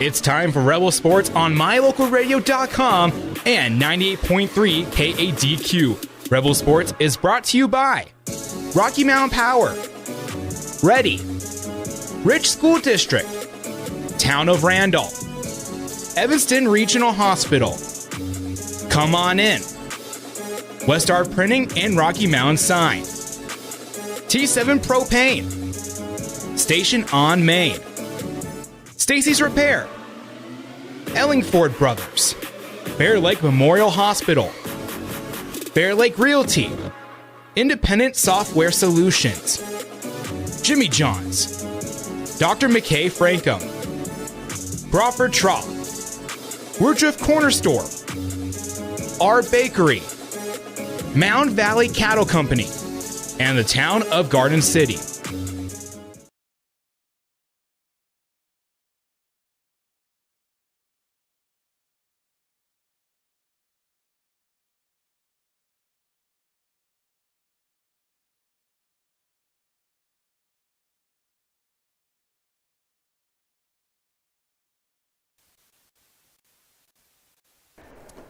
It's time for Rebel Sports on MyLocalRadio.com and 98.3 KADQ. Rebel Sports is brought to you by Rocky Mountain Power, Ready, Rich School District, Town of Randolph, Evanston Regional Hospital, Come On In, Westar Printing and Rocky Mountain Sign, T7 Propane, Station on Main, Stacy's Repair, Ellingford Brothers, Bear Lake Memorial Hospital, Bear Lake Realty, Independent Software Solutions, Jimmy John's, Dr. McKay Frankum, Crawford Trough, Woodruff Corner Store, Our Bakery, Mound Valley Cattle Company, and the town of Garden City.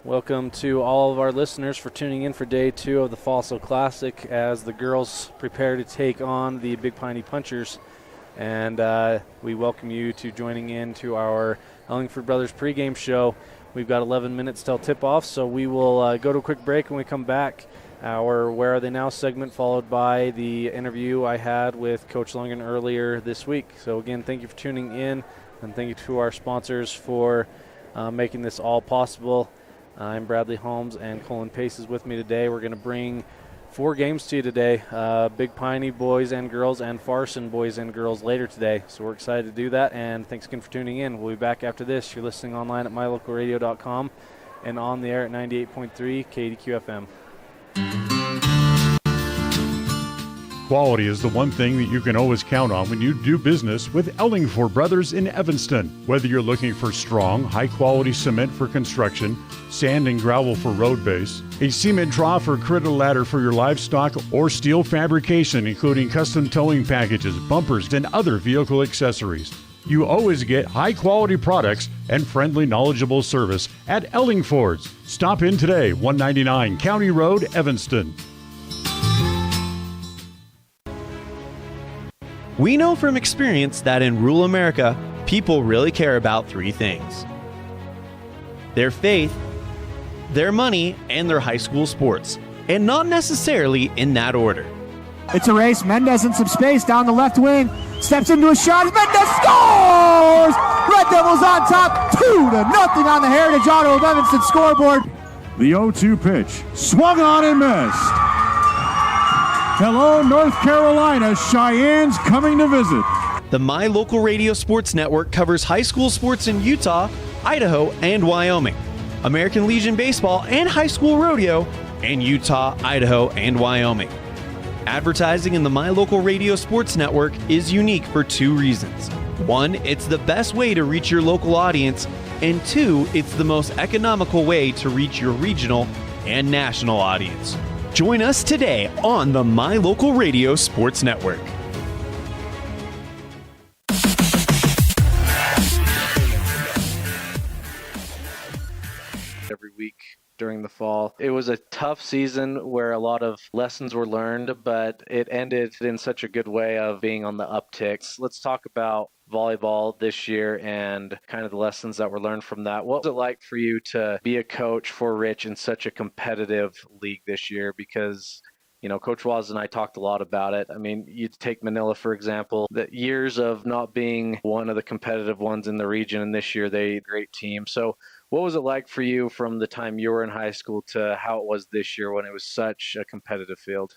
Welcome to all of our listeners for tuning in for day 2 of the Fossil Classic as the girls prepare to take on the Big Piney Punchers. And we welcome you to joining in to our Ellingford Brothers pregame show. We've got 11 minutes till tip-off, so we will go to a quick break when we come back. Our Where Are They Now segment followed by the interview I had with Coach Lungen earlier this week. So again, thank you for tuning in, and thank you to our sponsors for making this all possible. I'm Bradley Holmes, and Colin Pace is with me today. We're going to bring 4 games to you today, Big Piney boys and girls and Farson boys and girls later today. So we're excited to do that, and thanks again for tuning in. We'll be back after this. You're listening online at mylocalradio.com and on the air at 98.3 KDQ FM. Quality is the one thing that you can always count on when you do business with Ellingford Brothers in Evanston. Whether you're looking for strong, high-quality cement for construction, sand and gravel for road base, a cement trough or critter ladder for your livestock, or steel fabrication including custom towing packages, bumpers, and other vehicle accessories, you always get high-quality products and friendly, knowledgeable service at Ellingford's. Stop in today, 199 County Road, Evanston. We know from experience that in rural America, people really care about 3 things: their faith, their money, and their high school sports, and not necessarily in that order. It's a race. Mendez in some space down the left wing. Steps into a shot. Mendez scores! Red Devils on top, 2-0 on the Heritage Auto of Evanston scoreboard. The 0-2 pitch. Swung on and missed. Hello, North Carolina. Cheyenne's coming to visit. The My Local Radio Sports Network covers high school sports in Utah, Idaho, and Wyoming, American Legion Baseball and high school rodeo in Utah, Idaho, and Wyoming. Advertising in the My Local Radio Sports Network is unique for 2 reasons. 1, it's the best way to reach your local audience, and 2, it's the most economical way to reach your regional and national audience. Join us today on the My Local Radio Sports Network. Every week during the fall. It was a tough season where a lot of lessons were learned, but it ended in such a good way of being on the upticks. Let's talk about volleyball this year and kind of the lessons that were learned from that. What was it like for you to be a coach for Rich in such a competitive league this year? Because, you know, Coach Waz and I talked a lot about it. I mean, you take Manila, for example, the years of not being one of the competitive ones in the region, and this year they great team. So what was it like for you from the time you were in high school to how it was this year when it was such a competitive field?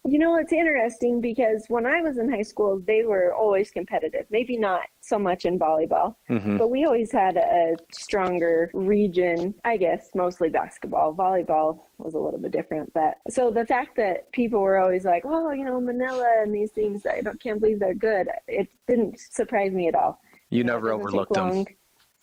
You know, it's interesting because when I was in high school, they were always competitive. Maybe not so much in volleyball, but we always had a stronger region, I guess, mostly basketball. Volleyball was a little bit different. But so the fact that people were always like, oh, you know, Manila and these things, can't believe they're good. It didn't surprise me at all. You never overlooked them.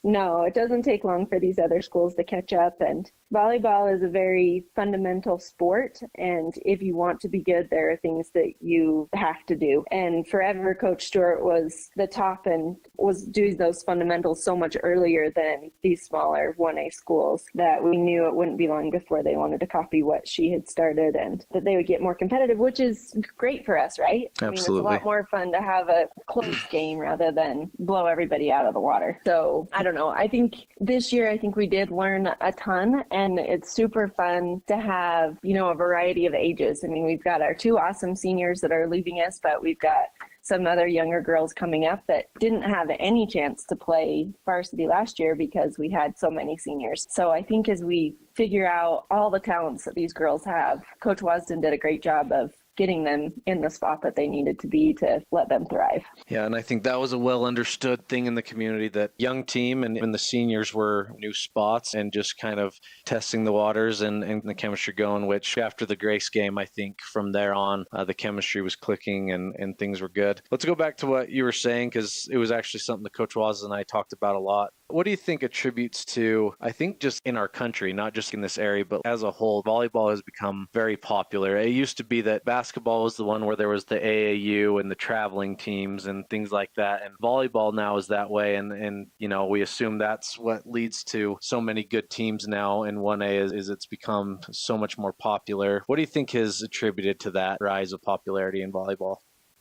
No, it doesn't take long for these other schools to catch up. And volleyball is a very fundamental sport. And if you want to be good, there are things that you have to do. And forever, Coach Stewart was the top and was doing those fundamentals so much earlier than these smaller 1A schools that we knew it wouldn't be long before they wanted to copy what she had started and that they would get more competitive, which is great for us, right? Absolutely. I mean, it's a lot more fun to have a close game rather than blow everybody out of the water. So I don't know. I think this year, we did learn a ton, and it's super fun to have, a variety of ages. I mean, we've got our 2 awesome seniors that are leaving us, but we've got some other younger girls coming up that didn't have any chance to play varsity last year because we had so many seniors. So I think as we figure out all the talents that these girls have, Coach Wasden did a great job of getting them in the spot that they needed to be to let them thrive. Yeah, and I think that was a well understood thing in the community, that young team and the seniors were new spots and just kind of testing the waters and the chemistry going, which after the Grace game, I think from there on, the chemistry was clicking and things were good. Let's go back to what you were saying, because it was actually something that Coach Waz and I talked about a lot. What do you think attributes to, I think just in our country, not just in this area, but as a whole, volleyball has become very popular. It used to be that basketball was the one where there was the AAU and the traveling teams and things like that. And volleyball now is that way. And we assume that's what leads to so many good teams now in 1A is it's become so much more popular. What do you think has attributed to that rise of popularity in volleyball?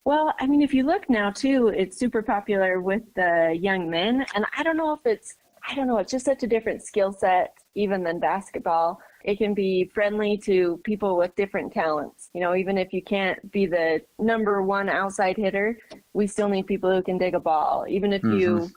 Well, I mean, if you look now, too, it's super popular with the young men. And I don't know, it's just such a different skill set even than basketball. It can be friendly to people with different talents. Even if you can't be the number 1 outside hitter, we still need people who can dig a ball. Even if you,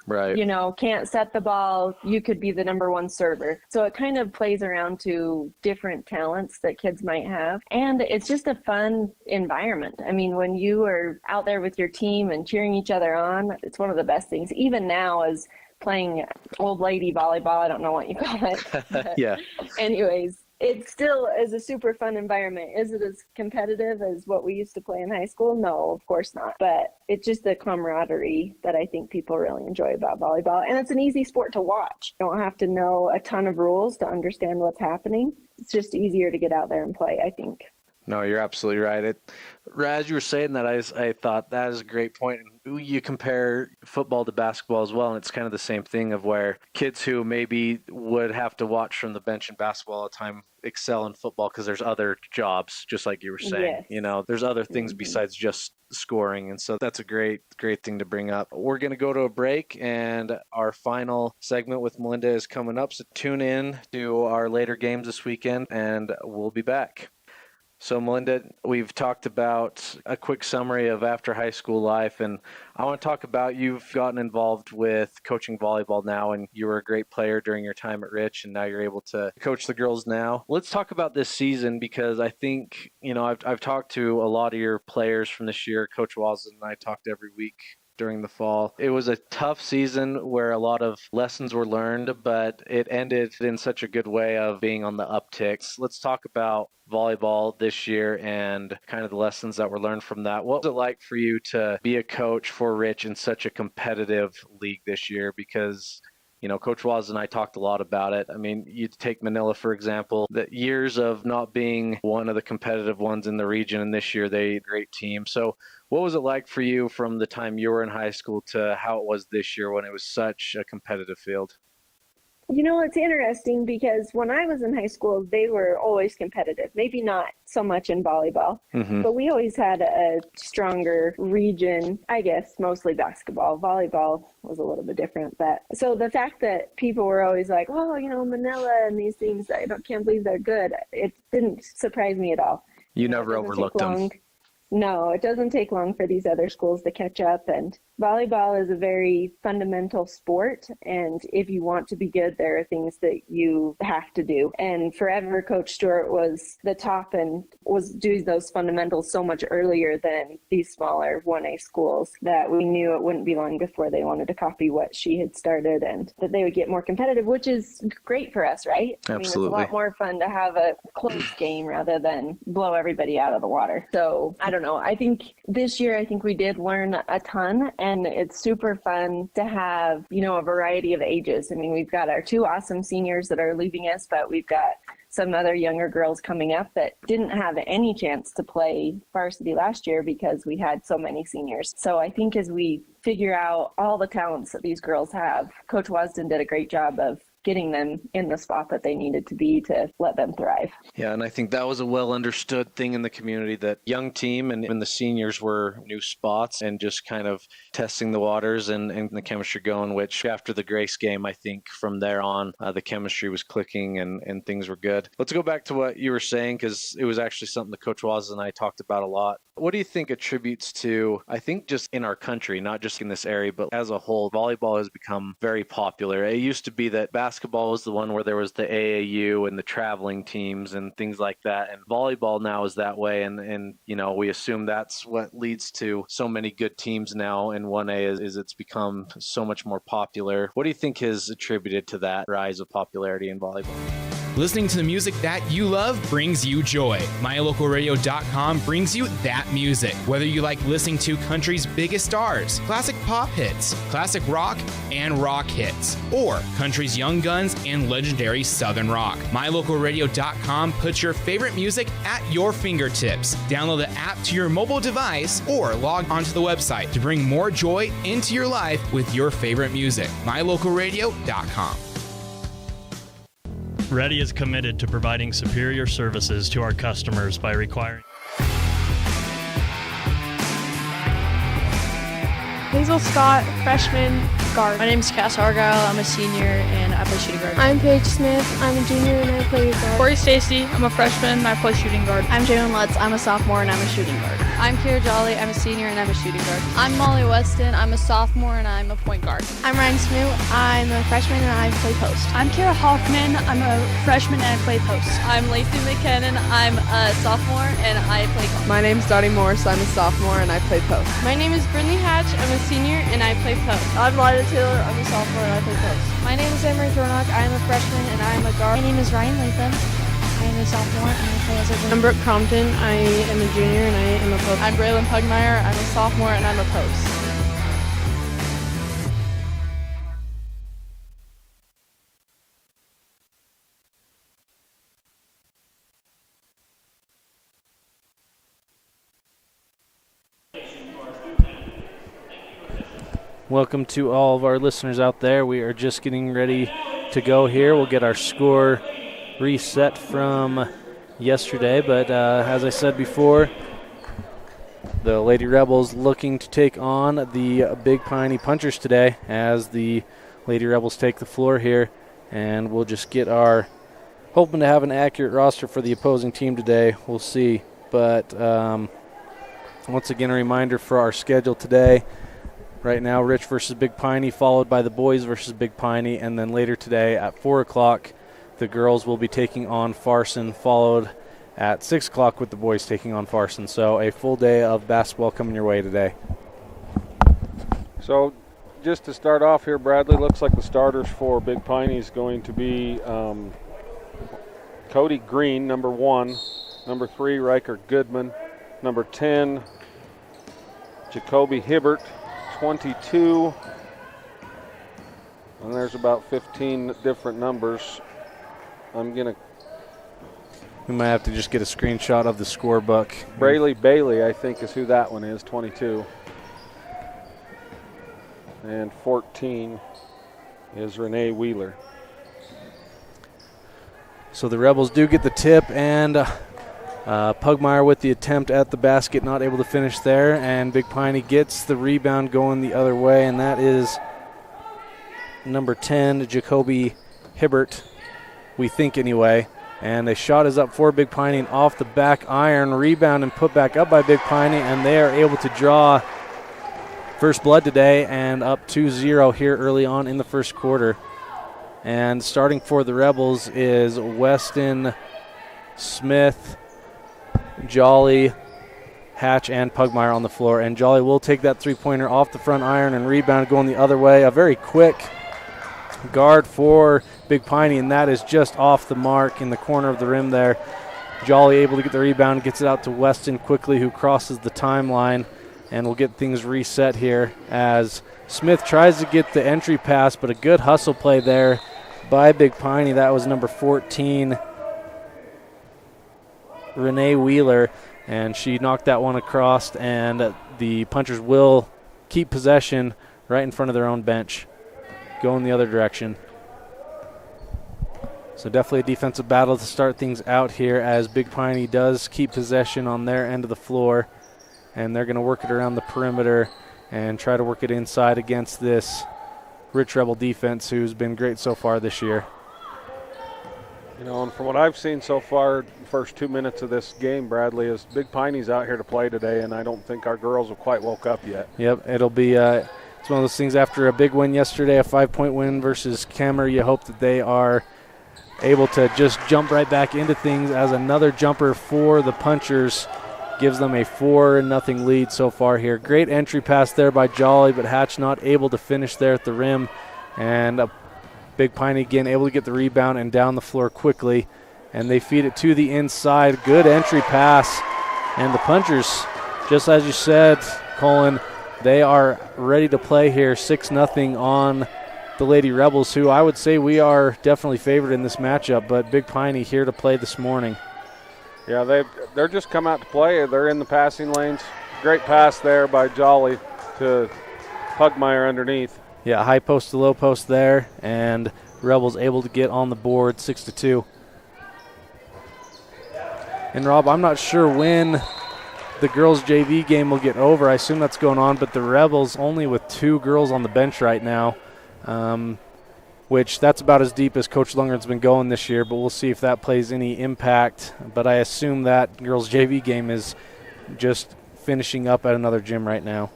can't set the ball, you could be the number 1 server. So it kind of plays around to different talents that kids might have. And it's just a fun environment. I mean, when you are out there with your team and cheering each other on, it's one of the best things. Even now as playing old lady volleyball, I don't know what you call it. Yeah. Anyways, it still is a super fun environment. Is it as competitive as what we used to play in high school? No, of course not. But it's just the camaraderie that I think people really enjoy about volleyball. And it's an easy sport to watch. You don't have to know a ton of rules to understand what's happening. It's just easier to get out there and play, I think. No, you're absolutely right. As you were saying that, I thought that is a great point. You compare football to basketball as well, and it's kind of the same thing of where kids who maybe would have to watch from the bench in basketball all the time excel in football because there's other jobs, just like you were saying. Yes. There's other things besides just scoring, and so that's a great thing to bring up. We're going to go to a break, and our final segment with Melinda is coming up, so tune in to our later games this weekend, and we'll be back. So, Melinda, we've talked about a quick summary of after high school life, and I want to talk about you've gotten involved with coaching volleyball now, and you were a great player during your time at Rich, and now you're able to coach the girls now. Let's talk about this season, because I think, I've talked to a lot of your players from this year. Coach Walls and I talked every week during the fall. It was a tough season where a lot of lessons were learned, but it ended in such a good way of being on the upticks. Let's talk about volleyball this year and kind of the lessons that were learned from that. What was it like for you to be a coach for Rich in such a competitive league this year? Because Coach Waz and I talked a lot about it. I mean, you take Manila, for example, the years of not being one of the competitive ones in the region, and this year they great team. So what was it like for you from the time you were in high school to how it was this year when it was such a competitive field? It's interesting because when I was in high school, they were always competitive. Maybe not so much in volleyball, but we always had a stronger region, I guess, mostly basketball. Volleyball was a little bit different. So the fact that people were always like, Manila and these things, can't believe they're good. It didn't surprise me at all. You never overlooked them. No, it doesn't take long for these other schools to catch up. And volleyball is a very fundamental sport. And if you want to be good, there are things that you have to do. And forever, Coach Stewart was the top and was doing those fundamentals so much earlier than these smaller 1A schools that we knew it wouldn't be long before they wanted to copy what she had started and that they would get more competitive, which is great for us, right? Absolutely. I mean, it's a lot more fun to have a close game rather than blow everybody out of the water. So I don't don't know. I think this year, we did learn a ton, and it's super fun to have, a variety of ages. I mean, we've got our 2 awesome seniors that are leaving us, but we've got some other younger girls coming up that didn't have any chance to play varsity last year because we had so many seniors. So I think as we figure out all the talents that these girls have, Coach Wasden did a great job of getting them in the spot that they needed to be to let them thrive. Yeah, and I think that was a well understood thing in the community, that young team and the seniors were new spots and just kind of testing the waters and the chemistry going, which after the Grace game, I think from there on, the chemistry was clicking and things were good. Let's go back to what you were saying, because it was actually something that Coach Waz and I talked about a lot. What do you think attributes to, I think just in our country, not just in this area, but as a whole, volleyball has become very popular. It used to be that basketball was the one where there was the AAU and the traveling teams and things like that. And volleyball now is that way. And we assume that's what leads to so many good teams now in 1A is it's become so much more popular. What do you think has attributed to that rise of popularity in volleyball? Listening to the music that you love brings you joy. MyLocalRadio.com brings you that music. Whether you like listening to country's biggest stars, classic pop hits, classic rock, and rock hits, or country's young guns and legendary southern rock, MyLocalRadio.com puts your favorite music at your fingertips. Download the app to your mobile device or log onto the website to bring more joy into your life with your favorite music. MyLocalRadio.com. Ready is committed to providing superior services to our customers by requiring... Hazel Scott, freshman, guard. My name is Cass Argyle. I'm a senior and I play shooting guard. I'm Paige Smith. I'm a junior and I play guard. Corey Stacy. I'm a freshman and I play shooting guard. I'm Jalen Lutz. I'm a sophomore and I'm a shooting guard. I'm Kira Jolly. I'm a senior and I'm a shooting guard. I'm Molly Weston. I'm a sophomore and I'm a point guard. I'm Ryan Smoot. I'm a freshman and I play post. I'm Kara Hoffman. I'm a freshman and I play post. I'm Lacey McKinnon. I'm a sophomore and I play guard. My name's Dottie Morris. I'm a sophomore and I play post. My name is Brindley Hatch. I'm a senior and I play post. I'm Lila Taylor. I'm a sophomore and I play post. My name is Emery Thornock. I am a freshman and I am a guard. My name is Ryan Latham. I am a sophomore and I play as a guard. I'm Brooke Compton. I am a junior and I am a post. I'm Braylon Pugmire. I'm a sophomore and I'm a post. Welcome to all of our listeners out there. We are just getting ready to go here. We'll get our score reset from yesterday, but as I said before, the Lady Rebels looking to take on the Big Piney Punchers today as the Lady Rebels take the floor here, and we'll just get our hoping to have an accurate roster for the opposing team today. We'll see, but once again, a reminder for our schedule today. Right now, Rich versus Big Piney, followed by the boys versus Big Piney, and then later today at 4 o'clock, the girls will be taking on Farson, followed at 6 o'clock with the boys taking on Farson. So a full day of basketball coming your way today. So just to start off here, Bradley, looks like the starters for Big Piney is going to be Cody Green, number 1, number 3, Riker Goodman, number 10, Jacoby Hibbert, 22, and there's about 15 different numbers. We might have to just get a screenshot of the scorebook. Braylee Bailey, I think, is who that one is, 22. And 14 is Renee Wheeler. So the Rebels do get the tip, and Pugmire with the attempt at the basket, not able to finish there, and Big Piney gets the rebound going the other way, and that is number 10, Jacoby Hibbert, we think anyway. And a shot is up for Big Piney, and off the back iron, rebound and put back up by Big Piney, and they are able to draw first blood today and up 2-0 here early on in the first quarter. And starting for the Rebels is Weston, Smith, Jolly, Hatch, and Pugmire on the floor. And Jolly will take that three-pointer off the front iron and rebound going the other way. A very quick guard for Big Piney, and that is just off the mark in the corner of the rim there. Jolly able to get the rebound, gets it out to Weston quickly, who crosses the timeline, and we'll get things reset here as Smith tries to get the entry pass, but a good hustle play there by Big Piney. That was number 14, Renee Wheeler, and she knocked that one across, and the Punchers will keep possession right in front of their own bench, going the other direction. So definitely a defensive battle to start things out here as Big Piney does keep possession on their end of the floor, and they're going to work it around the perimeter and try to work it inside against this Rich Rebel defense who's been great so far this year. You know, and from what I've seen so far, the first 2 minutes of this game, Bradley, is Big Piney's out here to play today, and I don't think our girls have quite woke up yet. Yep, it'll be it's one of those things after a big win yesterday, a 5-point win versus Kemmerer. You hope that they are able to just jump right back into things as another jumper for the Punchers gives them a 4-0 lead so far here. Great entry pass there by Jolly, but Hatch not able to finish there at the rim. And Big Piney again able to get the rebound and down the floor quickly. And they feed it to the inside. Good entry pass. And the Punchers, just as you said, Colin, they are ready to play here 6-0 on the Lady Rebels, who I would say we are definitely favored in this matchup, but Big Piney here to play this morning. Yeah, they're just come out to play. They're in the passing lanes. Great pass there by Jolly to Pugmire underneath. Yeah, high post to low post there, and Rebels able to get on the board 6-2. And Rob, I'm not sure when the girls JV game will get over. I assume that's going on, but the Rebels only with 2 girls on the bench right now, which that's about as deep as Coach Lundgren's been going this year, but we'll see if that plays any impact. But I assume that girls JV game is just finishing up at another gym right now.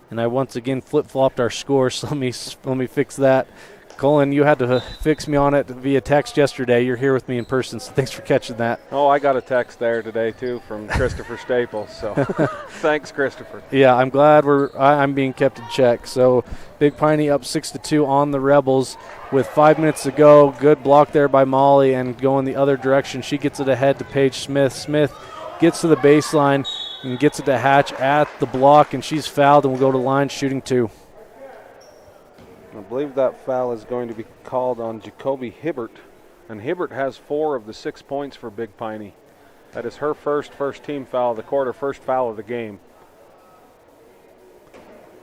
And I once again flip-flopped our score, so let me fix that. Colin, you had to fix me on it via text yesterday. You're here with me in person, so thanks for catching that. Oh, I got a text there today, too, from Christopher Staples. So thanks, Christopher. Yeah, I'm glad I'm being kept in check. So Big Piney up 6-2 on the Rebels with 5 minutes to go. Good block there by Molly, and going the other direction. She gets it ahead to Paige Smith. Smith gets to the baseline and gets it to Hatch at the block, and she's fouled and will go to line shooting 2. I believe that foul is going to be called on Jacoby Hibbert, and Hibbert has 4 of the 6 points for Big Piney. That is her first team foul of the quarter, first foul of the game.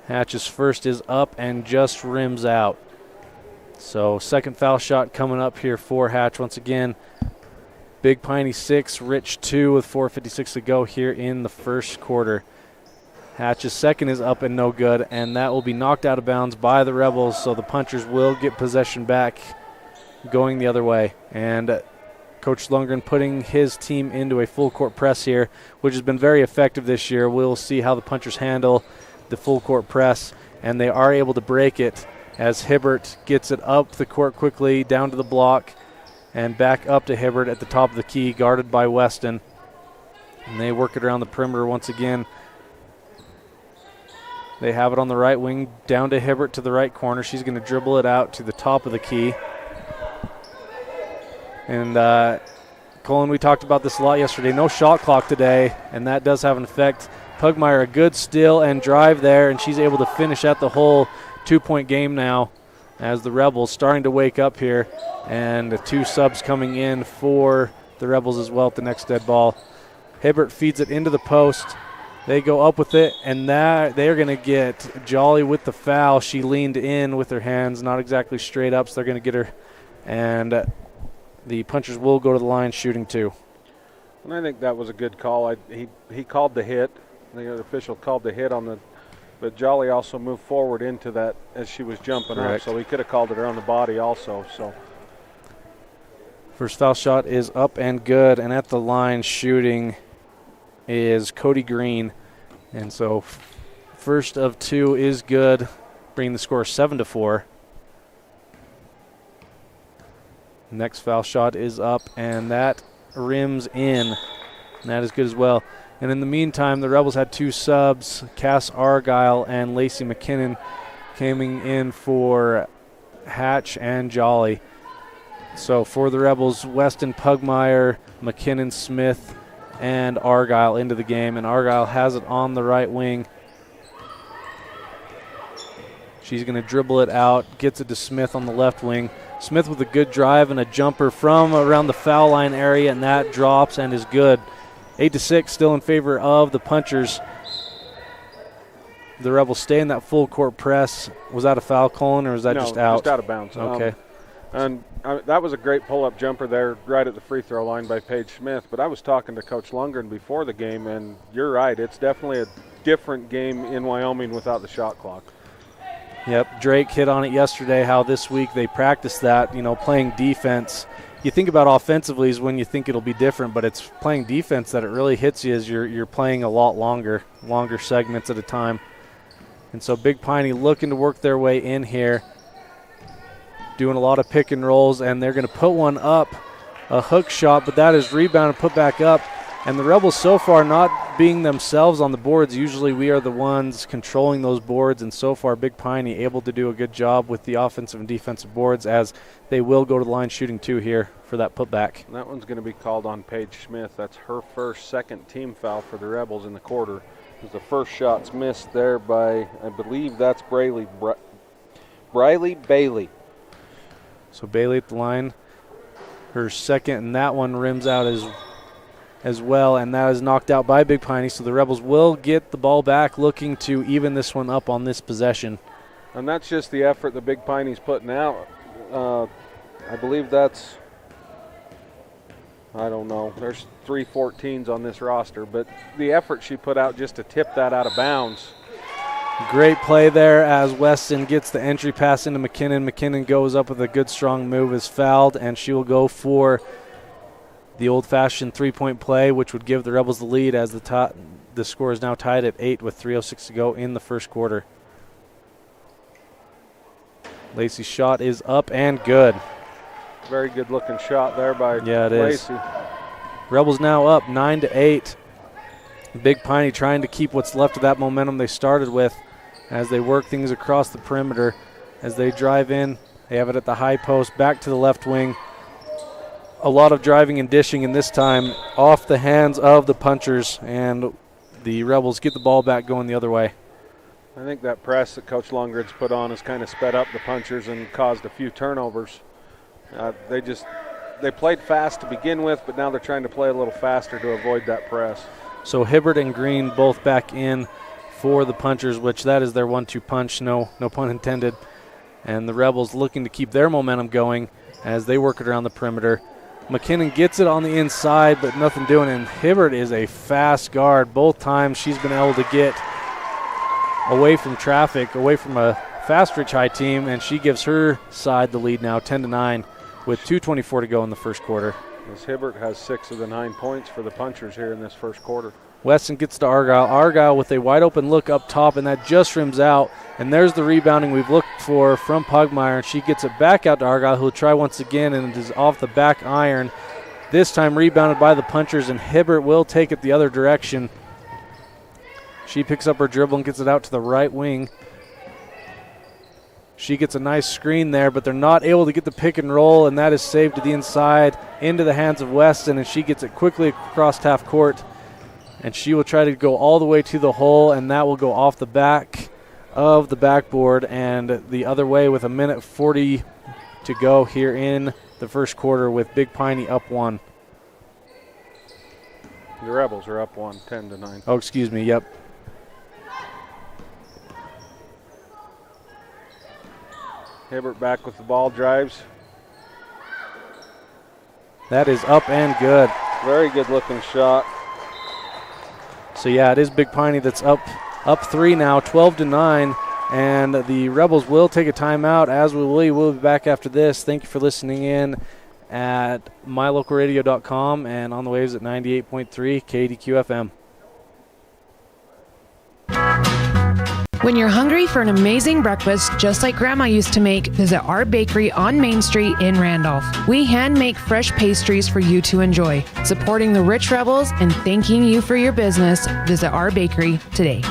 Hatch's first is up and just rims out. So second foul shot coming up here for Hatch once again. Big Piney 6, Rich 2 with 4:56 to go here in the first quarter. Hatch's second is up and no good, and that will be knocked out of bounds by the Rebels, so the Punchers will get possession back going the other way. And Coach Lundgren putting his team into a full court press here, which has been very effective this year. We'll see how the Punchers handle the full court press, and they are able to break it as Hibbert gets it up the court quickly, down to the block, and back up to Hibbert at the top of the key, guarded by Weston. And they work it around the perimeter once again. They have it on the right wing, down to Hibbert to the right corner. She's going to dribble it out to the top of the key. And Colin, we talked about this a lot yesterday. No shot clock today, and that does have an effect. Pugmire, a good steal and drive there, and she's able to finish at the hole. 2-point game now as the Rebels starting to wake up here. And the 2 subs coming in for the Rebels as well at the next dead ball. Hibbert feeds it into the post. They go up with it, and they're going to get Jolly with the foul. She leaned in with her hands, not exactly straight up, so they're going to get her. And the Punchers will go to the line shooting 2. And I think that was a good call. He called the hit. The official called the hit on the, but Jolly also moved forward into that as she was jumping up, so he could have called it around the body also. So first foul shot is up and good, and at the line shooting is Cody Green. And so first of 2 is good, bringing the score 7-4. Next foul shot is up, and that rims in, and that is good as well. And in the meantime, the Rebels had 2 subs. Cass Argyle and Lacey McKinnon coming in for Hatch and Jolly. So for the Rebels, Weston, Pugmire, McKinnon, Smith, and Argyle into the game. And Argyle has it on the right wing. She's going to dribble it out, gets it to Smith on the left wing. Smith with a good drive and a jumper from around the foul line area, and that drops and is good. 8-6 still in favor of the Punchers. The Rebels stay in that full court press. Was that a foul, Colin, or was that just out? Just out of bounds. Okay. That was a great pull-up jumper there right at the free throw line by Paige Smith. But I was talking to Coach Lundgren before the game, and you're right. It's definitely a different game in Wyoming without the shot clock. Yep, Drake hit on it yesterday, how this week they practiced that, playing defense. You think about offensively is when you think it'll be different, but it's playing defense that it really hits you as you're playing a lot longer segments at a time. And so Big Piney looking to work their way in here, doing a lot of pick and rolls, and they're going to put one up, a hook shot, but that is rebounded, put back up. And the Rebels so far not being themselves on the boards. Usually we are the ones controlling those boards, and so far Big Piney able to do a good job with the offensive and defensive boards, as they will go to the line shooting 2 here for that putback. And that one's going to be called on Paige Smith. That's her second team foul for the Rebels in the quarter. The first shot's missed there by, I believe that's Briley Bailey. So Bailey at the line, her second, and that one rims out as well, and that is knocked out by Big Piney. So the Rebels will get the ball back, looking to even this one up on this possession. And that's just the effort that Big Piney's putting out. I believe that's, I don't know, there's 3 14s on this roster, but the effort she put out just to tip that out of bounds. Great play there as Weston gets the entry pass into McKinnon. McKinnon goes up with a good strong move, is fouled, and she will go for the old-fashioned three-point play, which would give the Rebels the lead, as the score is now tied at 8 with 3:06 to go in the first quarter. Lacey's shot is up and good. Very good-looking shot there by Lacey. Is. Rebels now up 9-8. Big Piney trying to keep what's left of that momentum they started with as they work things across the perimeter. As they drive in, they have it at the high post, back to the left wing. A lot of driving and dishing, and this time off the hands of the Punchers, and the Rebels get the ball back going the other way. I think that press that Coach Lundgren's put on has kind of sped up the Punchers and caused a few turnovers. They played fast to begin with, but now they're trying to play a little faster to avoid that press. So Hibbert and Green both back in for the Punchers, which that is their 1-2 punch, no pun intended. And the Rebels looking to keep their momentum going as they work it around the perimeter. McKinnon gets it on the inside, but nothing doing. And Hibbert is a fast guard. Both times she's been able to get away from traffic, away from a fast-rich high team, and she gives her side the lead now, 10-9, with 2:24 to go in the first quarter. As Hibbert has 6 of the 9 points for the Punchers here in this first quarter. Weston gets to Argyle. Argyle with a wide-open look up top, and that just rims out. And there's the rebounding we've looked for from Pugmire, and she gets it back out to Argyle, who'll try once again, and it is off the back iron. This time rebounded by the Punchers, and Hibbert will take it the other direction. She picks up her dribble and gets it out to the right wing. She gets a nice screen there, but they're not able to get the pick and roll, and that is saved to the inside into the hands of Weston, and she gets it quickly across half court. And she will try to go all the way to the hole, and that will go off the back of the backboard and the other way with 1:40 to go here in the first quarter with Big Piney up 1. The Rebels are up 1, 10-9. Oh, excuse me, yep. Hibbert back with the ball, drives. That is up and good. Very good looking shot. So yeah, it is Big Piney that's up 3 now, 12-9, and the Rebels will take a timeout, as will we. We'll be back after this. Thank you for listening in at mylocalradio.com and on the waves at 98.3 KDQ FM. When you're hungry for an amazing breakfast, just like Grandma used to make, visit our bakery on Main Street in Randolph. We hand make fresh pastries for you to enjoy. Supporting the Rich Rebels and thanking you for your business, visit our bakery today.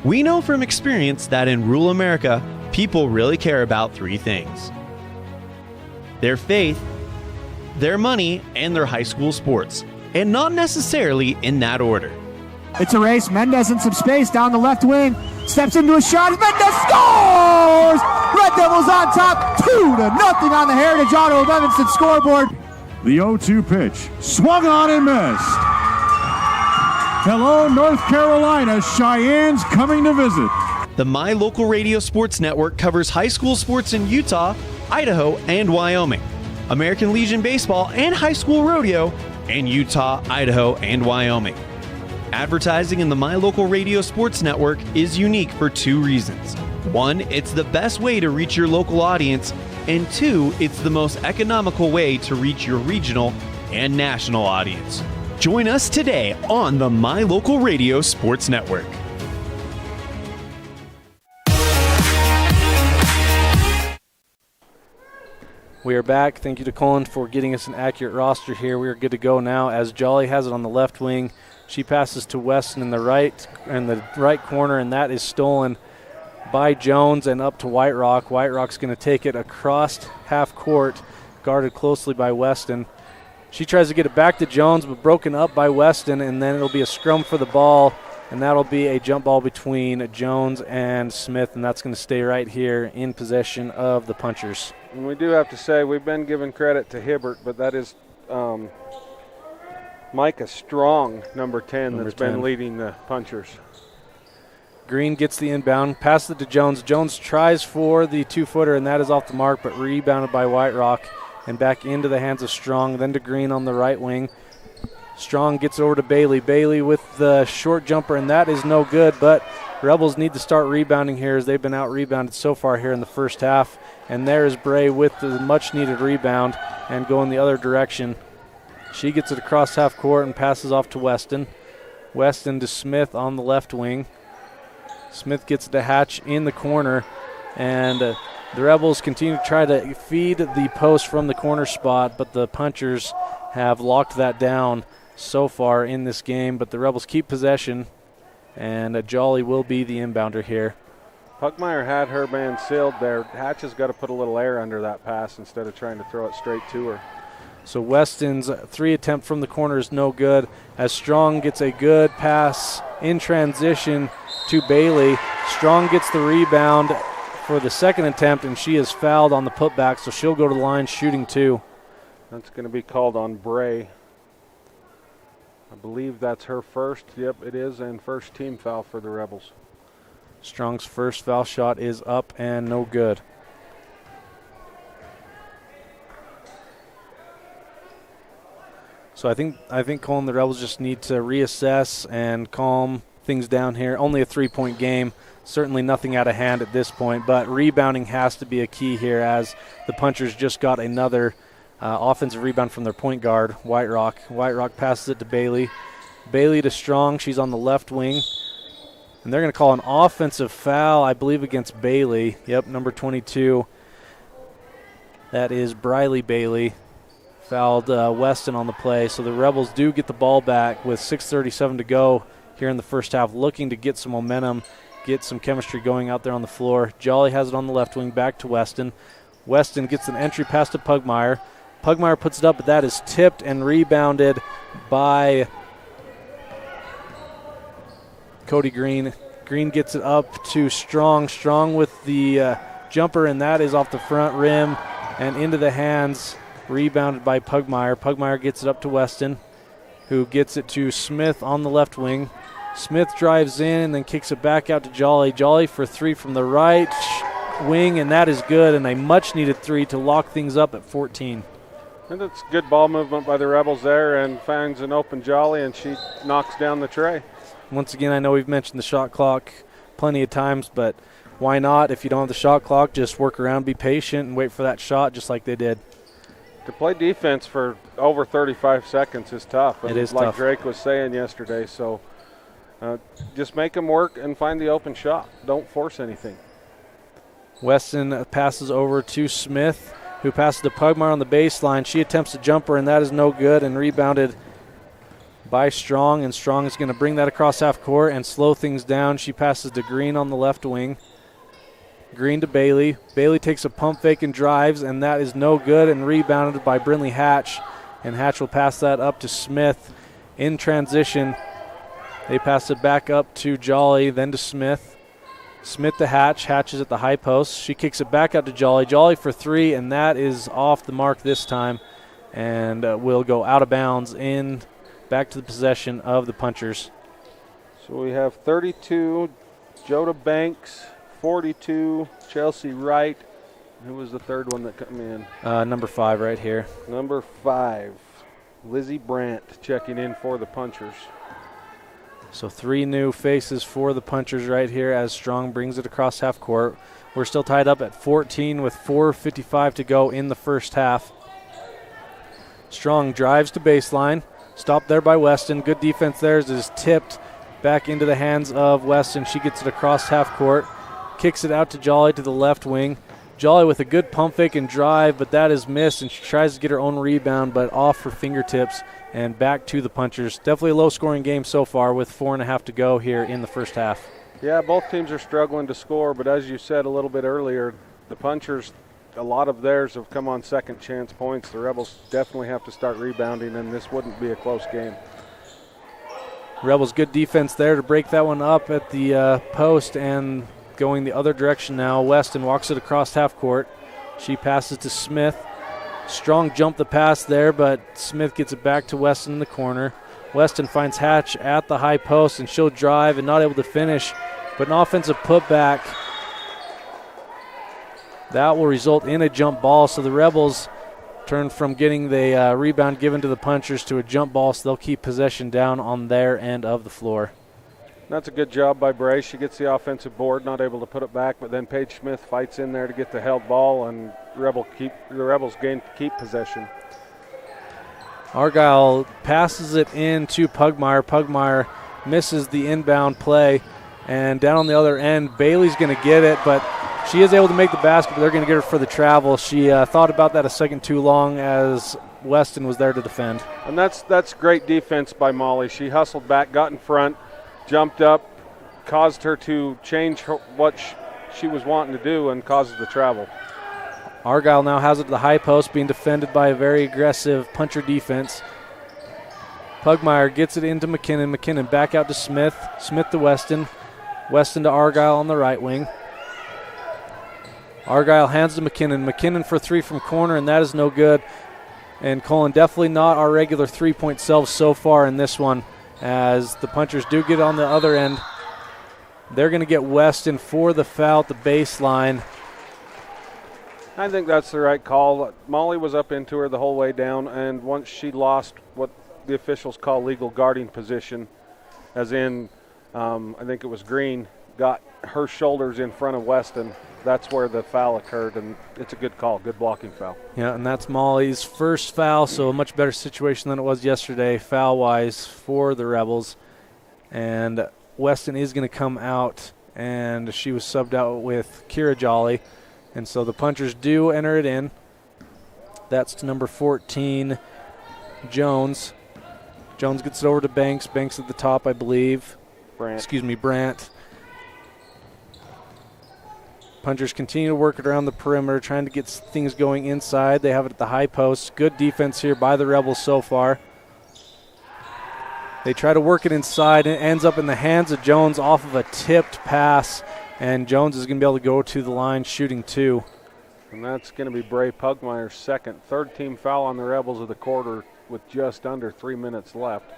We know from experience that in rural America, people really care about 3 things: their faith, their money, and their high school sports, and not necessarily in that order. It's a race. Mendez in some space down the left wing. Steps into a shot. Mendez scores! Red Devils on top, 2-0 on the Heritage Auto of Evanston scoreboard. The 0-2 pitch, swung on and missed. Hello, North Carolina. Cheyenne's coming to visit. The My Local Radio Sports Network covers high school sports in Utah, Idaho, and Wyoming, American Legion Baseball and high school rodeo in Utah, Idaho, and Wyoming. Advertising in the My Local Radio Sports Network is unique for 2 reasons. 1, it's the best way to reach your local audience, and 2, it's the most economical way to reach your regional and national audience. Join us today on the My Local Radio Sports Network. We are back. Thank you to Colin for getting us an accurate roster here. We are good to go now as Jolly has it on the left wing. She passes to Weston in the right corner, and that is stolen by Jones and up to White Rock. White Rock's going to take it across half court, guarded closely by Weston. She tries to get it back to Jones, but broken up by Weston, and then it'll be a scrum for the ball, and that'll be a jump ball between Jones and Smith, and that's going to stay right here in possession of the Punchers. And we do have to say we've been giving credit to Hibbert, but that is Micah Strong, number 10, that's been leading the Punchers. Green gets the inbound, passes it to Jones. Jones tries for the 2-footer, and that is off the mark, but rebounded by White Rock and back into the hands of Strong, then to Green on the right wing. Strong gets over to Bailey. Bailey with the short jumper, and that is no good, but Rebels need to start rebounding here as they've been out-rebounded so far here in the first half. And there is Bray with the much-needed rebound and going the other direction. She gets it across half court and passes off to Weston. Weston to Smith on the left wing. Smith gets it to Hatch in the corner, and the Rebels continue to try to feed the post from the corner spot, but the Punchers have locked that down so far in this game. But the Rebels keep possession, and Jolly will be the inbounder here. Pugmire had her man sealed there. Hatch has got to put a little air under that pass instead of trying to throw it straight to her. So Weston's 3 attempt from the corner is no good, as Strong gets a good pass in transition to Bailey. Strong gets the rebound for the second attempt, and she is fouled on the putback, so she'll go to the line shooting 2. That's going to be called on Bray. I believe that's her first. Yep, it is, and first team foul for the Rebels. Strong's first foul shot is up and no good. So I think Colin, the Rebels just need to reassess and calm things down here. Only a 3-point game. Certainly nothing out of hand at this point, but rebounding has to be a key here as the Punchers just got another offensive rebound from their point guard, White Rock. White Rock passes it to Bailey. Bailey to Strong. She's on the left wing. And they're going to call an offensive foul, I believe, against Bailey. Yep, number 22. That is Briley Bailey. Fouled Weston on the play. So the Rebels do get the ball back with 6:37 to go here in the first half, looking to get some momentum, get some chemistry going out there on the floor. Jolly has it on the left wing, back to Weston. Weston gets an entry pass to Pugmire. Pugmire puts it up, but that is tipped and rebounded by Cody Green. Green gets it up to Strong. Strong with the jumper, and that is off the front rim and into the hands. Rebounded by Pugmire. Pugmire gets it up to Weston, who gets it to Smith on the left wing. Smith drives in and then kicks it back out to Jolly. Jolly for 3 from the right wing, and that is good, and a much-needed 3 to lock things up at 14. And it's good ball movement by the Rebels there, and finds an open Jolly, and she knocks down the tray. Once again, I know we've mentioned the shot clock plenty of times, but why not? If you don't have the shot clock, just work around, be patient, and wait for that shot just like they did. To play defense for over 35 seconds is tough. It is like tough. Drake was saying yesterday. So just make them work and find the open shot. Don't force anything. Weston passes over to Smith, who passes to Pugmire on the baseline. She attempts a jumper, and that is no good, and rebounded by Strong, and Strong is going to bring that across half court and slow things down. She passes to Green on the left wing. Green to Bailey. Bailey takes a pump fake and drives, and that is no good, and rebounded by Brinley Hatch. And Hatch will pass that up to Smith in transition. They pass it back up to Jolly, then to Smith. Smith to Hatch. Hatch is at the high post. She kicks it back out to Jolly. Jolly for three, and that is off the mark this time, and will go out of bounds in back to the possession of the Punchers. So we have 32, Joda Banks, 42, Chelsea Wright. Who was the third one that came in? Number 5 right here. Number 5, Lizzie Brandt checking in for the Punchers. So 3 new faces for the Punchers right here as Strong brings it across half court. We're still tied up at 14 with 4:55 to go in the first half. Strong drives to baseline. Stopped there by Weston. Good defense there as it is tipped back into the hands of Weston. She gets it across half court. Kicks it out to Jolly to the left wing. Jolly with a good pump fake and drive, but that is missed, and she tries to get her own rebound, but off her fingertips and back to the Punchers. Definitely a low-scoring game so far with 4.5 to go here in the first half. Yeah, both teams are struggling to score, but as you said a little bit earlier, the Punchers, a lot of theirs have come on second chance points. The Rebels definitely have to start rebounding, and this wouldn't be a close game. Rebels good defense there to break that one up at the post, and going the other direction now. Weston walks it across half court. She passes to Smith. Strong jumped the pass there, but Smith gets it back to Weston in the corner. Weston finds Hatch at the high post, and she'll drive and not able to finish, but an offensive putback. That will result in a jump ball, so the Rebels turn from getting the rebound given to the Punchers to a jump ball, so they'll keep possession down on their end of the floor. That's a good job by Bray. She gets the offensive board, not able to put it back, but then Paige Smith fights in there to get the held ball, and the Rebels keep possession. Argyle passes it in to Pugmire. Pugmire misses the inbound play, and down on the other end, Bailey's going to get it, but she is able to make the basket, but they're going to get her for the travel. She thought about that a second too long as Weston was there to defend. And that's great defense by Molly. She hustled back, got in front, jumped up, caused her to change what she was wanting to do, and causes the travel. Argyle now has it to the high post, being defended by a very aggressive Puncher defense. Pugmire gets it into McKinnon. McKinnon back out to Smith. Smith to Weston. Weston to Argyle on the right wing. Argyle hands to McKinnon. McKinnon for three from corner, and that is no good. And Colin, definitely not our regular three-point selves so far in this one, as the Punchers do get on the other end. They're going to get Weston for the foul at the baseline. I think that's the right call. Molly was up into her the whole way down, and once she lost what the officials call legal guarding position, as in, I think it was Green, got her shoulders in front of Weston, that's where the foul occurred, and it's a good call, good blocking foul. Yeah, and that's Molly's first foul, so a much better situation than it was yesterday foul-wise for the Rebels. And Weston is going to come out, and she was subbed out with Kira Jolly. And so the Punchers do enter it in. That's to number 14, Jones. Jones gets it over to Banks. Banks at the top, I believe. Brandt. Punchers continue to work it around the perimeter, trying to get things going inside. They have it at the high post. Good defense here by the Rebels so far. They try to work it inside, and it ends up in the hands of Jones off of a tipped pass. And Jones is going to be able to go to the line shooting two. And that's going to be Bray Pugmire's second. Third team foul on the Rebels of the quarter with just under 3 minutes left.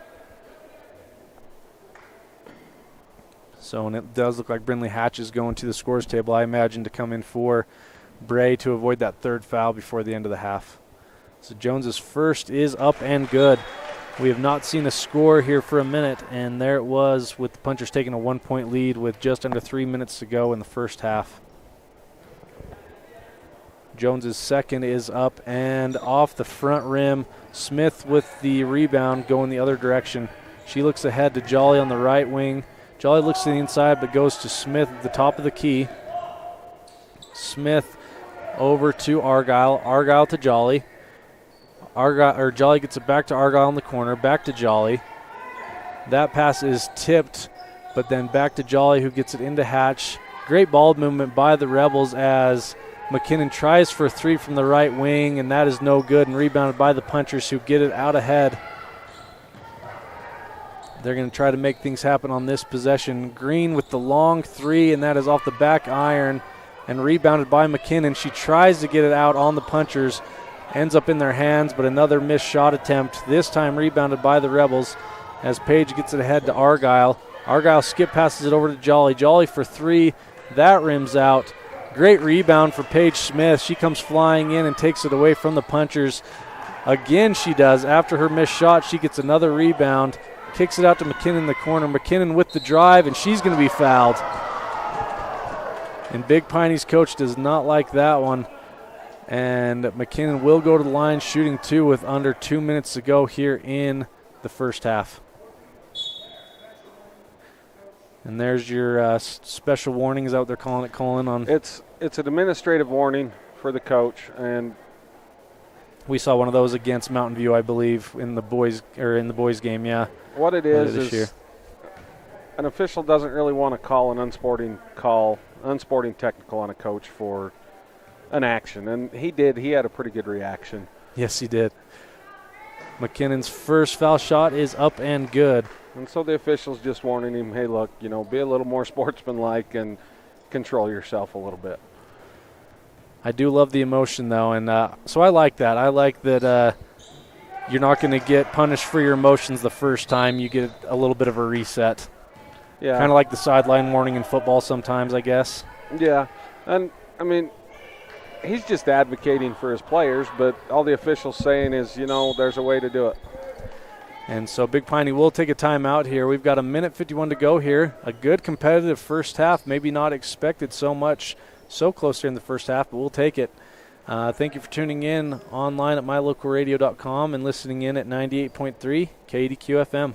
So, and it does look like Brinley Hatch is going to the scores table, I imagine, to come in for Bray to avoid that third foul before the end of the half. So Jones's first is up and good. We have not seen a score here for a minute, and there it was with the Punchers taking a 1-point lead with just under 3 minutes to go in the first half. Jones's second is up and off the front rim. Smith with the rebound going the other direction. She looks ahead to Jolly on the right wing. Jolly looks to the inside but goes to Smith at the top of the key. Smith over to Argyle. Argyle to Jolly. Jolly gets it back to Argyle in the corner, back to Jolly. That pass is tipped, but then back to Jolly, who gets it into Hatch. Great ball movement by the Rebels as McKinnon tries for a 3 from the right wing, and that is no good, and rebounded by the Punchers, who get it out ahead. They're going to try to make things happen on this possession. Green with the long 3, and that is off the back iron and rebounded by McKinnon. She tries to get it out on the Punchers, ends up in their hands, but another missed shot attempt, this time rebounded by the Rebels as Page gets it ahead to Argyle. Argyle skip passes it over to Jolly. Jolly for 3, that rims out. Great rebound for Paige Smith. She comes flying in and takes it away from the Punchers. Again, she does. After her missed shot, she gets another rebound, kicks it out to McKinnon in the corner. McKinnon with the drive, and she's going to be fouled. And Big Piney's coach does not like that one. And McKinnon will go to the line shooting 2 with under 2 minutes to go here in the first half. And there's your special warnings out there calling it, Colin. On it's an administrative warning for the coach, and we saw one of those against Mountain View, I believe, in the boys game. Yeah. What it is an official doesn't really want to call an unsporting technical on a coach for an action, and he did. He had a pretty good reaction. Yes, he did. McKinnon's first foul shot is up and good. And so the official's just warning him, hey, look, be a little more sportsmanlike and control yourself a little bit. I do love the emotion, though, and so I like that. I like that you're not going to get punished for your emotions the first time. You get a little bit of a reset. Yeah. Kind of like the sideline warning in football sometimes, I guess. Yeah. And, he's just advocating for his players, but all the official's saying is, there's a way to do it. And so Big Piney will take a timeout here. We've got 1:51 to go here. A good competitive first half. Maybe not expected so close here in the first half, but we'll take it. Thank you for tuning in online at mylocalradio.com and listening in at 98.3 KDQ FM.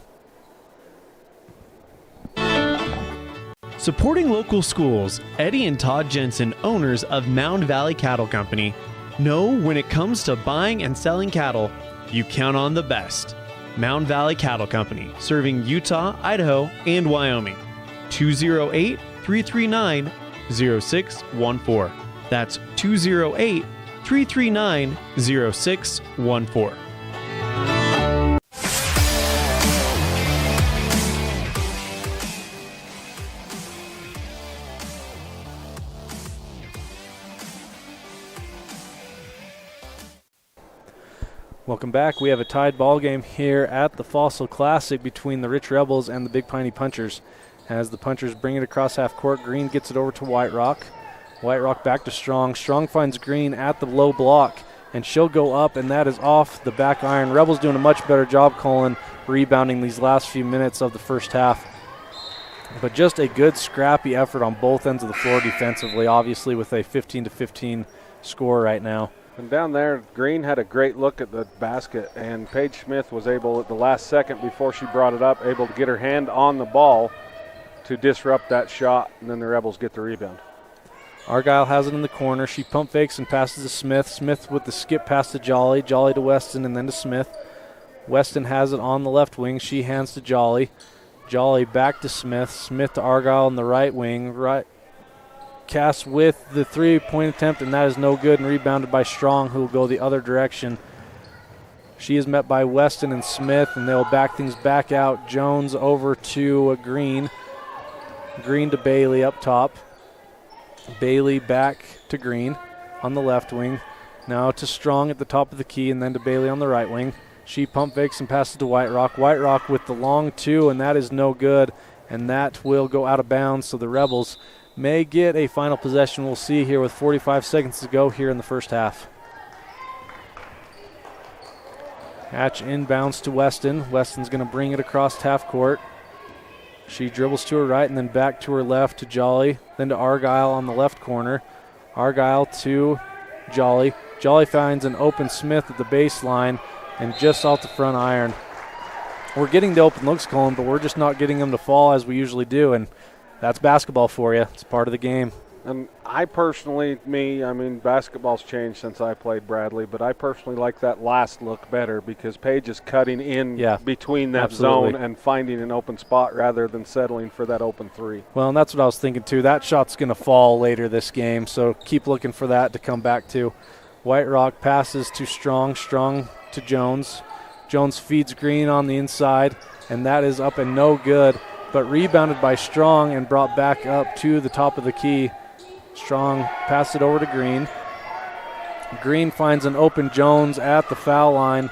Supporting local schools, Eddie and Todd Jensen, owners of Mound Valley Cattle Company, know when it comes to buying and selling cattle, you count on the best. Mound Valley Cattle Company, serving Utah, Idaho, and Wyoming. 208-339-0614. That's 208-339-0614. Welcome back. We have a tied ball game here at the Fossil Classic between the Rich Rebels and the Big Piney Punchers. As the Punchers bring it across half court, Green gets it over to White Rock. White Rock back to Strong. Strong finds Green at the low block, and she'll go up, and that is off the back iron. Rebels doing a much better job, Colin, rebounding these last few minutes of the first half. But just a good scrappy effort on both ends of the floor defensively, obviously with a 15-15 score right now. And down there, Green had a great look at the basket, and Paige Smith was able, at the last second before she brought it up, able to get her hand on the ball to disrupt that shot, and then the Rebels get the rebound. Argyle has it in the corner. She pump fakes and passes to Smith. Smith with the skip pass to Jolly. Jolly to Weston and then to Smith. Weston has it on the left wing. She hands to Jolly. Jolly back to Smith. Smith to Argyle on the right wing. Right. Cass with the three-point attempt, and that is no good, and rebounded by Strong, who will go the other direction. She is met by Weston and Smith, and they'll back things back out. Jones over to Green. Green to Bailey up top. Bailey back to Green on the left wing. Now to Strong at the top of the key, and then to Bailey on the right wing. She pump fakes and passes to White Rock. White Rock with the long two, and that is no good, and that will go out of bounds, so the Rebels may get a final possession. We'll see here with 45 seconds to go here in the first half. Hatch inbounds to Weston. Weston's going to bring it across half court. She dribbles to her right and then back to her left to Jolly, then to Argyle on the left corner. Argyle to Jolly. Jolly finds an open Smith at the baseline and just off the front iron. We're getting the open looks, Colin, but we're just not getting them to fall as we usually do, and that's basketball for you. It's part of the game. And I personally, basketball's changed since I played Bradley, but I personally like that last look better because Paige is cutting in between that zone and finding an open spot rather than settling for that open three. Well, and that's what I was thinking too. That shot's going to fall later this game, so keep looking for that to come back to. White Rock passes to Strong to Jones. Jones feeds Green on the inside, and that is up and no good, but rebounded by Strong and brought back up to the top of the key. Strong passed it over to Green. Green finds an open Jones at the foul line.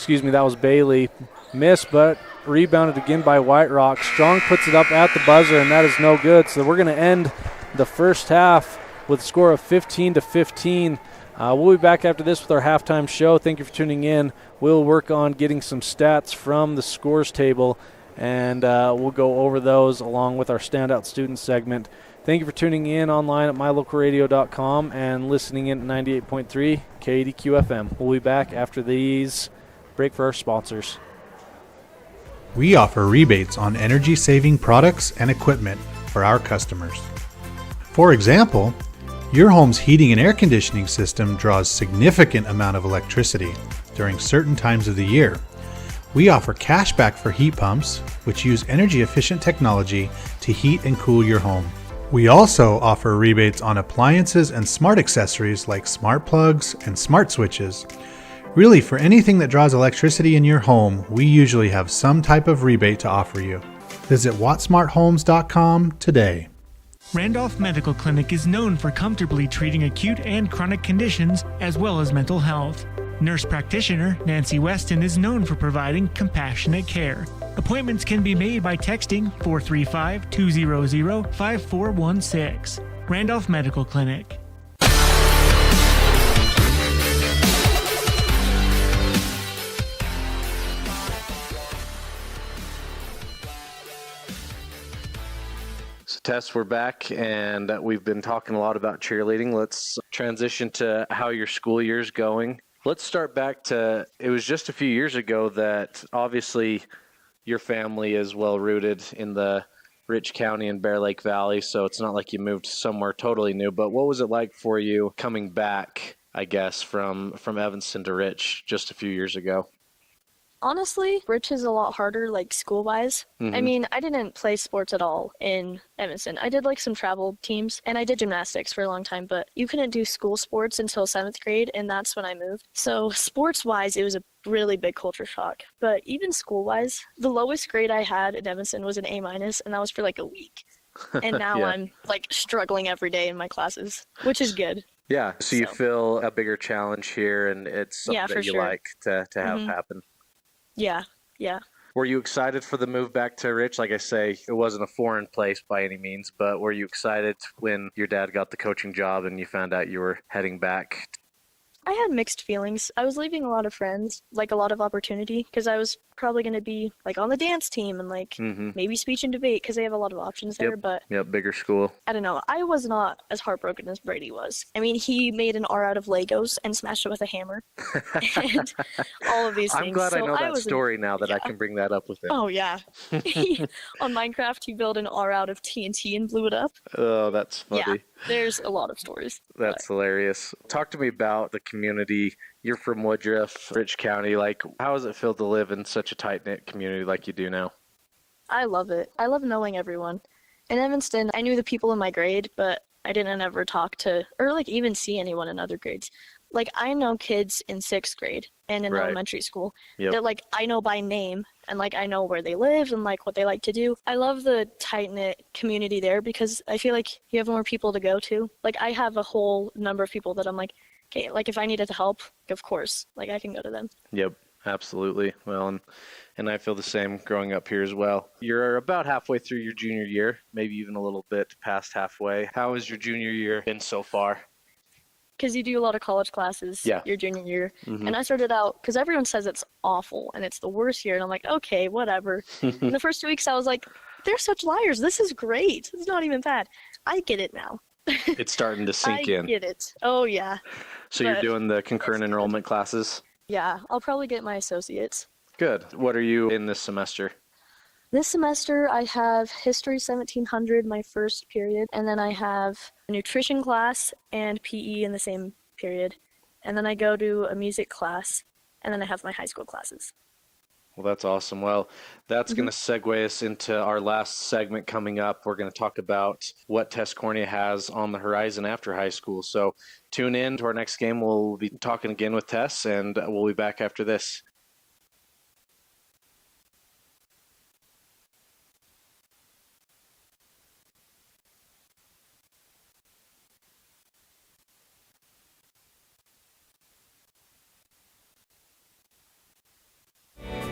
That was Bailey. Missed, but rebounded again by White Rock. Strong puts it up at the buzzer, and that is no good. So we're going to end the first half with a score of 15-15. We'll be back after this with our halftime show. Thank you for tuning in. We'll work on getting some stats from the scores table, and we'll go over those along with our Standout Student segment. Thank you for tuning in online at mylocalradio.com and listening in at 98.3 KDQ FM. We'll be back after these break for our sponsors. We offer rebates on energy-saving products and equipment for our customers. For example, your home's heating and air conditioning system draws significant amount of electricity during certain times of the year. We offer cash back for heat pumps, which use energy-efficient technology to heat and cool your home. We also offer rebates on appliances and smart accessories like smart plugs and smart switches. Really, for anything that draws electricity in your home, we usually have some type of rebate to offer you. Visit wattsmarthomes.com today. Randolph Medical Clinic is known for comfortably treating acute and chronic conditions as well as mental health. Nurse practitioner Nancy Weston is known for providing compassionate care. Appointments can be made by texting 435-200-5416. Randolph Medical Clinic. Tess, we're back, and we've been talking a lot about cheerleading. Let's transition to how your school year's going. Let's start back to, it was just a few years ago that obviously your family is well-rooted in the Rich County and Bear Lake Valley, so it's not like you moved somewhere totally new, but what was it like for you coming back, I guess, from Evanston to Rich just a few years ago? Honestly, Rich is a lot harder, like, school-wise. Mm-hmm. I mean, I didn't play sports at all in Evanston. I did, like, some travel teams, and I did gymnastics for a long time, but you couldn't do school sports until 7th grade, and that's when I moved. So sports-wise, it was a really big culture shock. But even school-wise, the lowest grade I had in Evanston was an A-, and that was for, like, a week. And now Yeah. I'm, like, struggling every day in my classes, which is good. Yeah, so you feel a bigger challenge here, and it's something that you like to have happen. Yeah. Were you excited for the move back to Rich? Like I say, it wasn't a foreign place by any means, but were you excited when your dad got the coaching job and you found out you were heading back? I had mixed feelings. I was leaving a lot of friends, like a lot of opportunity, because I was probably going to be like on the dance team and like maybe speech and debate because they have a lot of options there. But bigger school. I don't know. I was not as heartbroken as Brady was. I mean, he made an R out of Legos and smashed it with a hammer and all of these things. I'm glad I know that story now that I can bring that up with him. Oh, yeah. On Minecraft, he built an R out of TNT and blew it up. Oh, that's funny. Yeah, there's a lot of stories. That's hilarious. Talk to me about the community. You're from Woodruff, Rich County. Like, how does it feel to live in such a tight-knit community like you do now? I love it. I love knowing everyone. In Evanston, I knew the people in my grade, but I didn't ever talk to or like even see anyone in other grades. Like, I know kids in 6th grade and in elementary school that like I know by name and like I know where they live and like what they like to do. I love the tight-knit community there because I feel like you have more people to go to. Like, I have a whole number of people that I'm like, okay, like if I needed to help, of course, like I can go to them. Yep, absolutely. Well, and I feel the same growing up here as well. You're about halfway through your junior year, maybe even a little bit past halfway. How has your junior year been so far? Because you do a lot of college classes your junior year. And I started out, because everyone says it's awful and it's the worst year. And I'm like, okay, whatever. In the first 2 weeks, I was like, they're such liars. This is great. It's not even bad. I get it now. It's starting to sink in. I get it. Oh, yeah. So you're doing the concurrent enrollment classes? Yeah, I'll probably get my associates. Good. What are you in this semester? This semester I have History 1700, my first period, and then I have a nutrition class and PE in the same period. And then I go to a music class, and then I have my high school classes. Well, that's awesome. Well, that's going to segue us into our last segment coming up. We're going to talk about what Tuscarora has on the horizon after high school. So tune in to our next game. We'll be talking again with Tess, and we'll be back after this.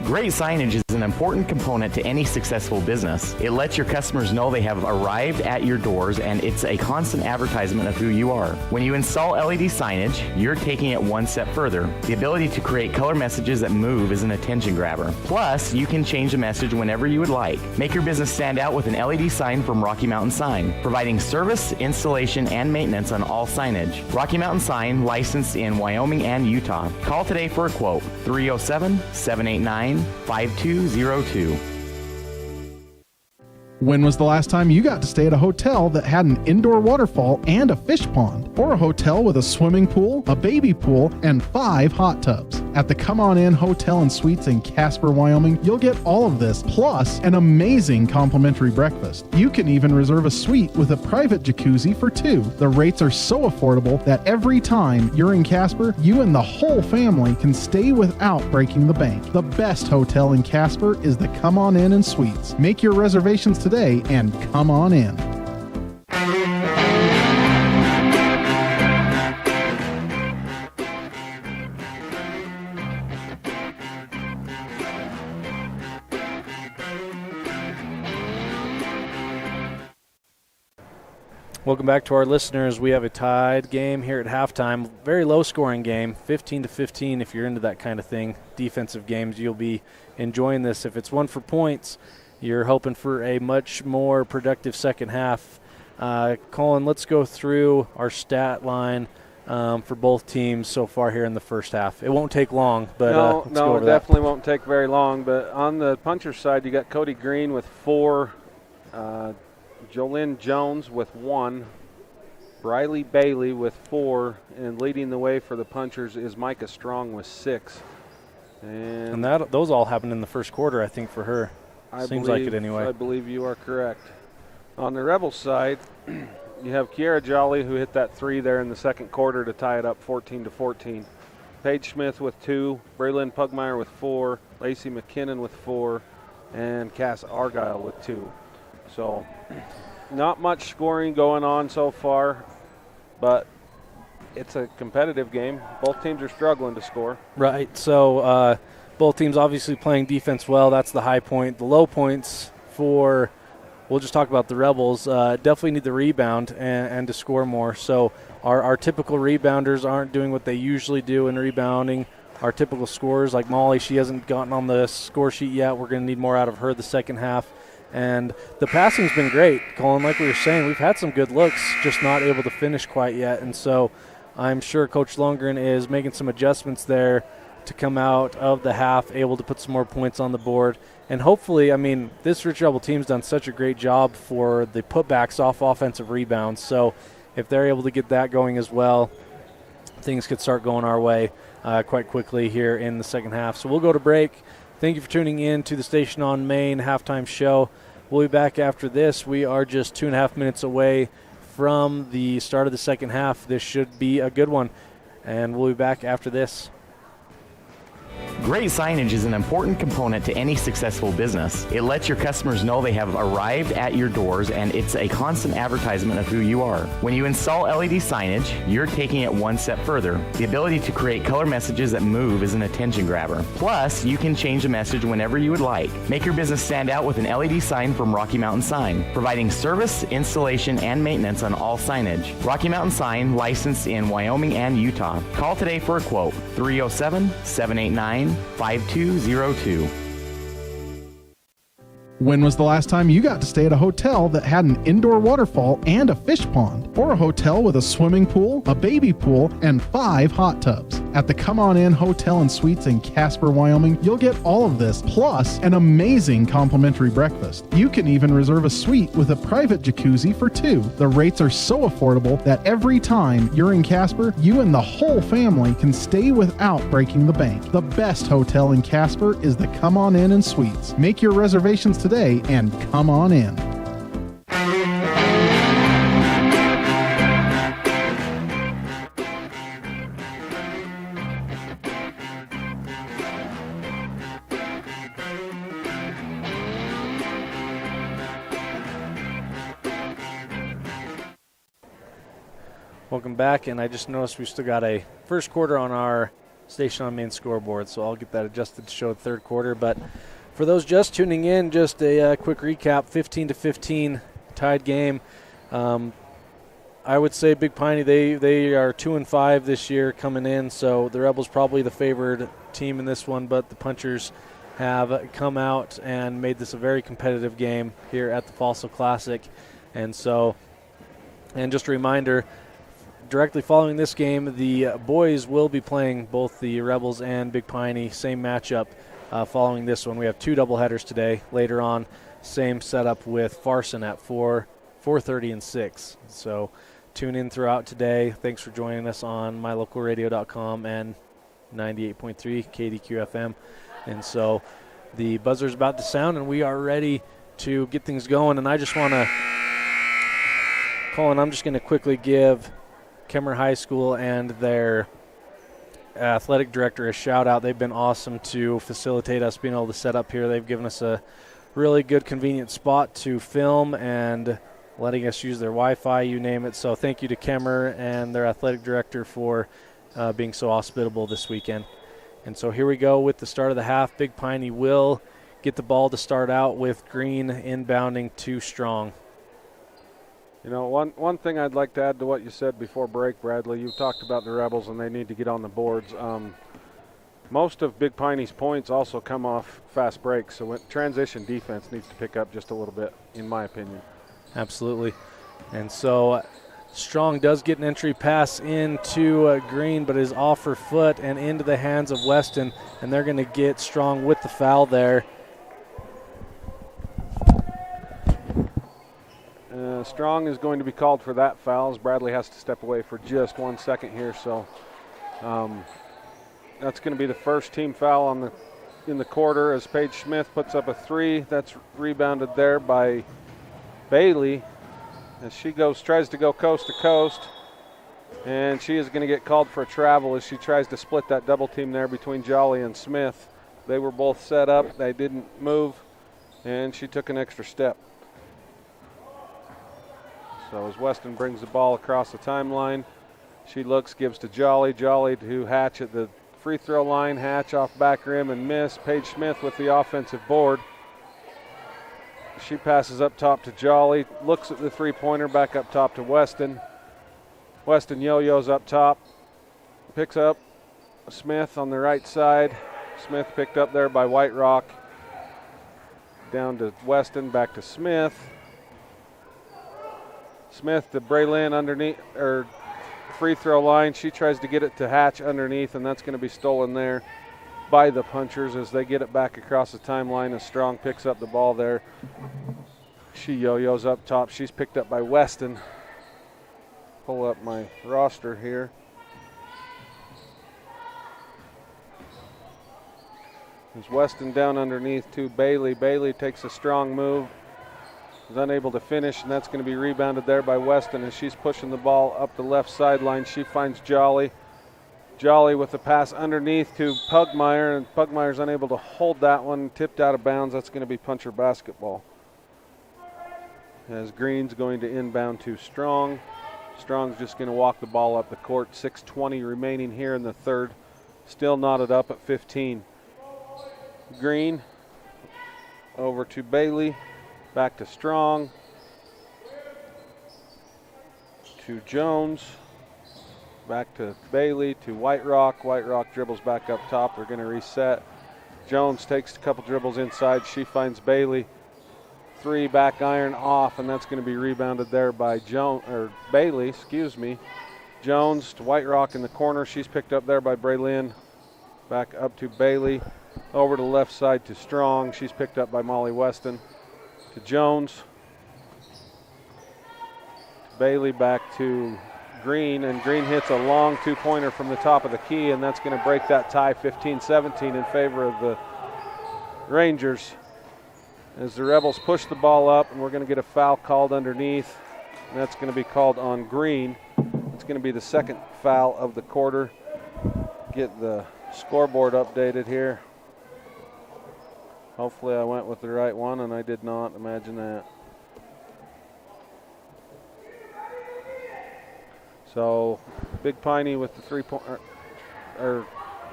Great signage is an important component to any successful business. It lets your customers know they have arrived at your doors, and it's a constant advertisement of who you are. When you install LED signage, you're taking it one step further. The ability to create color messages that move is an attention grabber. Plus, you can change the message whenever you would like. Make your business stand out with an LED sign from Rocky Mountain Sign, providing service, installation, and maintenance on all signage. Rocky Mountain Sign, licensed in Wyoming and Utah. Call today for a quote, 307-789-5202. When was the last time you got to stay at a hotel that had an indoor waterfall and a fish pond? Or a hotel with a swimming pool, a baby pool, and 5 hot tubs? At the Come On In Hotel and Suites in Casper, Wyoming, you'll get all of this, plus an amazing complimentary breakfast. You can even reserve a suite with a private jacuzzi for 2. The rates are so affordable that every time you're in Casper, you and the whole family can stay without breaking the bank. The best hotel in Casper is the Come On In and Suites. Make your reservations today and come on in. Welcome back to our listeners. We have a tied game here at halftime. Very low-scoring game, 15-15 if you're into that kind of thing. Defensive games, you'll be enjoying this. If it's one for points, you're hoping for a much more productive second half. Colin, let's go through our stat line for both teams so far here in the first half. It won't take long, but let's go over it definitely won't take very long. But on the puncher side, you got Cody Green with 4, Jolynn Jones with 1, Briley Bailey with 4, and leading the way for the punchers is Micah Strong with 6. And those all happened in the first quarter, I think, for her. Seems like it anyway. I believe you are correct. On the Rebels side, you have Kiera Jolly, who hit that 3 there in the second quarter to tie it up 14-14. Paige Smith with 2, Braylon Pugmire with 4, Lacey McKinnon with 4, and Cass Argyle with 2. So not much scoring going on so far, but it's a competitive game. Both teams are struggling to score. Right. So both teams obviously playing defense well. That's the high point. The low points for, we'll just talk about the Rebels, definitely need the rebound and to score more. So our typical rebounders aren't doing what they usually do in rebounding. Our typical scorers, like Molly, she hasn't gotten on the score sheet yet. We're going to need more out of her the second half. And the passing's been great, Colin. Like we were saying, we've had some good looks, just not able to finish quite yet. And so I'm sure Coach Lundgren is making some adjustments there to come out of the half, able to put some more points on the board. And hopefully, I mean, this Rich Rebel team's done such a great job for the putbacks off offensive rebounds. So if they're able to get that going as well, things could start going our way quite quickly here in the second half. So we'll go to break. Thank you for tuning in to the Station on Main halftime show. We'll be back after this. We are just 2.5 minutes away from the start of the second half. This should be a good one, and we'll be back after this. Great signage is an important component to any successful business. It lets your customers know they have arrived at your doors, and it's a constant advertisement of who you are. When you install LED signage, you're taking it one step further. The ability to create color messages that move is an attention grabber. Plus, you can change the message whenever you would like. Make your business stand out with an LED sign from Rocky Mountain Sign, providing service, installation, and maintenance on all signage. Rocky Mountain Sign, licensed in Wyoming and Utah. Call today for a quote, 307-789-5202. When was the last time you got to stay at a hotel that had an indoor waterfall and a fish pond? Or a hotel with a swimming pool, a baby pool, and 5 hot tubs? At the Come On In Hotel and Suites in Casper, Wyoming, you'll get all of this, plus an amazing complimentary breakfast. You can even reserve a suite with a private jacuzzi for 2. The rates are so affordable that every time you're in Casper, you and the whole family can stay without breaking the bank. The best hotel in Casper is the Come On In and Suites. Make your reservations today and come on in. Welcome back, and I just noticed we still got a first quarter on our station on main scoreboard, so I'll get that adjusted to show third quarter. But for those just tuning in, just a quick recap, 15-15 tied game. I would say Big Piney, they are 2-5 this year coming in, so the Rebels probably the favored team in this one, but the Punchers have come out and made this a very competitive game here at the Fossil Classic. And just a reminder, directly following this game, the boys will be playing both the Rebels and Big Piney, same matchup following this one. We have 2 doubleheaders today. Later on, same setup with Farson at 4:30 and 6. So tune in throughout today. Thanks for joining us on mylocalradio.com and 98.3 KDQ FM. And so the buzzer's about to sound, and we are ready to get things going. And I just want to, Colin, I'm just going to quickly give Kemmerer High School and their athletic director a shout out. They've been awesome to facilitate us being able to set up here. They've given us a really good, convenient spot to film and letting us use their Wi-Fi, you name it. So thank you to Kemmerer and their athletic director for being so hospitable this weekend. And so here we go with the start of the half. Big Piney will get the ball to start out with Green inbounding to Strong. You know, one thing I'd like to add to what you said before break, Bradley, you talked about the Rebels and they need to get on the boards. Most of Big Piney's points also come off fast breaks, so transition defense needs to pick up just a little bit, in my opinion. Absolutely. And so Strong does get an entry pass into Green, but is off her foot and into the hands of Weston, and they're going to get Strong with the foul there. Strong is going to be called for that foul as Bradley has to step away for just 1 second here. So that's going to be the first team foul in the quarter as Paige Smith puts up a 3. That's rebounded there by Bailey as she tries to go coast to coast. And she is going to get called for a travel as she tries to split that double team there between Jolly and Smith. They were both set up. They didn't move, and she took an extra step. So as Weston brings the ball across the timeline, she looks, gives to Jolly. Jolly to Hatch at the free throw line. Hatch off back rim and miss. Paige Smith with the offensive board. She passes up top to Jolly, looks at the three-pointer, back up top to Weston. Weston yo-yos up top, picks up Smith on the right side. Smith picked up there by White Rock. Down to Weston, back to Smith. Smith to Braylon underneath, or free throw line. She tries to get it to Hatch underneath, and that's going to be stolen there by the Punchers as they get it back across the timeline as Strong picks up the ball there. She yo-yos up top. She's picked up by Weston. Pull up my roster here. There's Weston down underneath to Bailey. Bailey takes a strong move. Is unable to finish, and that's going to be rebounded there by Weston as she's pushing the ball up the left sideline. She finds Jolly. Jolly with the pass underneath to Pugmire, and Pugmire's unable to hold that one, tipped out of bounds. That's going to be Puncher basketball. As Green's going to inbound to Strong. Strong's just going to walk the ball up the court. 6:20 remaining here in the third. Still knotted up at 15. Green over to Bailey. Back to Strong. To Jones. Back to Bailey to White Rock. White Rock dribbles back up top. They're going to reset. Jones takes a couple dribbles inside. She finds Bailey. 3 back iron off, and that's going to be rebounded there by Bailey, excuse me. Jones to White Rock in the corner. She's picked up there by Braylin. Back up to Bailey. Over to the left side to Strong. She's picked up by Molly Weston. To Jones. Bailey back to Green, and Green hits a long two-pointer from the top of the key, and that's going to break that tie 15-17 in favor of the Rangers. As the Rebels push the ball up, and we're going to get a foul called underneath, and that's going to be called on Green. It's going to be the second foul of the quarter. Get the scoreboard updated here. Hopefully I went with the right one, and I did not. Imagine that. So Big Piney with the three-point, or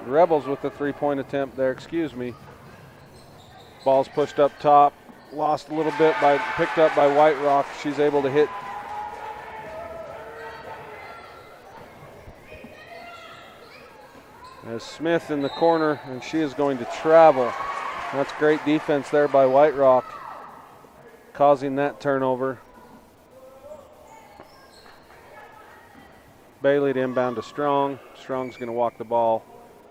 Rebels with the three-point attempt there, excuse me. Ball's pushed up top, lost a little bit, picked up by White Rock. She's able to hit. As Smith in the corner, and she is going to travel. That's great defense there by White Rock, causing that turnover. Bailey to inbound to Strong. Strong's going to walk the ball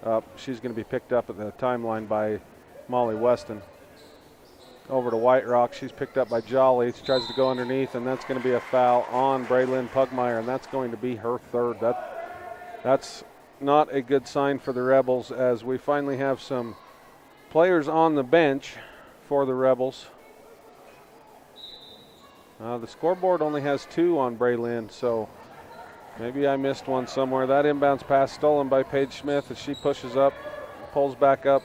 up. She's going to be picked up at the timeline by Molly Weston. Over to White Rock. She's picked up by Jolly. She tries to go underneath, and that's going to be a foul on Braylin Pugmire, and that's going to be her third. That's not a good sign for the Rebels, as we finally have some players on the bench for the Rebels. The scoreboard only has 2 on Braylin, so maybe I missed one somewhere. That inbounds pass stolen by Paige Smith as she pushes up, pulls back up,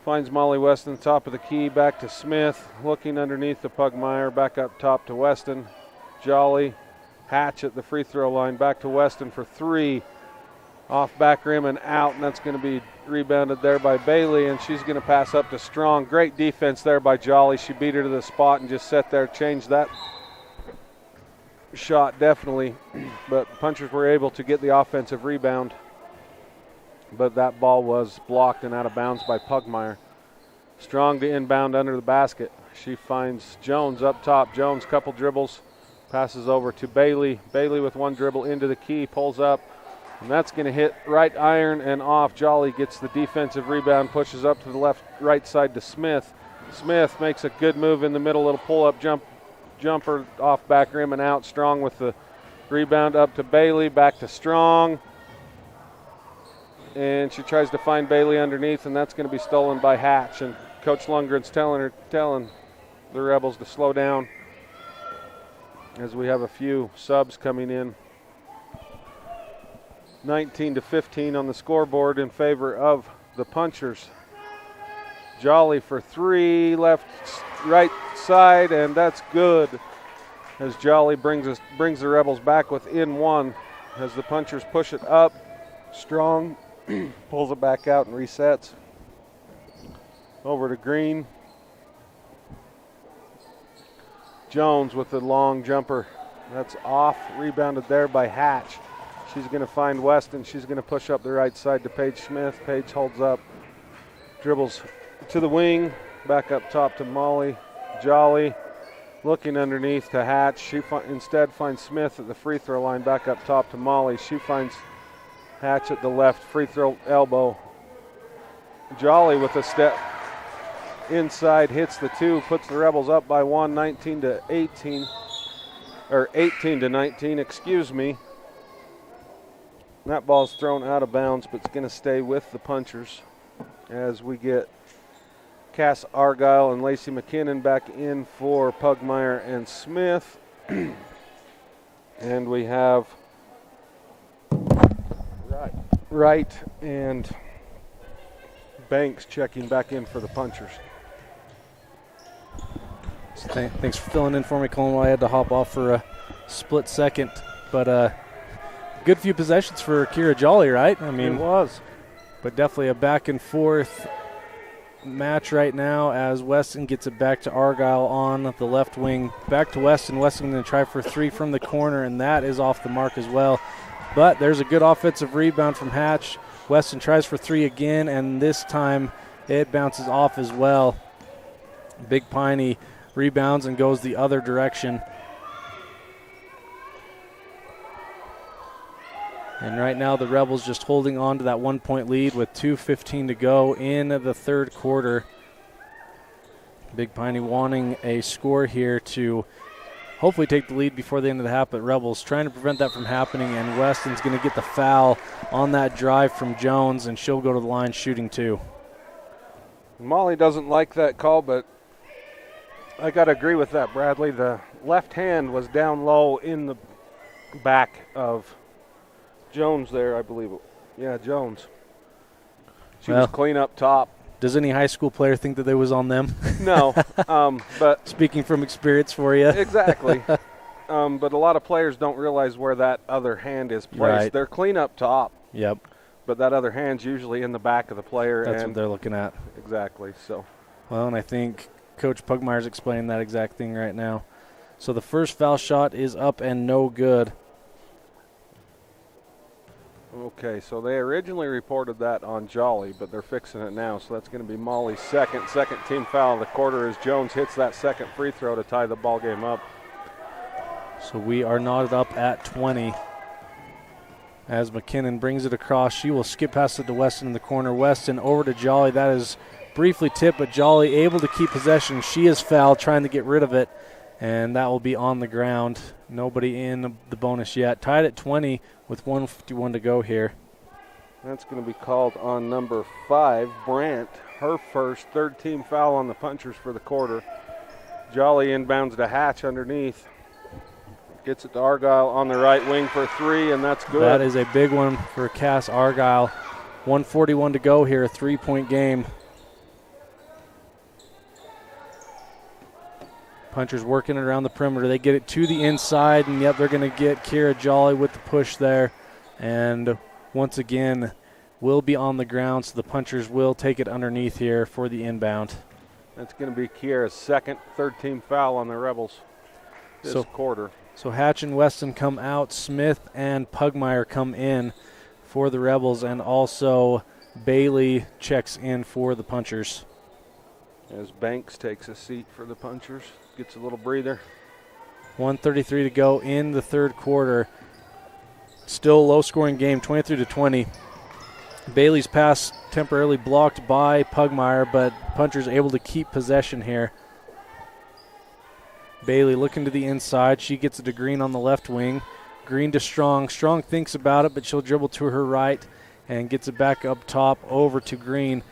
finds Molly Weston, top of the key, back to Smith, looking underneath the Pugmire, back up top to Weston. Jolly, Hatch at the free throw line, back to Weston for 3. Off back rim and out, and that's going to be rebounded there by Bailey, and she's going to pass up to Strong. Great defense there by Jolly. She beat her to the spot and just sat there, changed that shot definitely, but Punchers were able to get the offensive rebound, but that ball was blocked and out of bounds by Pugmire. Strong to inbound under the basket. She finds Jones up top. Jones, couple dribbles, passes over to Bailey. Bailey with one dribble into the key, pulls up, and that's going to hit right iron and off. Jolly gets the defensive rebound, pushes up to the right side to Smith. Smith makes a good move in the middle, little pull-up jumper off back rim and out. Strong with the rebound up to Bailey, back to Strong. And she tries to find Bailey underneath, and that's going to be stolen by Hatch. And Coach Lundgren's telling the Rebels to slow down as we have a few subs coming in. 19-15 on the scoreboard in favor of the Punchers. Jolly for 3, right side, and that's good as Jolly brings the Rebels back within 1 as the Punchers push it up. Strong pulls it back out and resets. Over to Green. Jones with the long jumper. That's off, rebounded there by Hatch. She's going to find Weston. She's going to push up the right side to Paige Smith. Paige holds up, dribbles to the wing, back up top to Molly. Jolly looking underneath to Hatch. She instead finds Smith at the free throw line, back up top to Molly. She finds Hatch at the left free throw elbow. Jolly with a step inside, hits the 2, puts the Rebels up by 1, 19-18, or 18-19, excuse me. That ball's thrown out of bounds, but it's going to stay with the Punchers as we get Cass Argyle and Lacey McKinnon back in for Pugmire and Smith. And we have Wright and Banks checking back in for the Punchers. Thanks for filling in for me, Colin, while I had to hop off for a split second. But good few possessions for Kira Jolly, right? I mean, it was. But definitely a back and forth match right now as Weston gets it back to Argyle on the left wing. Back to Weston. Weston going to try for 3 from the corner, and that is off the mark as well. But there's a good offensive rebound from Hatch. Weston tries for 3 again, and this time it bounces off as well. Big Piney rebounds and goes the other direction. And right now the Rebels just holding on to that 1-point lead with 2:15 to go in the third quarter. Big Piney wanting a score here to hopefully take the lead before the end of the half, but Rebels trying to prevent that from happening, and Weston's going to get the foul on that drive from Jones, and she'll go to the line shooting 2. Molly doesn't like that call, but I got to agree with that, Bradley. The left hand was down low in the back of Jones there, I believe. Yeah, Jones. She was clean up top. Does any high school player think that they was on them? No, but speaking from experience for you. Exactly. But a lot of players don't realize where that other hand is placed. Right. They're clean up top. Yep. But that other hand's usually in the back of the player. That's and what they're looking at. Exactly. So. Well, and I think Coach Pugmire's explaining that exact thing right now. So the first foul shot is up and no good. Okay, so they originally reported that on Jolly, but they're fixing it now. So that's going to be Molly's second team foul of the quarter as Jones hits that second free throw to tie the ball game up. So we are knotted up at 20. As McKinnon brings it across, she will skip past it to Weston in the corner. Weston over to Jolly. That is briefly tipped, but Jolly able to keep possession. She is fouled, trying to get rid of it, and that will be on the ground. Nobody in the bonus yet. Tied at 20 with 1:51 to go here. That's going to be called on number 5, Brandt. Her first, third team foul on the punchers for the quarter. Jolly inbounds to Hatch underneath. Gets it to Argyle on the right wing for 3, and that's good. That is a big one for Cass Argyle. 1:41 to go here, a 3-point game. Punchers working it around the perimeter. They get it to the inside, and yep, they're going to get Kira Jolly with the push there. And once again, will be on the ground, so the punchers will take it underneath here for the inbound. That's going to be Kira's second, third team foul on the Rebels this quarter. So Hatch and Weston come out. Smith and Pugmire come in for the Rebels, and also Bailey checks in for the punchers. As Banks takes a seat for the punchers. Gets a little breather. 1:33 to go in the third quarter. Still a low-scoring game, 23-20. Bailey's pass temporarily blocked by Pugmire, but punchers able to keep possession here. Bailey looking to the inside. She gets it to Green on the left wing. Green to Strong. Strong thinks about it, but she'll dribble to her right and gets it back up top over to Green.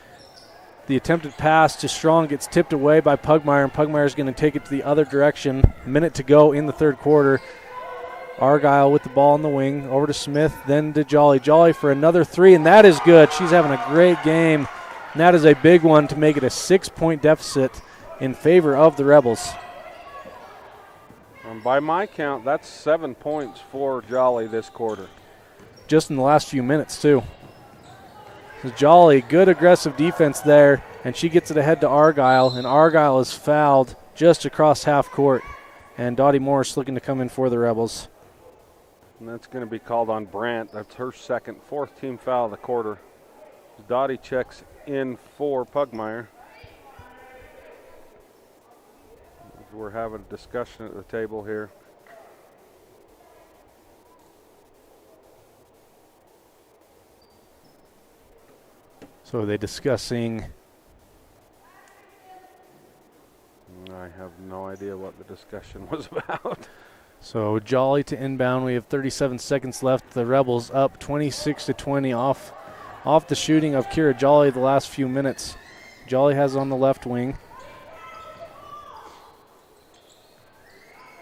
The attempted pass to Strong gets tipped away by Pugmire, and Pugmire is going to take it to the other direction. Minute to go in the third quarter. Argyle with the ball on the wing. Over to Smith, then to Jolly. Jolly for another 3, and that is good. She's having a great game. And that is a big one to make it a 6-point deficit in favor of the Rebels. By my count, that's 7 points for Jolly this quarter. Just in the last few minutes, too. Jolly, good aggressive defense there, and she gets it ahead to Argyle, and Argyle is fouled just across half court. And Dottie Morris looking to come in for the Rebels. And that's going to be called on Brandt. That's her second, fourth team foul of the quarter. Dottie checks in for Pugmire. We're having a discussion at the table here. So are they discussing? I have no idea what the discussion was about. So Jolly to inbound. We have 37 seconds left. The Rebels up 26-20 off the shooting of Kira Jolly the last few minutes. Jolly has on the left wing.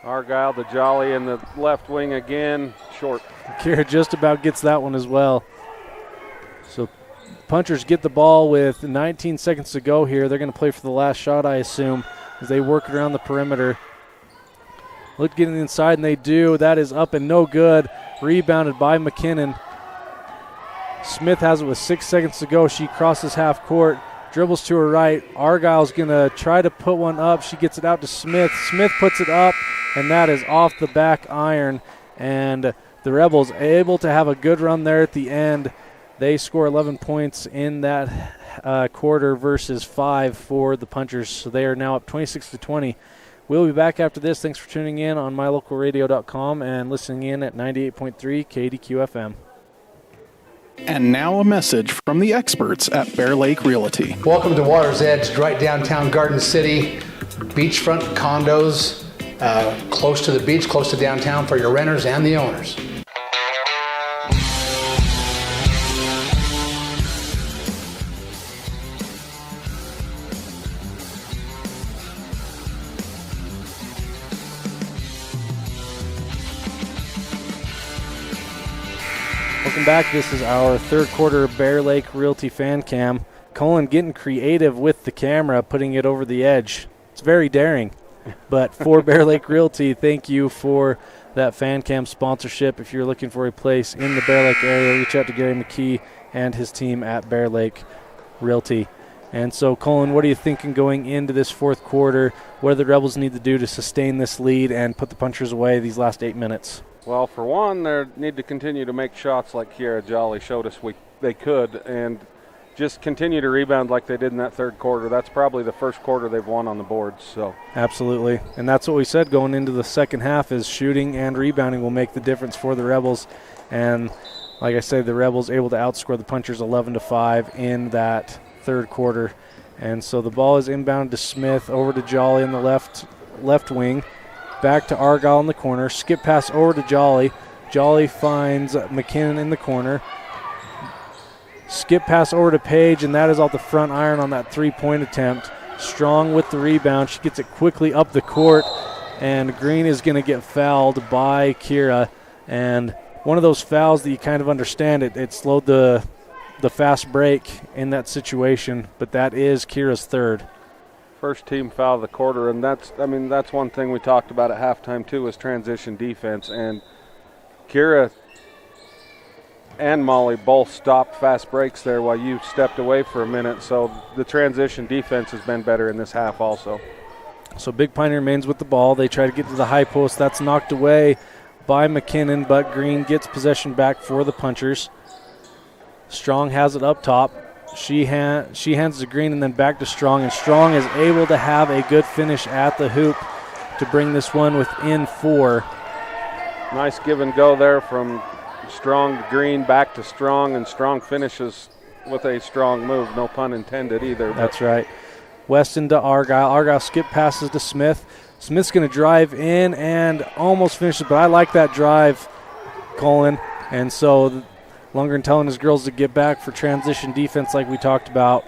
Argyle to Jolly in the left wing again, short. Kira just about gets that one as well. So punchers get the ball with 19 seconds to go here. They're going to play for the last shot, I assume, as they work around the perimeter. Look getting inside, and they do. That is up and no good. Rebounded by McKinnon. Smith has it with 6 seconds to go. She crosses half court, dribbles to her right. Argyle's going to try to put one up. She gets it out to Smith. Smith puts it up, and that is off the back iron. And the Rebels able to have a good run there at the end. They score 11 points in that quarter versus 5 for the punchers. So they are now up 26-20. We'll be back after this. Thanks for tuning in on mylocalradio.com and listening in at 98.3 KDQ FM. And now a message from the experts at Bear Lake Realty. Welcome to Water's Edge, right downtown Garden City. Beachfront condos, close to the beach, close to downtown for your renters and the owners. Welcome back. This is our third quarter Bear Lake Realty fan cam. Colin getting creative with the camera, putting it over the edge. It's very daring. But for Bear Lake Realty, thank you for that fan cam sponsorship. If you're looking for a place in the Bear Lake area, reach out to Gary McKee and his team at Bear Lake Realty. And so, Colin, what are you thinking going into this fourth quarter? What do the Rebels need to do to sustain this lead and put the Punchers away these last 8 minutes? Well, for one, they need to continue to make shots like Kiera Jolly showed us they could, and just continue to rebound like they did in that third quarter. That's probably the first quarter they've won on the boards. So absolutely, and that's what we said going into the second half is shooting and rebounding will make the difference for the Rebels. And like I said, the Rebels able to outscore the Punchers 11-5 in that third quarter. And so the ball is inbound to Smith, over to Jolly in the left wing. Back to Argyle in the corner. Skip pass over to Jolly. Jolly finds McKinnon in the corner. Skip pass over to Page, and that is off the front iron on that three-point attempt. Strong with the rebound. She gets it quickly up the court, and Green is going to get fouled by Kira. And one of those fouls that you kind of understand, it slowed the fast break in that situation, but that is Kira's third. First team foul of the quarter, and that's one thing we talked about at halftime too, is transition defense. And Kira and Molly both stopped fast breaks there while you stepped away for a minute. So the transition defense has been better in this half also. So Big Piney remains with the ball. They try to get to the high post. That's knocked away by McKinnon, but Green gets possession back for the Punchers. Strong has it up top. She hands to Green and then back to Strong, and Strong is able to have a good finish at the hoop to bring this one within 4. Nice give and go there from Strong to Green, back to Strong, and Strong finishes with a strong move, no pun intended either. That's right. Weston to Argyle. Argyle skip passes to Smith. Smith's going to drive in and almost finishes, but I like that drive, Colin. And so Lundgren telling his girls to get back for transition defense like we talked about.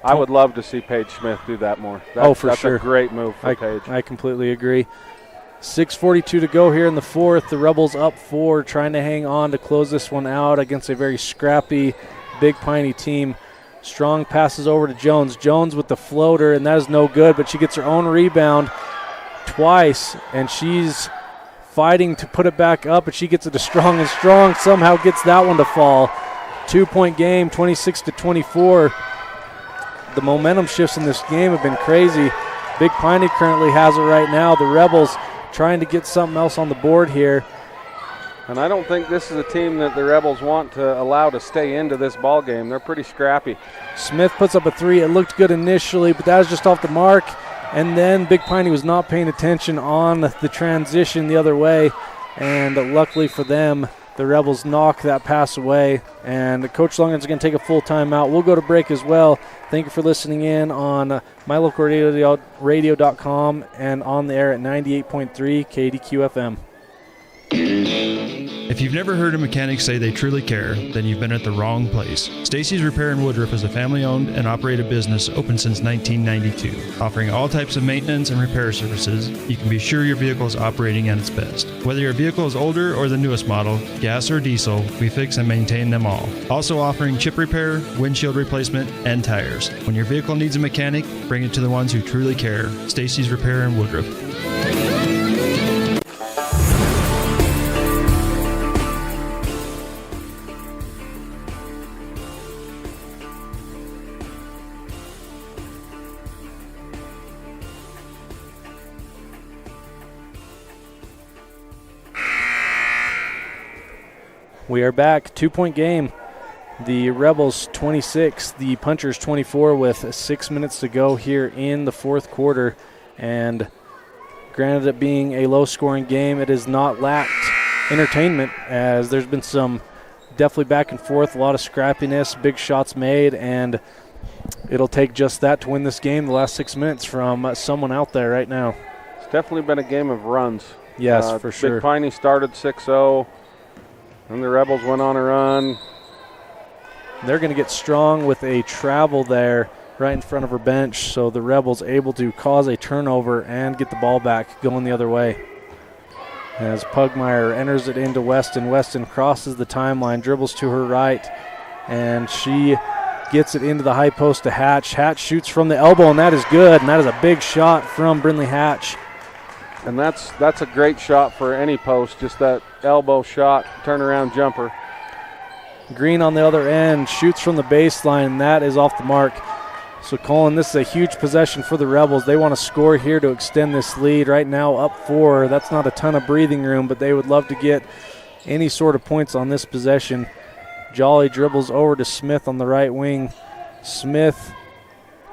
I would love to see Paige Smith do that more. That's sure. A great move for Paige. I completely agree. 6:42 to go here in the fourth. The Rebels up 4, trying to hang on to close this one out against a very scrappy Big Piney team. Strong passes over to Jones. Jones with the floater, and that is no good, but she gets her own rebound twice, and she's fighting to put it back up, and she gets it to Strong, and Strong somehow gets that one to fall. 2-point game, 26-24. The momentum shifts in this game have been crazy. Big Piney currently has it right now. The Rebels trying to get something else on the board here. And I don't think this is a team that the Rebels want to allow to stay into this ball game. They're pretty scrappy. Smith puts up a 3. It looked good initially, but that was just off the mark. And then Big Piney was not paying attention on the transition the other way. And luckily for them, the Rebels knock that pass away. And Coach Lundgren's going to take a full timeout. We'll go to break as well. Thank you for listening in on mylocalradio.com and on the air at 98.3 KDQ FM. If you've never heard a mechanic say they truly care, then you've been at the wrong place. Stacy's Repair in Woodruff is a family-owned and operated business open since 1992. Offering all types of maintenance and repair services, you can be sure your vehicle is operating at its best. Whether your vehicle is older or the newest model, gas or diesel, we fix and maintain them all. Also offering chip repair, windshield replacement, and tires. When your vehicle needs a mechanic, bring it to the ones who truly care. Stacy's Repair in Woodruff. We are back. 2-point game. The Rebels 26, the Punchers 24 with 6 minutes to go here in the fourth quarter. And granted it being a low-scoring game, it has not lacked entertainment as there's been some definitely back and forth, a lot of scrappiness, big shots made, and it'll take just that to win this game the last 6 minutes from someone out there right now. It's definitely been a game of runs. Yes, for sure. Big Piney started 6-0, and the Rebels went on a run. They're going to get strong with a travel there right in front of her bench, so the Rebels able to cause a turnover and get the ball back going the other way. As Pugmire enters it into Weston. Weston crosses the timeline, dribbles to her right, and she gets it into the high post to Hatch. Hatch shoots from the elbow, and that is good, and that is a big shot from Brindley Hatch. And that's a great shot for any post, just that elbow shot, turnaround jumper. Green on the other end shoots from the baseline, and that is off the mark. So, Colin, this is a huge possession for the Rebels. They want to score here to extend this lead. Right now up 4. That's not a ton of breathing room, but they would love to get any sort of points on this possession. Jolly dribbles over to Smith on the right wing. Smith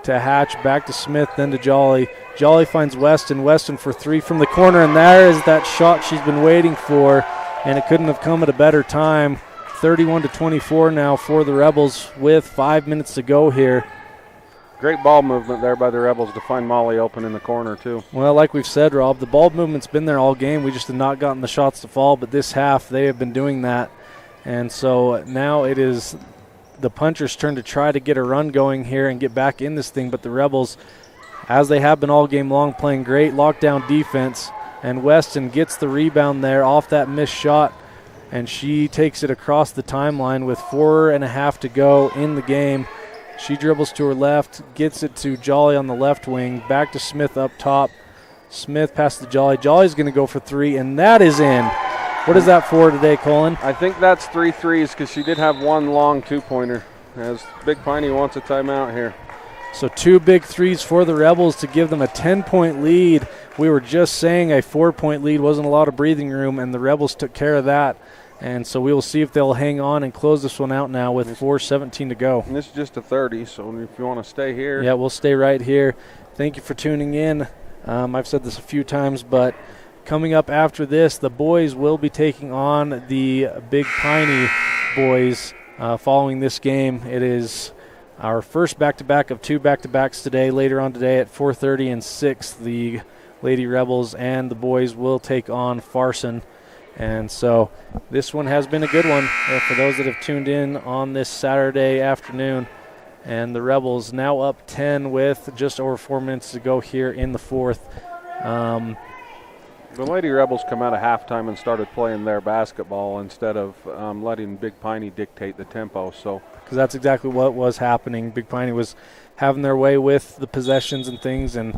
to Hatch, back to Smith, then to Jolly. Jolly finds Weston. Weston for 3 from the corner, and there is that shot she's been waiting for, and it couldn't have come at a better time. 31-24 now for the Rebels with 5 minutes to go here. Great ball movement there by the Rebels to find Molly open in the corner, too. Well, like we've said, Rob, the ball movement's been there all game. We just have not gotten the shots to fall, but this half they have been doing that. And so now it is the Punchers' turn to try to get a run going here and get back in this thing, but the Rebels, as they have been all game long, playing great lockdown defense, and Weston gets the rebound there off that missed shot, and she takes it across the timeline with 4.5 to go in the game. She dribbles to her left, gets it to Jolly on the left wing, back to Smith up top. Smith passes to Jolly. Jolly's going to go for 3, and that is in. What is that for today, Colin? I think that's 3 threes because she did have one long two-pointer, as Big Piney wants a timeout here. So 2 big threes for the Rebels to give them a 10-point lead. We were just saying a 4-point lead wasn't a lot of breathing room, and the Rebels took care of that. And so we will see if they'll hang on and close this one out now with 4:17 to go. And this is just a 30, so if you want to stay here. Yeah, we'll stay right here. Thank you for tuning in. I've said this a few times, but coming up after this, the boys will be taking on the Big Piney boys following this game. It is our first back-to-back of 2 back-to-backs today. Later on today at 4:30 and 6, the Lady Rebels and the boys will take on Farson. And so this one has been a good one for those that have tuned in on this Saturday afternoon. And the Rebels now up 10 with just over 4 minutes to go here in the fourth. The Lady Rebels come out of halftime and started playing their basketball instead of letting Big Piney dictate the tempo. Because that's exactly what was happening. Big Piney was having their way with the possessions and things, and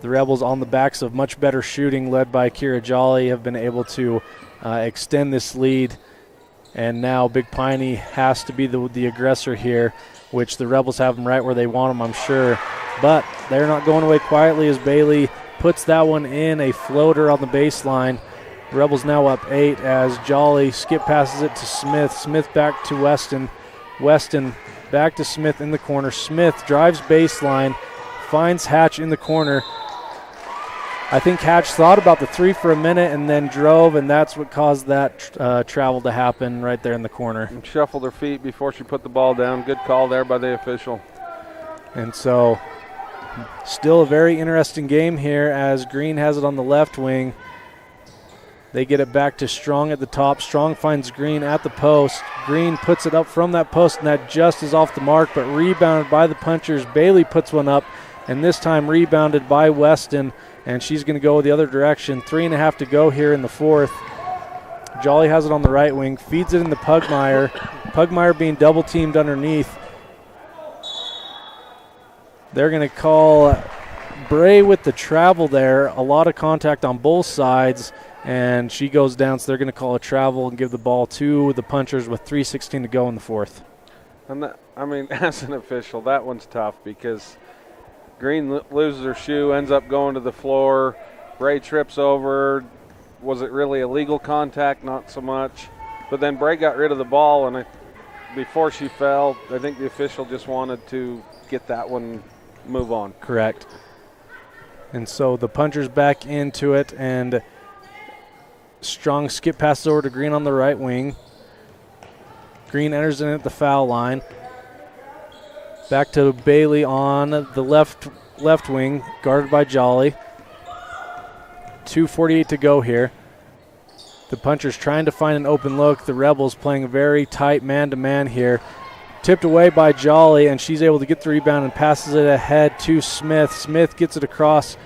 the Rebels, on the backs of much better shooting led by Kira Jolly, have been able to extend this lead. And now Big Piney has to be the aggressor here, which the Rebels have them right where they want them, I'm sure. But they're not going away quietly as Bailey puts that one in, a floater on the baseline. The Rebels now up 8 as Jolly skip passes it to Smith. Smith back to Weston. Weston back to Smith in the corner. Smith drives baseline, finds Hatch in the corner. I think Hatch thought about the 3 for a minute and then drove, and that's what caused that travel to happen right there in the corner. And shuffled her feet before she put the ball down. Good call there by the official. And so still a very interesting game here as Green has it on the left wing. They get it back to Strong at the top. Strong finds Green at the post. Green puts it up from that post, and that just is off the mark, but rebounded by the Punchers. Bailey puts one up, and this time rebounded by Weston, and she's going to go the other direction. 3.5 to go here in the fourth. Jolly has it on the right wing, feeds it into Pugmire. Pugmire being double-teamed underneath. They're going to call Bray with the travel there. A lot of contact on both sides, and she goes down, so they're going to call a travel and give the ball to the Punchers with 3:16 to go in the fourth. And that, as an official, that one's tough because Green loses her shoe, ends up going to the floor. Bray trips over. Was it really illegal contact? Not so much. But then Bray got rid of the ball, and before she fell, I think the official just wanted to get that one move on. Correct. And so the Punchers back into it, and Strong skip passes over to Green on the right wing. Green enters in at the foul line. Back to Bailey on the left wing, guarded by Jolly. 2:48 to go here. The Punchers trying to find an open look. The Rebels playing a very tight man-to-man here. Tipped away by Jolly, and she's able to get the rebound and passes it ahead to Smith. Smith gets it across.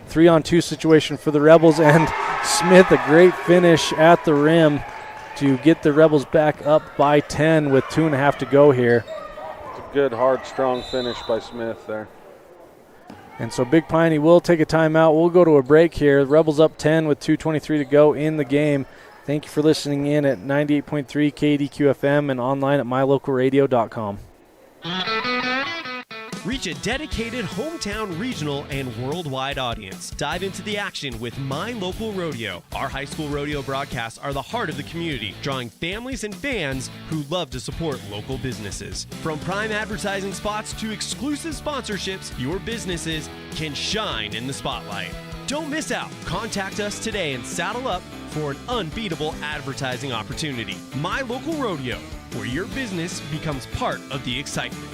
3-on-2 situation for the Rebels, and Smith, a great finish at the rim to get the Rebels back up by 10 with 2.5 to go here. It's a good, hard, strong finish by Smith there. And so Big Piney will take a timeout. We'll go to a break here. The Rebels up 10 with 2:23 to go in the game. Thank you for listening in at 98.3 KDQFM and online at mylocalradio.com. Reach a dedicated hometown, regional, and worldwide audience. Dive into the action with My Local Rodeo. Our high school rodeo broadcasts are the heart of the community, drawing families and fans who love to support local businesses. From prime advertising spots to exclusive sponsorships, your businesses can shine in the spotlight. Don't miss out. Contact us today and saddle up for an unbeatable advertising opportunity. My Local Rodeo, where your business becomes part of the excitement.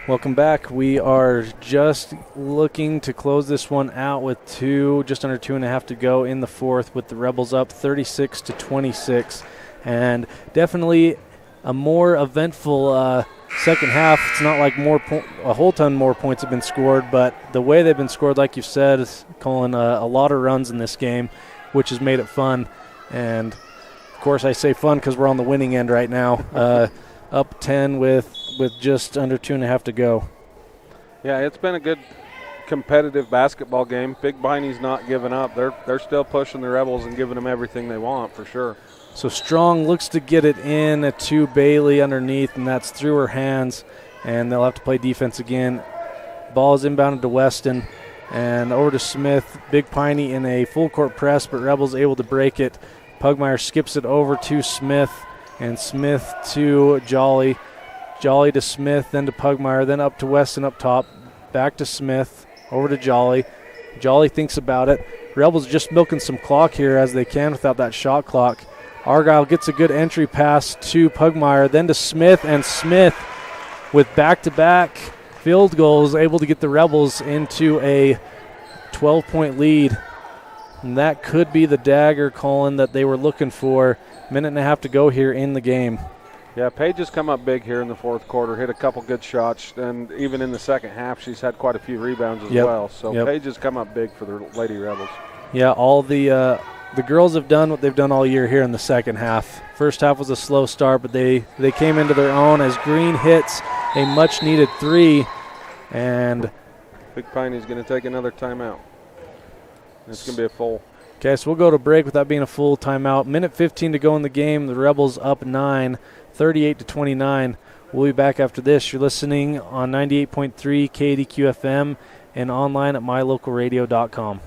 Welcome back. We are just looking to close this one out with just under 2.5 to go in the fourth, with the Rebels up 36-26, and definitely a more eventful second half. It's not like a whole ton more points have been scored, but the way they've been scored, like you said, is calling a lot of runs in this game, which has made it fun. And of course, I say fun because we're on the winning end right now. Up 10 with just under 2.5 to go. Yeah, it's been a good competitive basketball game. Big Piney's not giving up. They're still pushing the Rebels and giving them everything they want, for sure. So Strong looks to get it in to Bailey underneath, and that's through her hands, and they'll have to play defense again. Ball is inbounded to Weston, and over to Smith. Big Piney in a full court press, but Rebels able to break it. Pugmire skips it over to Smith, and Smith to Jolly. Jolly to Smith, then to Pugmire, then up to Weston up top. Back to Smith, over to Jolly. Jolly thinks about it. Rebels just milking some clock here as they can without that shot clock. Argyle gets a good entry pass to Pugmire, then to Smith, and Smith with back-to-back field goals able to get the Rebels into a 12-point lead. And that could be the dagger, Colin, that they were looking for. 1.5 to go here in the game. Yeah, Paige has come up big here in the fourth quarter, hit a couple good shots, and even in the second half she's had quite a few rebounds as well. So Paige has come up big for the Lady Rebels. Yeah, all the girls have done what they've done all year here in the second half. First half was a slow start, but they came into their own as Green hits a much-needed three, and Big Piney's going to take another timeout. It's going to be a full. Okay, so we'll go to break with that being a full timeout. 1:15 to go in the game. The Rebels up 9, 38-29. We'll be back after this. You're listening on 98.3 KDQFM and online at mylocalradio.com.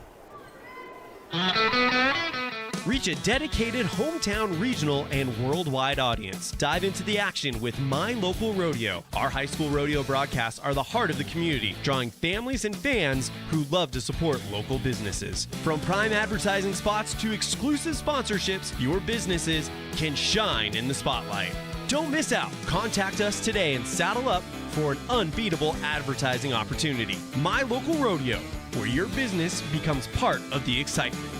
Reach a dedicated hometown, regional, and worldwide audience. Dive into the action with My Local Rodeo. Our high school rodeo broadcasts are the heart of the community, drawing families and fans who love to support local businesses. From prime advertising spots to exclusive sponsorships, your businesses can shine in the spotlight. Don't miss out. Contact us today and saddle up for an unbeatable advertising opportunity. My Local Rodeo, where your business becomes part of the excitement.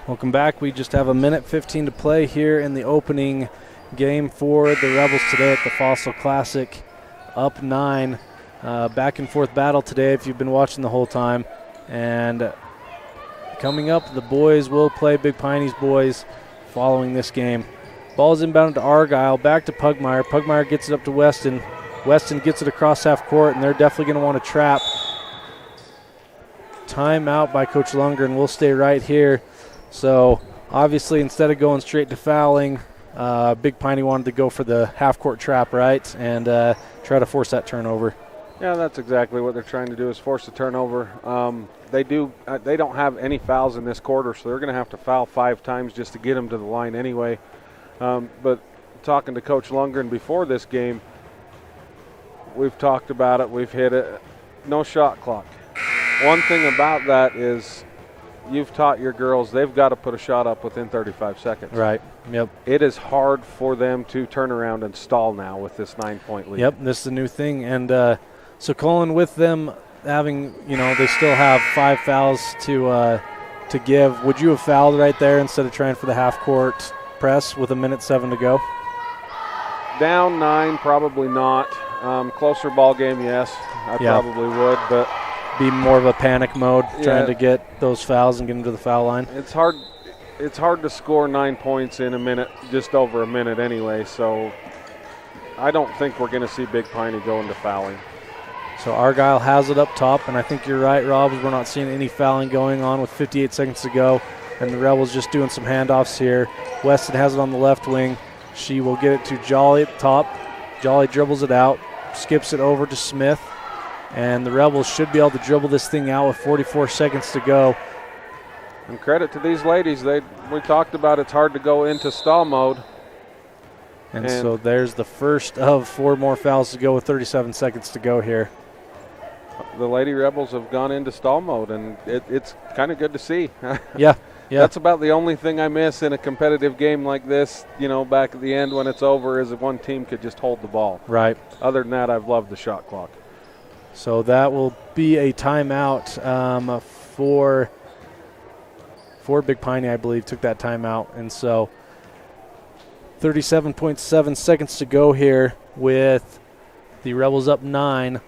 Welcome back. We just have 1:15 to play here in the opening game for the Rebels today at the Fossil Classic. Up 9. Back and forth battle today if you've been watching the whole time. And coming up, the boys will play Big Piney's boys following this game. Ball's inbounded to Argyle, back to Pugmire. Pugmire gets it up to Weston. Weston gets it across half court, and they're definitely going to want to trap. Timeout by Coach Lundgren. We'll stay right here. So obviously instead of going straight to fouling, Big Piney wanted to go for the half-court trap, right, and try to force that turnover. Yeah, that's exactly what they're trying to do, is force the turnover. They don't have any fouls in this quarter, so they're going to have to foul 5 times just to get them to the line anyway. But talking to Coach Lundgren before this game, we've talked about it, we've hit it. No shot clock. One thing about that is you've taught your girls they've got to put a shot up within 35 seconds. Right, yep. It is hard for them to turn around and stall now with this 9-point lead. Yep, this is a new thing. And so Colin, with them having, they still have 5 fouls to give, would you have fouled right there instead of trying for the half-court press with 1:07 to go? Down 9, probably not. Closer ball game, yes. I probably would, but be more of a panic mode, trying to get those fouls and get them to the foul line. It's hard to score 9 points in a minute, just over a minute anyway, so I don't think we're going to see Big Piney go into fouling. So Argyle has it up top, and I think you're right, Rob. We're not seeing any fouling going on with 58 seconds to go, and the Rebels just doing some handoffs here. Weston has it on the left wing. She will get it to Jolly at the top. Jolly dribbles it out, skips it over to Smith, and the Rebels should be able to dribble this thing out with 44 seconds to go. And credit to these ladies. We talked about it's hard to go into stall mode. And so there's the first of 4 more fouls to go with 37 seconds to go here. The Lady Rebels have gone into stall mode, and it's kind of good to see. Yeah. That's about the only thing I miss in a competitive game like this, back at the end when it's over, is if one team could just hold the ball. Right. Other than that, I've loved the shot clock. So that will be a timeout for Big Piney, I believe, took that timeout. And so 37.7 seconds to go here with the Rebels up 9.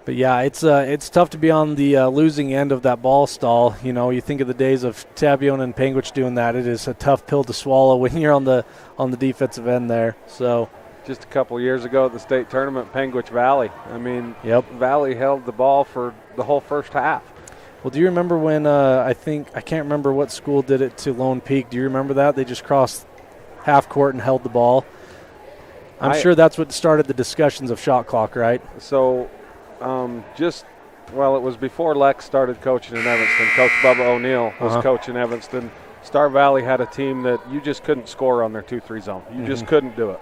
But yeah, it's tough to be on the losing end of that ball stall. You think of the days of Tabion and Panguich doing that. It is a tough pill to swallow when you're on the defensive end there. So just a couple years ago at the state tournament, Panguich Valley. Yep. Valley held the ball for the whole first half. Well, do you remember when I can't remember what school did it to Lone Peak? Do you remember that? They just crossed half court and held the ball. I'm sure that's what started the discussions of shot clock, right? So it was before Lex started coaching in Evanston. Coach Bubba O'Neill was coaching Evanston. Star Valley had a team that you just couldn't score on their 2-3 zone. You just couldn't do it.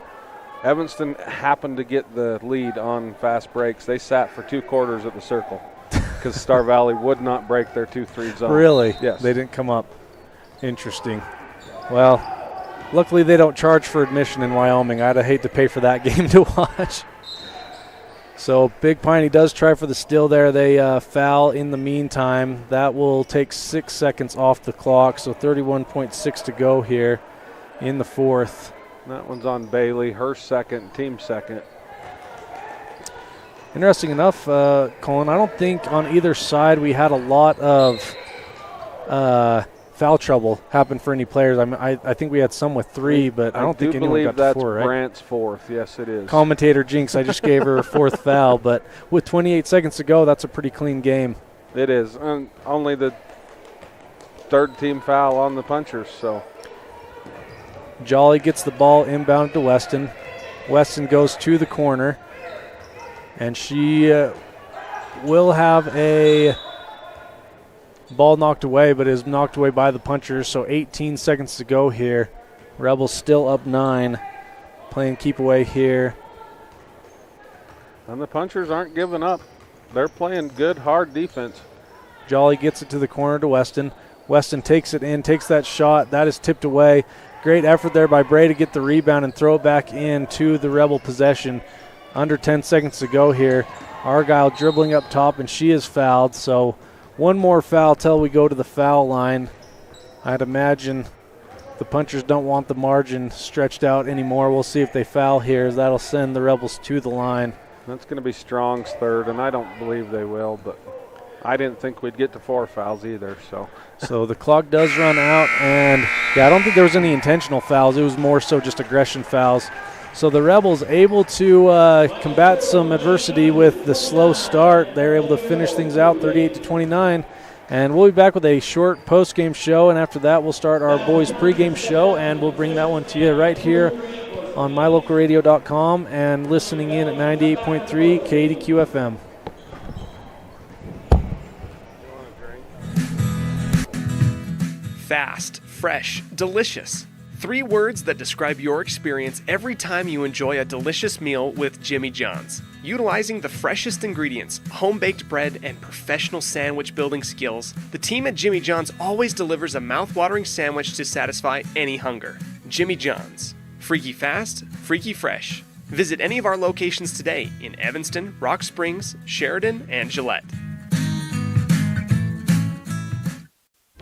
Evanston happened to get the lead on fast breaks. They sat for 2 quarters at the circle because Star Valley would not break their 2-3 zone. Really? Yes. They didn't come up. Interesting. Well, luckily they don't charge for admission in Wyoming. I'd hate to pay for that game to watch. So Big Piney does try for the steal there. They foul in the meantime. That will take 6 seconds off the clock, so 31.6 to go here in the fourth. That one's on Bailey, her second, team second. Interesting enough, Colin, I don't think on either side we had a lot of foul trouble happen for any players. I think we had some with 3, but I don't think anyone got to 4, right? Brant's fourth. Yes, it is. Commentator Jinx, I just gave her a 4th foul, but with 28 seconds to go, that's a pretty clean game. It is. And only the 3rd team foul on the punchers, so. Jolly gets the ball inbound to Weston. Weston goes to the corner, and she will have a ball knocked away, but is knocked away by the punchers, so 18 seconds to go here. Rebels still up 9, playing keep away here. And the punchers aren't giving up. They're playing good, hard defense. Jolly gets it to the corner to Weston. Weston takes it in, takes that shot. That is tipped away. Great effort there by Bray to get the rebound and throw it back into the Rebel possession. Under 10 seconds to go here. Argyle dribbling up top, and she is fouled. So one more foul till we go to the foul line. I'd imagine the punchers don't want the margin stretched out anymore. We'll see if they foul here. That'll send the Rebels to the line. That's going to be Strong's 3rd, and I don't believe they will, but I didn't think we'd get to 4 fouls either. So the clock does run out, and I don't think there was any intentional fouls. It was more so just aggression fouls. So the Rebels able to combat some adversity with the slow start. They're able to finish things out 38-29, And we'll be back with a short post-game show, and after that we'll start our boys pregame show, and we'll bring that one to you right here on mylocalradio.com and listening in at 98.3 KDQ FM. Fast, fresh, delicious. 3 words that describe your experience every time you enjoy a delicious meal with Jimmy John's. Utilizing the freshest ingredients, home-baked bread, and professional sandwich building skills, the team at Jimmy John's always delivers a mouth-watering sandwich to satisfy any hunger. Jimmy John's. Freaky fast, freaky fresh. Visit any of our locations today in Evanston, Rock Springs, Sheridan, and Gillette.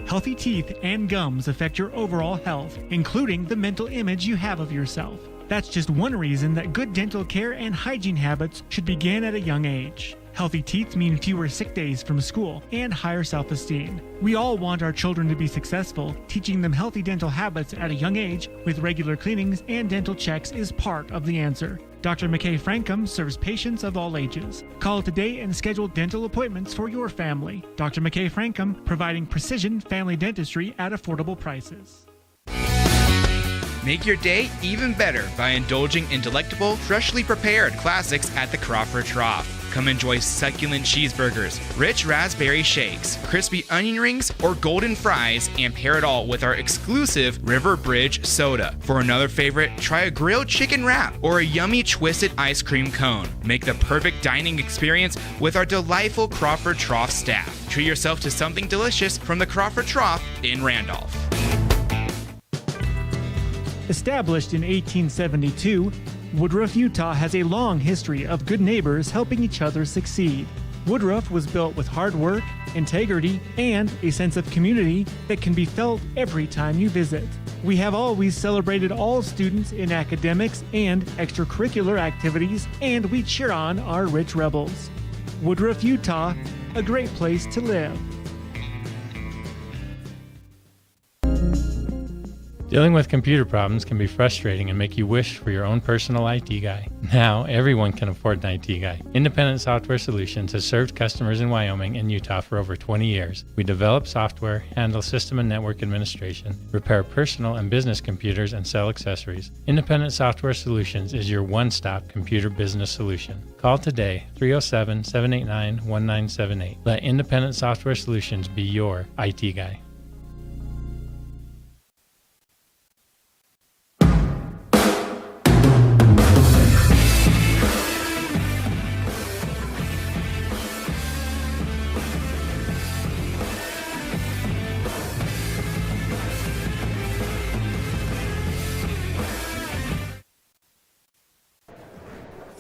Healthy teeth and gums affect your overall health, including the mental image you have of yourself. That's just one reason that good dental care and hygiene habits should begin at a young age. Healthy teeth mean fewer sick days from school and higher self-esteem. We all want our children to be successful. Teaching them healthy dental habits at a young age with regular cleanings and dental checks is part of the answer. Dr. McKay Frankum serves patients of all ages. Call today and schedule dental appointments for your family. Dr. McKay Frankum, providing precision family dentistry at affordable prices. Make your day even better by indulging in delectable, freshly prepared classics at the Crawford Trough. Come enjoy succulent cheeseburgers, rich raspberry shakes, crispy onion rings, or golden fries, and pair it all with our exclusive River Bridge soda. For another favorite, try a grilled chicken wrap or a yummy twisted ice cream cone. Make the perfect dining experience with our delightful Crawford Trough staff. Treat yourself to something delicious from the Crawford Trough in Randolph. Established in 1872, Woodruff, Utah has a long history of good neighbors helping each other succeed. Woodruff was built with hard work, integrity, and a sense of community that can be felt every time you visit. We have always celebrated all students in academics and extracurricular activities, and we cheer on our rich rebels. Woodruff, Utah, a great place to live. Dealing with computer problems can be frustrating and make you wish for your own personal IT guy. Now, everyone can afford an IT guy. Independent Software Solutions has served customers in Wyoming and Utah for over 20 years. We develop software, handle system and network administration, repair personal and business computers, and sell accessories. Independent Software Solutions is your one-stop computer business solution. Call today, 307-789-1978. Let Independent Software Solutions be your IT guy.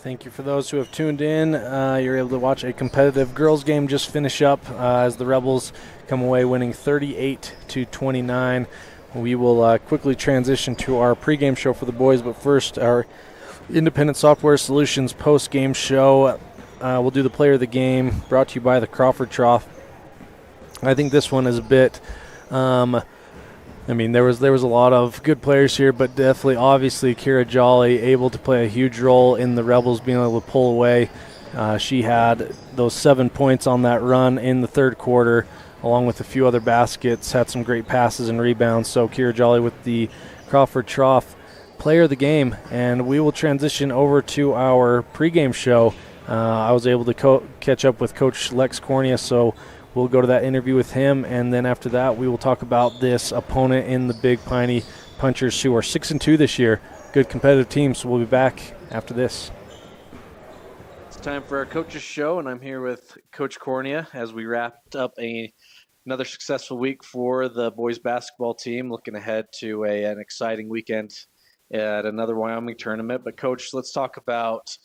Thank you for those who have tuned in. You're able to watch a competitive girls game just finish up as the Rebels come away winning 38-29. We will quickly transition to our pregame show for the boys, but first our Independent Software Solutions post-game show. We'll do the player of the game, brought to you by the Crawford Trough. I think this one is a bit there was a lot of good players here, but definitely, obviously, Kira Jolly able to play a huge role in the Rebels being able to pull away. She had those 7 points on that run in the third quarter, along with a few other baskets, had some great passes and rebounds. So Kira Jolly with the Crawford Trough player of the game. And we will transition over to our pregame show. I was able to catch up with Coach Lex Cornea, so we'll go to that interview with him, and then after that we will talk about this opponent in the Big Piney Punchers, who are 6-2 this year. Good competitive team, so we'll be back after this. It's time for our coaches show, and I'm here with Coach Cornea as we wrapped up another successful week for the boys basketball team, looking ahead to an exciting weekend at another Wyoming tournament. But Coach, let's talk about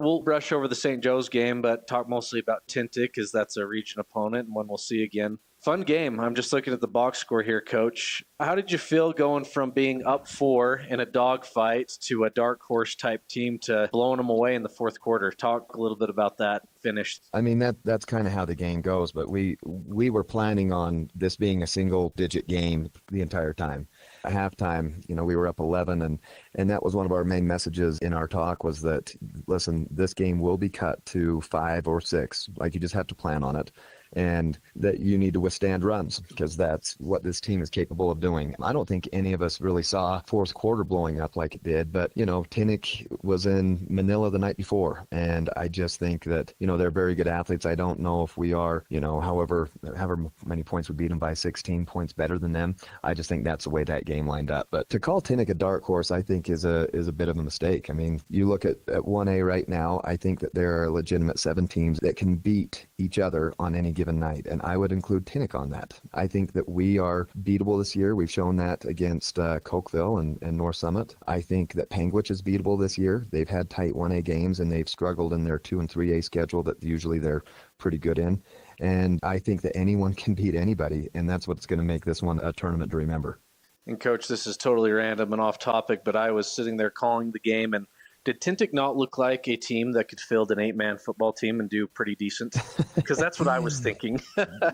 we'll brush over the St. Joe's game, but talk mostly about Tintic, as that's a region opponent and one we'll see again. Fun game. I'm just looking at the box score here, Coach. How did you feel going from being up 4 in a dogfight to a dark horse type team to blowing them away in the fourth quarter? Talk a little bit about that finish. I mean, that's kind of how the game goes, but we were planning on this being a single-digit game the entire time. At halftime, we were up 11, and that was one of our main messages in our talk was that, listen, this game will be cut to 5 or 6. Like, you just have to plan on it. and that you need to withstand runs, because that's what this team is capable of doing. I don't think any of us really saw fourth quarter blowing up like it did, but, Tinnick was in Manila the night before, and I just think that, they're very good athletes. I don't know if we are, however many points we beat them by, 16 points better than them. I just think that's the way that game lined up. But to call Tinnick a dark horse, I think is a bit of a mistake. I mean, you look at 1A right now, I think that there are legitimate 7 teams that can beat each other on any given night, and I would include Tinnick on that. I think that we are beatable this year. We've shown that against Cokeville and North Summit. I think that Panguitch is beatable this year. They've had tight 1A games, and they've struggled in their 2 and 3A schedule that usually they're pretty good in. And I think that anyone can beat anybody, and that's what's going to make this one a tournament to remember. And Coach, this is totally random and off topic, but I was sitting there calling the game, and did Tintic not look like a team that could field an 8-man football team and do pretty decent? Because that's what I was thinking.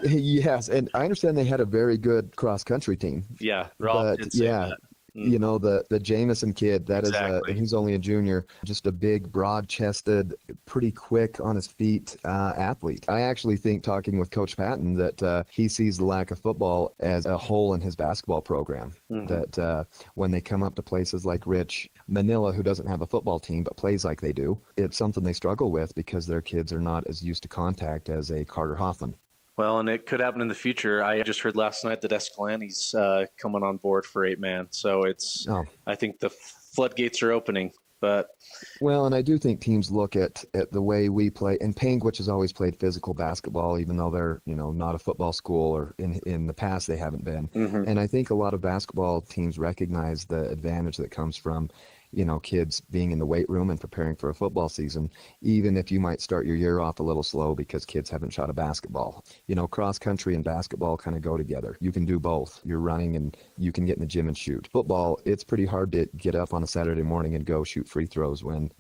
Yes, and I understand they had a very good cross-country team. Yeah, Rob did say that. The Jameson kid, Exactly. he's only a junior, just a big, broad-chested, pretty quick on his feet athlete. I actually think, talking with Coach Patton, that he sees the lack of football as a hole in his basketball program. That when they come up to places like Rich, Manila, who doesn't have a football team but plays like they do, it's something they struggle with because their kids are not as used to contact as a Carter Hoffman. Well, and it could happen in the future. I just heard last night that Escalani's coming on board for 8-man. So I think the floodgates are opening. Well, and I do think teams look at the way we play, and Panguitch has always played physical basketball, even though they're, not a football school, or in the past they haven't been. And I think a lot of basketball teams recognize the advantage that comes from, kids being in the weight room and preparing for a football season, even if you might start your year off a little slow because kids haven't shot a basketball. Cross country and basketball kind of go together. You can do both. You're running and you can get in the gym and shoot. Football, it's pretty hard to get up on a Saturday morning and go shoot free throws when,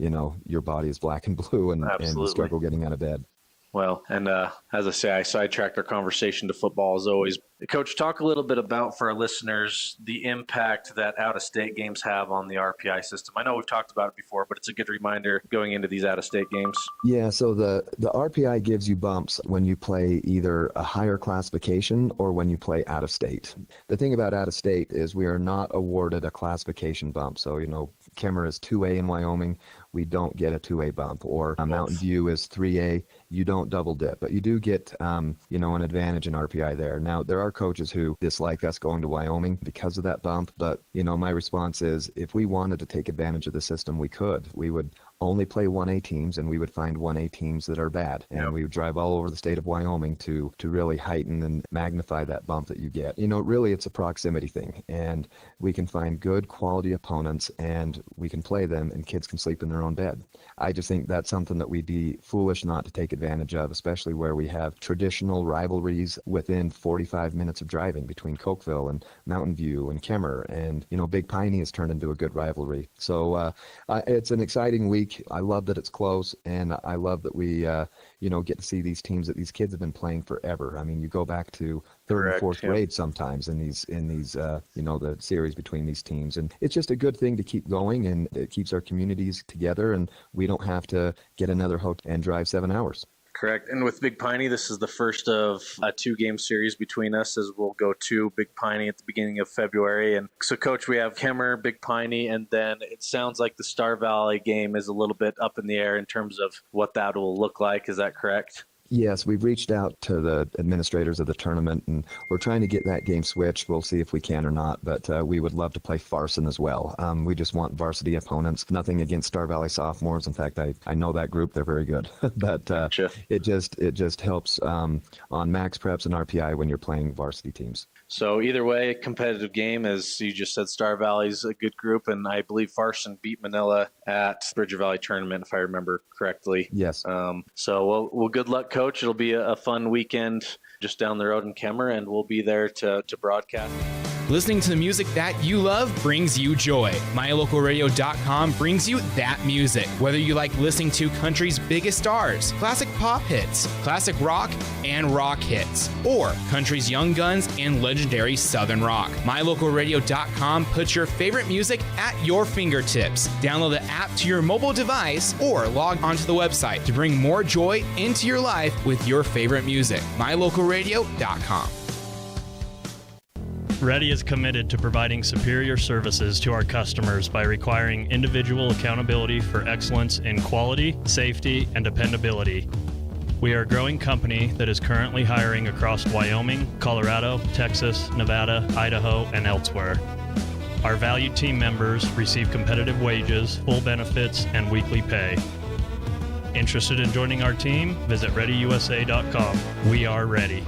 your body is black and blue and you struggle getting out of bed. Well, and as I say, I sidetracked our conversation to football as always. Coach, talk a little bit about, for our listeners, the impact that out-of-state games have on the RPI system. I know we've talked about it before, but it's a good reminder going into these out-of-state games. Yeah, so the RPI gives you bumps when you play either a higher classification or when you play out-of-state. The thing about out-of-state is we are not awarded a classification bump. So, Kemmerer is 2A in Wyoming. We don't get a 2A bump. Or Mountain View is 3A. You don't double dip, but you do get, an advantage in RPI there. Now, there are coaches who dislike us going to Wyoming because of that bump, but, my response is if we wanted to take advantage of the system, we could. We would only play 1A teams, and we would find 1A teams that are bad. And we would drive all over the state of Wyoming to really heighten and magnify that bump that you get. Really, it's a proximity thing, and we can find good quality opponents, and we can play them, and kids can sleep in their own bed. I just think that's something that we'd be foolish not to take advantage of, especially where we have traditional rivalries within 45 minutes of driving between Cokeville and Mountain View and Kemmerer, and Big Piney has turned into a good rivalry. So it's an exciting week. I love that it's close, and I love that we get to see these teams that these kids have been playing forever. I mean, you go back to third and fourth grade sometimes in these the series between these teams, and it's just a good thing to keep going, and it keeps our communities together, and we don't have to get another hotel and drive 7 hours. Correct. And with Big Piney, this is the first of a 2-game series between us, as we'll go to Big Piney at the beginning of February. And so, Coach, we have Kemmerer, Big Piney, and then it sounds like the Star Valley game is a little bit up in the air in terms of what that will look like. Is that correct? Yes, we've reached out to the administrators of the tournament, and we're trying to get that game switched. We'll see if we can or not, but we would love to play Farson as well. We just want varsity opponents. Nothing against Star Valley sophomores. In fact, I know that group. They're very good. But it just helps on max preps and RPI when you're playing varsity teams. So either way, competitive game. As you just said, Star Valley's a good group, and I believe Farson beat Manila at Bridger Valley tournament, if I remember correctly. Yes. So well, good luck, Coach. It'll be a fun weekend just down the road in Kemmerer, and we'll be there to broadcast. Listening to the music that you love brings you joy. MyLocalRadio.com brings you that music. Whether you like listening to country's biggest stars, classic pop hits, classic rock, and rock hits, or country's young guns and legendary southern rock. MyLocalRadio.com puts your favorite music at your fingertips. Download the app to your mobile device or log onto the website to bring more joy into your life with your favorite music. MyLocalRadio.com. Ready is committed to providing superior services to our customers by requiring individual accountability for excellence in quality, safety, and dependability. We are a growing company that is currently hiring across Wyoming, Colorado, Texas, Nevada, Idaho, and elsewhere. Our valued team members receive competitive wages, full benefits, and weekly pay. Interested in joining our team? Visit ReadyUSA.com. We are ready.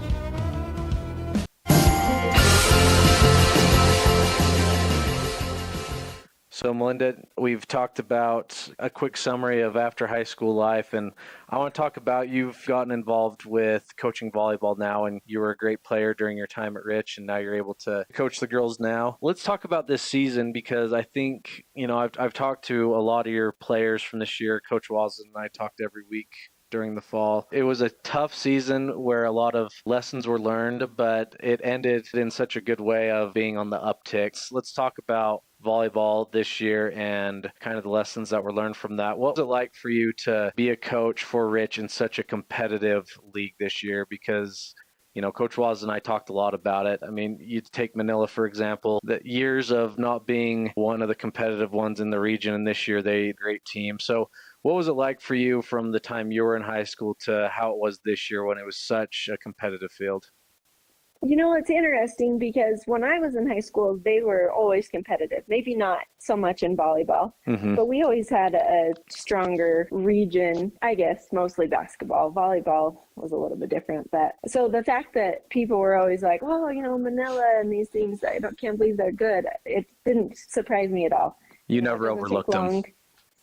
So, Melinda, we've talked about a quick summary of after high school life, and I want to talk about you've gotten involved with coaching volleyball now, and you were a great player during your time at Rich, and now you're able to coach the girls now. Let's talk about this season, because I think, I've talked to a lot of your players from this year. Coach Walls and I talked every week during the fall. It was a tough season where a lot of lessons were learned, but it ended in such a good way of being on the upticks. Let's talk about volleyball this year and kind of the lessons that were learned from that. What was it like for you to be a coach for Rich in such a competitive league this year? Because Coach Waz and I talked a lot about it. I mean, you take Manila, for example, the years of not being one of the competitive ones in the region, and this year they great team. So what was it like for you from the time you were in high school to how it was this year when it was such a competitive field? It's interesting because when I was in high school, they were always competitive. Maybe not so much in volleyball, but we always had a stronger region, I guess, mostly basketball. Volleyball was a little bit different. So the fact that people were always like, oh, Manila and these teams, can't believe they're good. It didn't surprise me at all. You never overlooked them.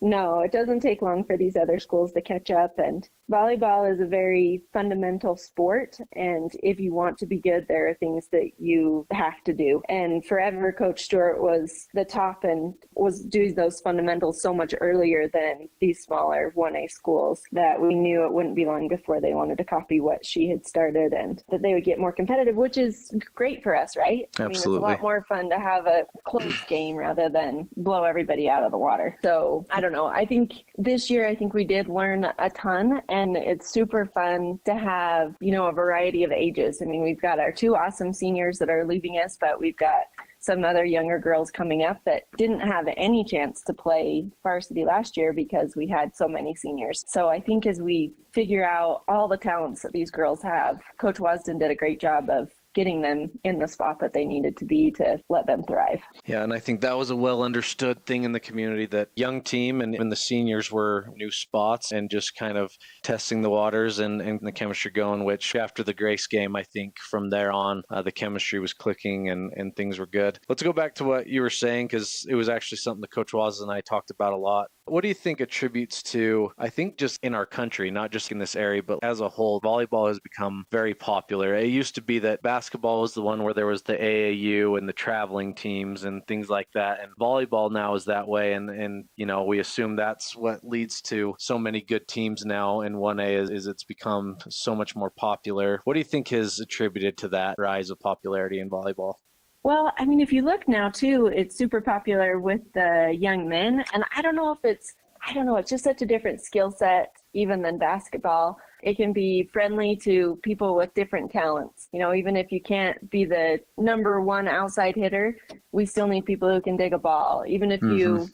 No, it doesn't take long for these other schools to catch up, and volleyball is a very fundamental sport, and if you want to be good, there are things that you have to do. And forever, Coach Stewart was the top and was doing those fundamentals so much earlier than these smaller 1A schools that we knew it wouldn't be long before they wanted to copy what she had started and that they would get more competitive, which is great for us, right? Absolutely. I mean, it's a lot more fun to have a close game rather than blow everybody out of the water. So I don't know. I think this year, we did learn a ton, and it's super fun to have, a variety of ages. I mean, we've got our two awesome seniors that are leaving us, but we've got some other younger girls coming up that didn't have any chance to play varsity last year because we had so many seniors. So I think as we figure out all the talents that these girls have, Coach Wasden did a great job of getting them in the spot that they needed to be to let them thrive. Yeah, and I think that was a well understood thing in the community, that young team and the seniors were new spots and just kind of testing the waters and the chemistry going, which after the Grace game, I think from there on, the chemistry was clicking and things were good. Let's go back to what you were saying, because it was actually something that Coach Waz and I talked about a lot. What do you think attributes to, I think just in our country, not just in this area, but as a whole, volleyball has become very popular. It used to be that basketball was the one where there was the AAU and the traveling teams and things like that. And volleyball now is that way. And we assume that's what leads to so many good teams now in 1A is it's become so much more popular. What do you think has attributed to that rise of popularity in volleyball? Well, I mean, if you look now, too, it's super popular with the young men. And I don't know, it's just such a different skill set even than basketball. It can be friendly to people with different talents. Even if you can't be the number one outside hitter, we still need people who can dig a ball. Even if you,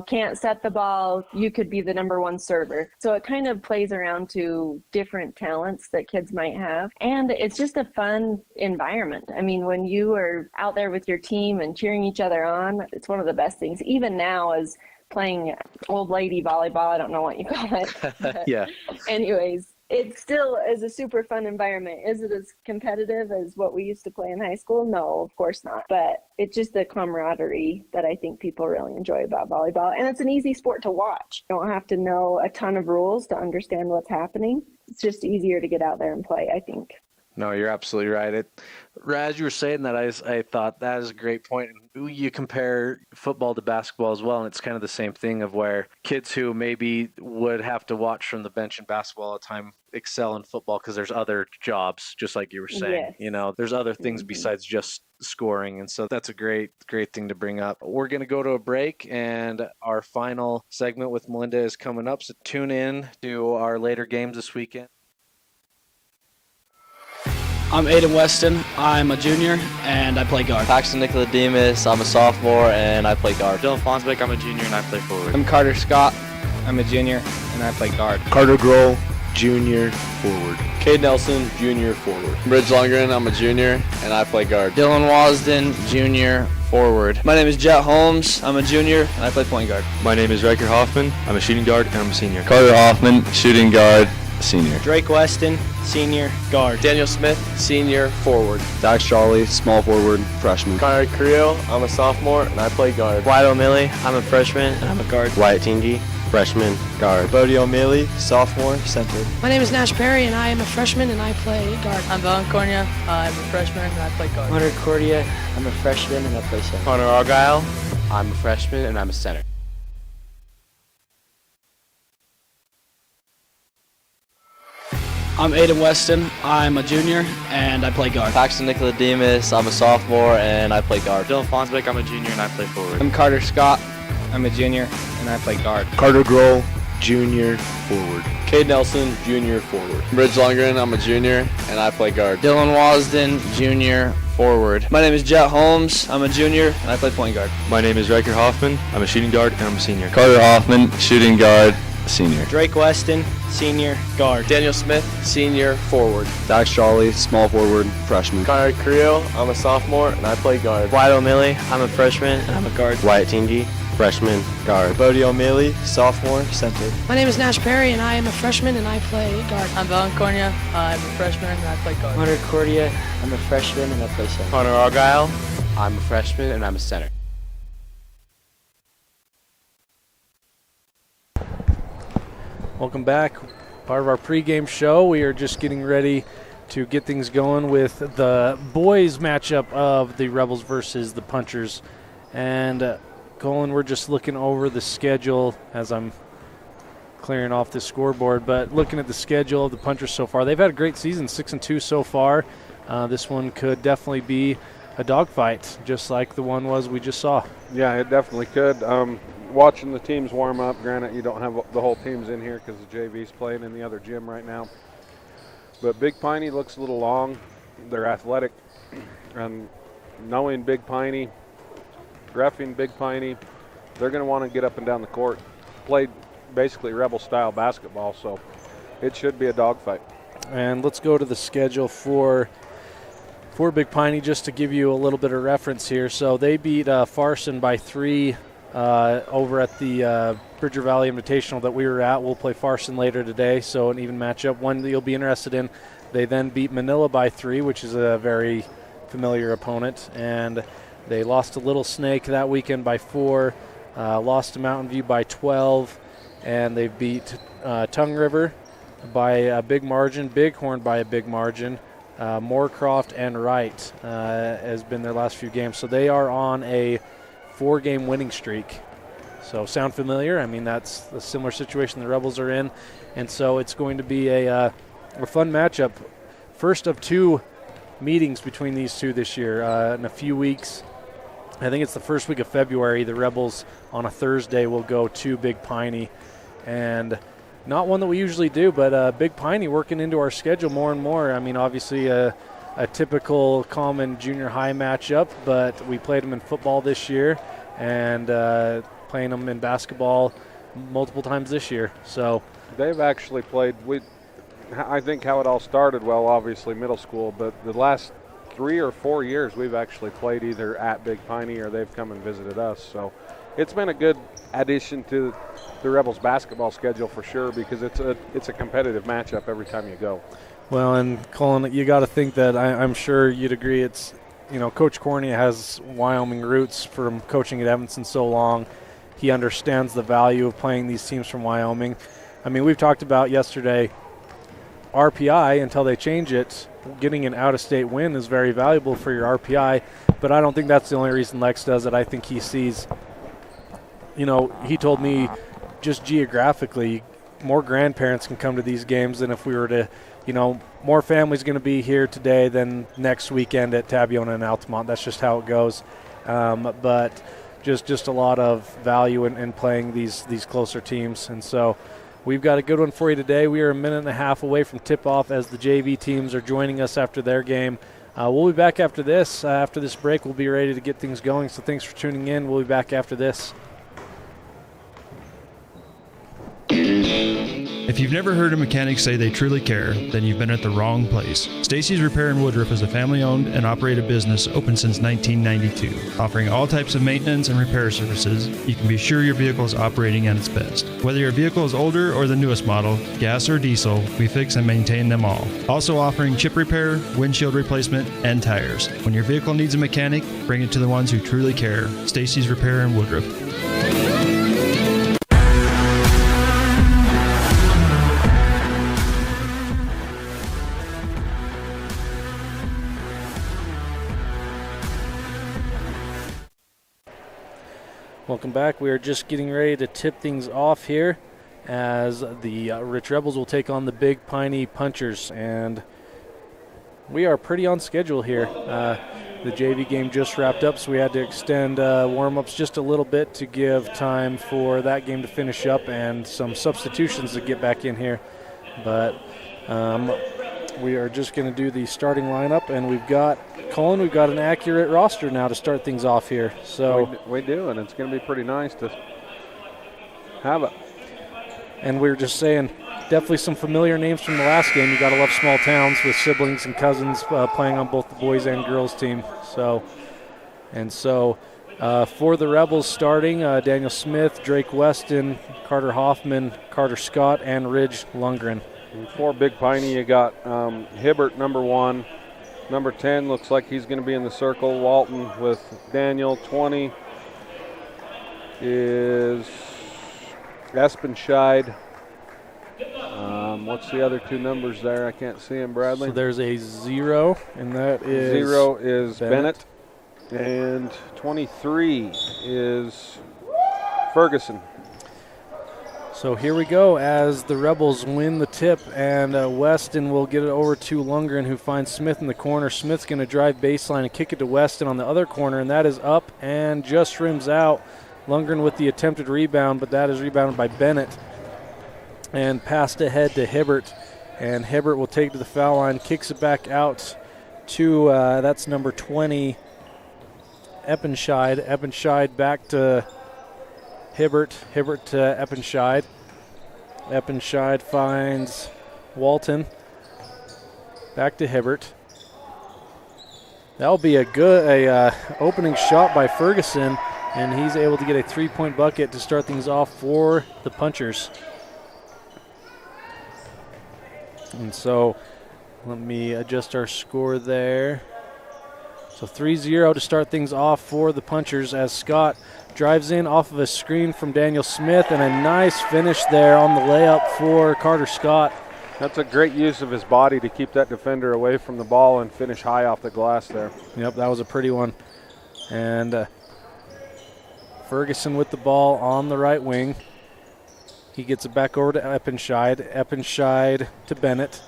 can't set the ball, you could be the number one server. So it kind of plays around to different talents that kids might have. And it's just a fun environment. I mean, when you are out there with your team and cheering each other on, it's one of the best things. Even now as playing old lady volleyball, I don't know what you call it. Yeah. Anyways, it still is a super fun environment. Is it as competitive as what we used to play in high school? No, of course not. But it's just the camaraderie that I think people really enjoy about volleyball. And it's an easy sport to watch. You don't have to know a ton of rules to understand what's happening. It's just easier to get out there and play, I think. No, you're absolutely right. As you were saying that, I thought that is a great point. You compare football to basketball as well, and it's kind of the same thing of where kids who maybe would have to watch from the bench in basketball all the time excel in football because there's other jobs, just like you were saying. Yes. There's other things besides just scoring, and so that's a great thing to bring up. We're going to go to a break, and our final segment with Melinda is coming up, so tune in to our later games this weekend. I'm Aiden Weston. I'm a junior, and I play guard. Paxton Nicodemus. I'm a sophomore, and I play guard. Dylan Fonsbeck. I'm a junior, and I play forward. I'm Carter Scott. I'm a junior, and I play guard. Carter Grohl, junior, forward. Cade Nelson, junior, forward. Bridge Lundgren. I'm a junior, and I play guard. Dylan Wasden, junior, forward. My name is Jet Holmes. I'm a junior, and I play point guard. My name is Riker Hoffman. I'm a shooting guard, and I'm a senior. Carter Hoffman, shooting guard, senior. Drake Weston, senior, guard. Daniel Smith, senior, forward. Dax Jolly, small forward, freshman. Connor Creel, I'm a sophomore, and I play guard. Wyatt O'Malley, I'm a freshman, and I'm a guard. Wyatt Tingy, freshman, guard. Bodie O'Malley, sophomore, center. My name is Nash Perry, and I am a freshman, and I play guard. I'm Valen Cornia, I'm a freshman, and I play guard. Hunter Cordia, I'm a freshman, and I play center. Connor Argyle, I'm a freshman, and I'm a center. I'm Aiden Weston. I'm a junior, and I play guard. Paxton Nicodemus. I'm a sophomore, and I play guard. Dylan Fonsbeck. I'm a junior, and I play forward. I'm Carter Scott. I'm a junior, and I play guard. Carter Grohl, junior, forward. Cade Nelson, junior, forward. Bridge Lundgren. I'm a junior, and I play guard. Dylan Wasden, junior, forward. My name is Jet Holmes. I'm a junior, and I play point guard. My name is Riker Hoffman. I'm a shooting guard, and I'm a senior. Carter Hoffman, shooting guard, senior. Drake Weston, senior, guard. Daniel Smith, senior, forward. Dax Jolly, small forward, freshman. Connor Creel, I'm a sophomore, and I play guard. Wyatt O'Malley, I'm a freshman, and I'm a guard. Wyatt Tingy, freshman, guard. Bodie O'Malley, sophomore, center. My name is Nash Perry, and I am a freshman, and I play guard. I'm Valen Cornia, I'm a freshman, and I play guard. Hunter Cordia, I'm a freshman, and I play center. Connor Argyle, I'm a freshman, and I'm a center. Welcome back. Part of our pregame show. We are just getting ready to get things going with the boys matchup of the Rebels versus the Punchers. And Colin, we're just looking over the schedule as I'm clearing off the scoreboard, but looking at the schedule of the Punchers so far, they've had a great season, 6-2 so far. This one could definitely be a dogfight, just like the one was we just saw. Yeah, it definitely could. Watching the teams warm up, granted you don't have the whole teams in here because the JV's playing in the other gym right now. But Big Piney looks a little long. They're athletic. And knowing Big Piney, reffing Big Piney, they're going to want to get up and down the court. Play basically Rebel-style basketball, so it should be a dogfight. And let's go to the schedule for Big Piney just to give you a little bit of reference here. So they beat Farson by 3 over at the Bridger Valley Invitational that we were at. We'll play Farson later today, so an even matchup, one that you'll be interested in. They then beat Manila by 3, which is a very familiar opponent, and they lost to Little Snake that weekend by 4, lost to Mountain View by 12, and they beat Tongue River by a big margin, Bighorn by a big margin. Moorcroft and Wright has been their last few games, so they are on a 4-game winning streak. So sound familiar? I mean, that's a similar situation the Rebels are in, and so it's going to be a fun matchup. First of 2 meetings between these two this year in a few weeks. I think it's the first week of February. The Rebels on a Thursday will go to Big Piney, and not one that we usually do, but Big Piney working into our schedule more and more. I mean, obviously a typical common junior high matchup, but we played them in football this year and playing them in basketball multiple times this year. So they've actually played. I think how it all started, well, obviously middle school, but the last 3 or 4 years we've actually played either at Big Piney or they've come and visited us. So it's been a good addition to the Rebels basketball schedule for sure, because it's a competitive matchup every time you go. Well, and Colin, you got to think that I'm sure you'd agree. It's, Coach Cornea has Wyoming roots from coaching at Evanston so long. He understands the value of playing these teams from Wyoming. I mean, we've talked about yesterday RPI until they change it. Getting an out-of-state win is very valuable for your RPI, but I don't think that's the only reason Lex does it. I think he sees, he told me just geographically, more grandparents can come to these games than if we were to, more families going to be here today than next weekend at Tabiona and Altamont. That's just how it goes. But just a lot of value in playing these closer teams. And so we've got a good one for you today. We are a minute and a half away from tip-off as the JV teams are joining us after their game. We'll be back after this. After this break, we'll be ready to get things going. So thanks for tuning in. We'll be back after this. If you've never heard a mechanic say they truly care, then you've been at the wrong place. Stacy's Repair in Woodruff is a family-owned and operated business open since 1992. Offering all types of maintenance and repair services, you can be sure your vehicle is operating at its best. Whether your vehicle is older or the newest model, gas or diesel, we fix and maintain them all. Also offering chip repair, windshield replacement, and tires. When your vehicle needs a mechanic, bring it to the ones who truly care. Stacy's Repair in Woodruff. Welcome back. We are just getting ready to tip things off here as the Rich Rebels will take on the Big Piney Punchers. And we are pretty on schedule here. The JV game just wrapped up, so we had to extend warm-ups just a little bit to give time for that game to finish up and some substitutions to get back in here. But we are just going to do the starting lineup, and we've got an accurate roster now to start things off here. So we do, and it's going to be pretty nice to have it. And we were just saying, definitely some familiar names from the last game. You got to love small towns with siblings and cousins playing on both the boys and girls team. So for the Rebels starting, Daniel Smith, Drake Weston, Carter Hoffman, Carter Scott, and Ridge Lundgren. And for Big Piney, you got Hibbert, number 1. Number 10 looks like he's going to be in the circle. Walton with Daniel. 20 is Espenscheid. What's the other two numbers there? I can't see them, Bradley. So there's a 0, and that is 0 is Bennett. And 23 is Ferguson. So here we go as the Rebels win the tip, and Weston will get it over to Lundgren, who finds Smith in the corner. Smith's going to drive baseline and kick it to Weston on the other corner, and that is up and just rims out. Lundgren with the attempted rebound, but that is rebounded by Bennett and passed ahead to Hibbert. And Hibbert will take to the foul line, kicks it back out to, that's number 20, Eppenscheid. Eppenscheid back to Hibbert to Eppenscheid. Eppenscheid finds Walton. Back to Hibbert. That'll be a good opening shot by Ferguson, and he's able to get a 3-point bucket to start things off for the Punchers. And so let me adjust our score there. So 3-0 to start things off for the Punchers as Scott drives in off of a screen from Daniel Smith, and a nice finish there on the layup for Carter Scott. That's a great use of his body to keep that defender away from the ball and finish high off the glass there. Yep, that was a pretty one. And Ferguson with the ball on the right wing. He gets it back over to Eppenscheid. Eppenscheid to Bennett.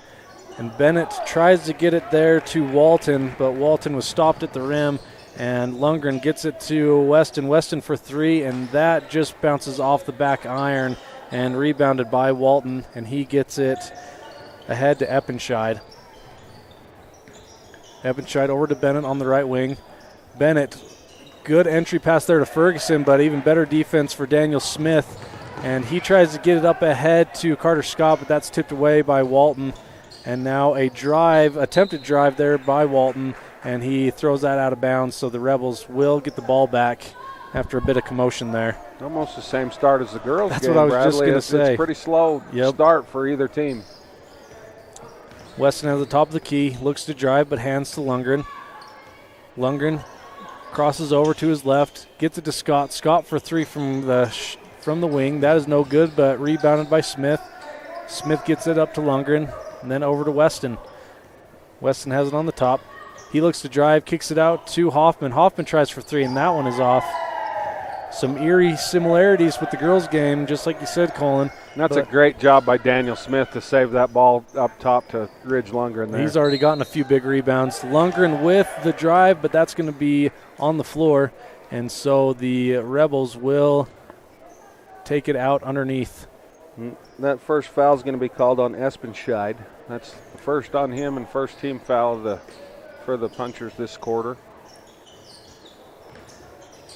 And Bennett tries to get it there to Walton, but Walton was stopped at the rim. And Lundgren gets it to Weston. Weston for 3, and that just bounces off the back iron and rebounded by Walton, and he gets it ahead to Eppenscheid. Eppenscheid over to Bennett on the right wing. Bennett, good entry pass there to Ferguson, but even better defense for Daniel Smith. And he tries to get it up ahead to Carter Scott, but that's tipped away by Walton. And now a attempted drive there by Walton, and he throws that out of bounds, so the Rebels will get the ball back after a bit of commotion there. Almost the same start as the girls' That's game, what I was Bradley. just going to say. It's pretty slow start for either team. Weston has the top of the key, looks to drive, but hands to Lundgren. Lundgren crosses over to his left, gets it to Scott. Scott for 3 from the wing. That is no good, but rebounded by Smith. Smith gets it up to Lundgren. And then over to Weston. Weston has it on the top. He looks to drive, kicks it out to Hoffman. Hoffman tries for three, and that one is off. Some eerie similarities with the girls' game, just like you said, Colin. And that's a great job by Daniel Smith to save that ball up top to Ridge Lundgren there. He's already gotten a few big rebounds. Lundgren with the drive, but that's going to be on the floor. And so the Rebels will take it out underneath. That first foul is going to be called on Espenscheid. That's the first on him and first team foul for the Punchers this quarter.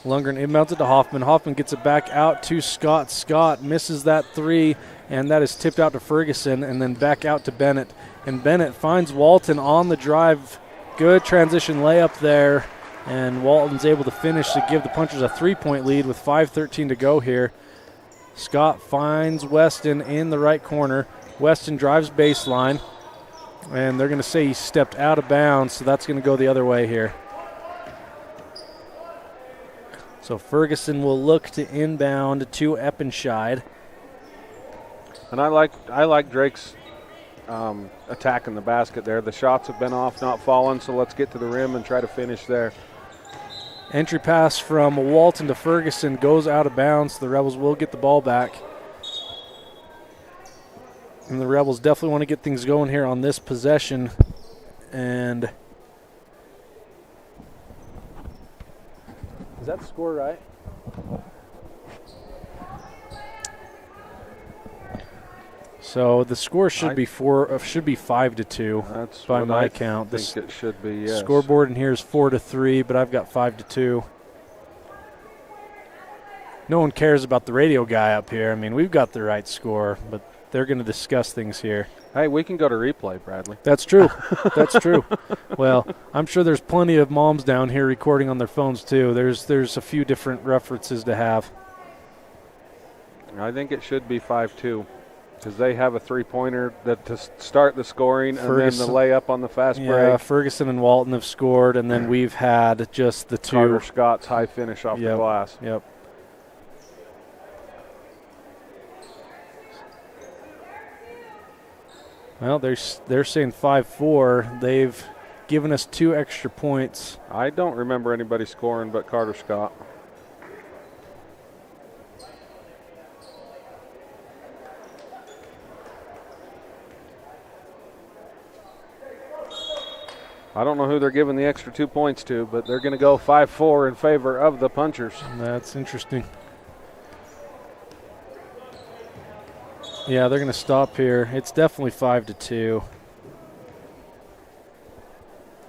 Lundgren inbounds it to Hoffman. Hoffman gets it back out to Scott. Scott misses that three, and that is tipped out to Ferguson and then back out to Bennett. And Bennett finds Walton on the drive. Good transition layup there, and Walton's able to finish to give the Punchers a 3-point lead with 5:13 to go here. Scott finds Weston in the right corner. Weston drives baseline, and they're going to say he stepped out of bounds, so that's going to go the other way here. So Ferguson will look to inbound to Eppenscheid. And I like Drake's attacking the basket there. The shots have been off, not falling, so let's get to the rim and try to finish there. Entry pass from Walton to Ferguson goes out of bounds. The Rebels will get the ball back. And the Rebels definitely want to get things going here on this possession. And is that the score right? So the score should be 5-2. That's by what my I count. think it should be. Yes. Scoreboard in here is 4-3, but I've got 5-2. No one cares about the radio guy up here. I mean, we've got the right score, but they're going to discuss things here. Hey, we can go to replay, Bradley. That's true. That's true. Well, I'm sure there's plenty of moms down here recording on their phones too. There's a few different references to have. I think it should be 5-2 because they have a three-pointer that to start the scoring and then the layup on the fast break. Yeah, Ferguson and Walton have scored, and then we've had just the two. Carter Scott's high finish off the glass. Yep. Well, they're saying 5-4. They've given us 2 extra points. I don't remember anybody scoring but Carter Scott. I don't know who they're giving the extra 2 points to, but they're going to go 5-4 in favor of the Punchers. That's interesting. Yeah, they're going to stop here. It's definitely 5-2.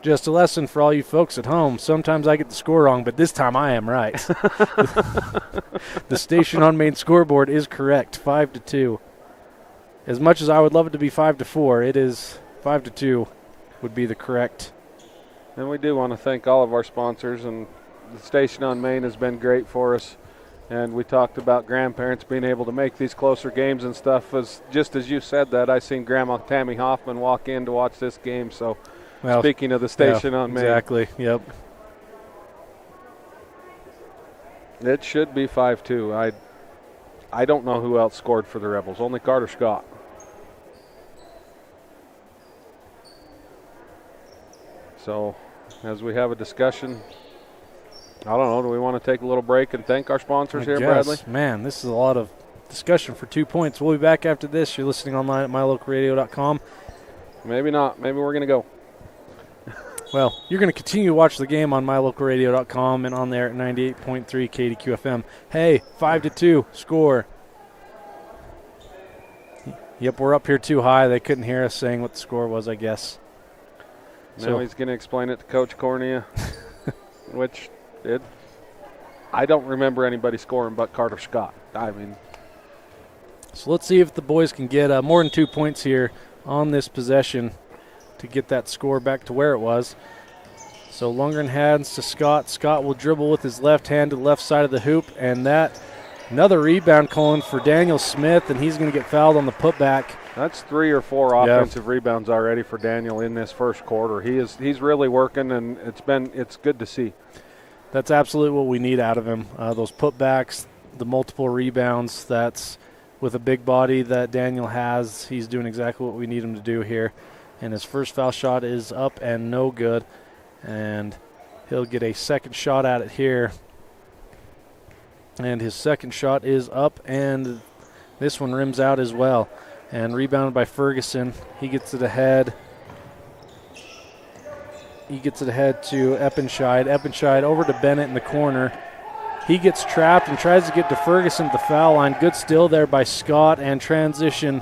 Just a lesson for all you folks at home. Sometimes I get the score wrong, but this time I am right. The station on main scoreboard is correct, 5-2. As much as I would love it to be 5-4, it is 5-2 would be the correct. And we do want to thank all of our sponsors, and the station on Main has been great for us. And we talked about grandparents being able to make these closer games and stuff. Just as you said that, I seen Grandma Tammy Hoffman walk in to watch this game. So, well, speaking of the station on Main. Exactly, yep. It should be 5-2. I don't know who else scored for the Rebels. Only Carter Scott. So, as we have a discussion, I don't know, do we want to take a little break and thank our sponsors here, Bradley? Man, this is a lot of discussion for 2 points. We'll be back after this. You're listening online at mylocalradio.com. Maybe not. Maybe we're going to go. Well, you're going to continue to watch the game on mylocalradio.com and on there at 98.3 KDQ FM. Hey, 5-2, score. Yep, we're up here too high. They couldn't hear us saying what the score was, I guess. Now he's going to explain it to Coach Cornea, which I don't remember anybody scoring but Carter Scott. I mean, so let's see if the boys can get more than 2 points here on this possession to get that score back to where it was. So Lundgren hands to Scott. Scott will dribble with his left hand to the left side of the hoop, and that another rebound calling for Daniel Smith, and he's going to get fouled on the putback. That's 3 or 4 offensive rebounds already for Daniel in this first quarter. He's really working, and it's good to see. That's absolutely what we need out of him. Those putbacks, the multiple rebounds. That's with a big body that Daniel has, he's doing exactly what we need him to do here. And his first foul shot is up and no good. And he'll get a second shot at it here. And his second shot is up, and this one rims out as well. And rebounded by Ferguson. He gets it ahead. He gets it ahead to Eppenscheid. Eppenscheid over to Bennett in the corner. He gets trapped and tries to get to Ferguson at the foul line. Good steal there by Scott, and transition.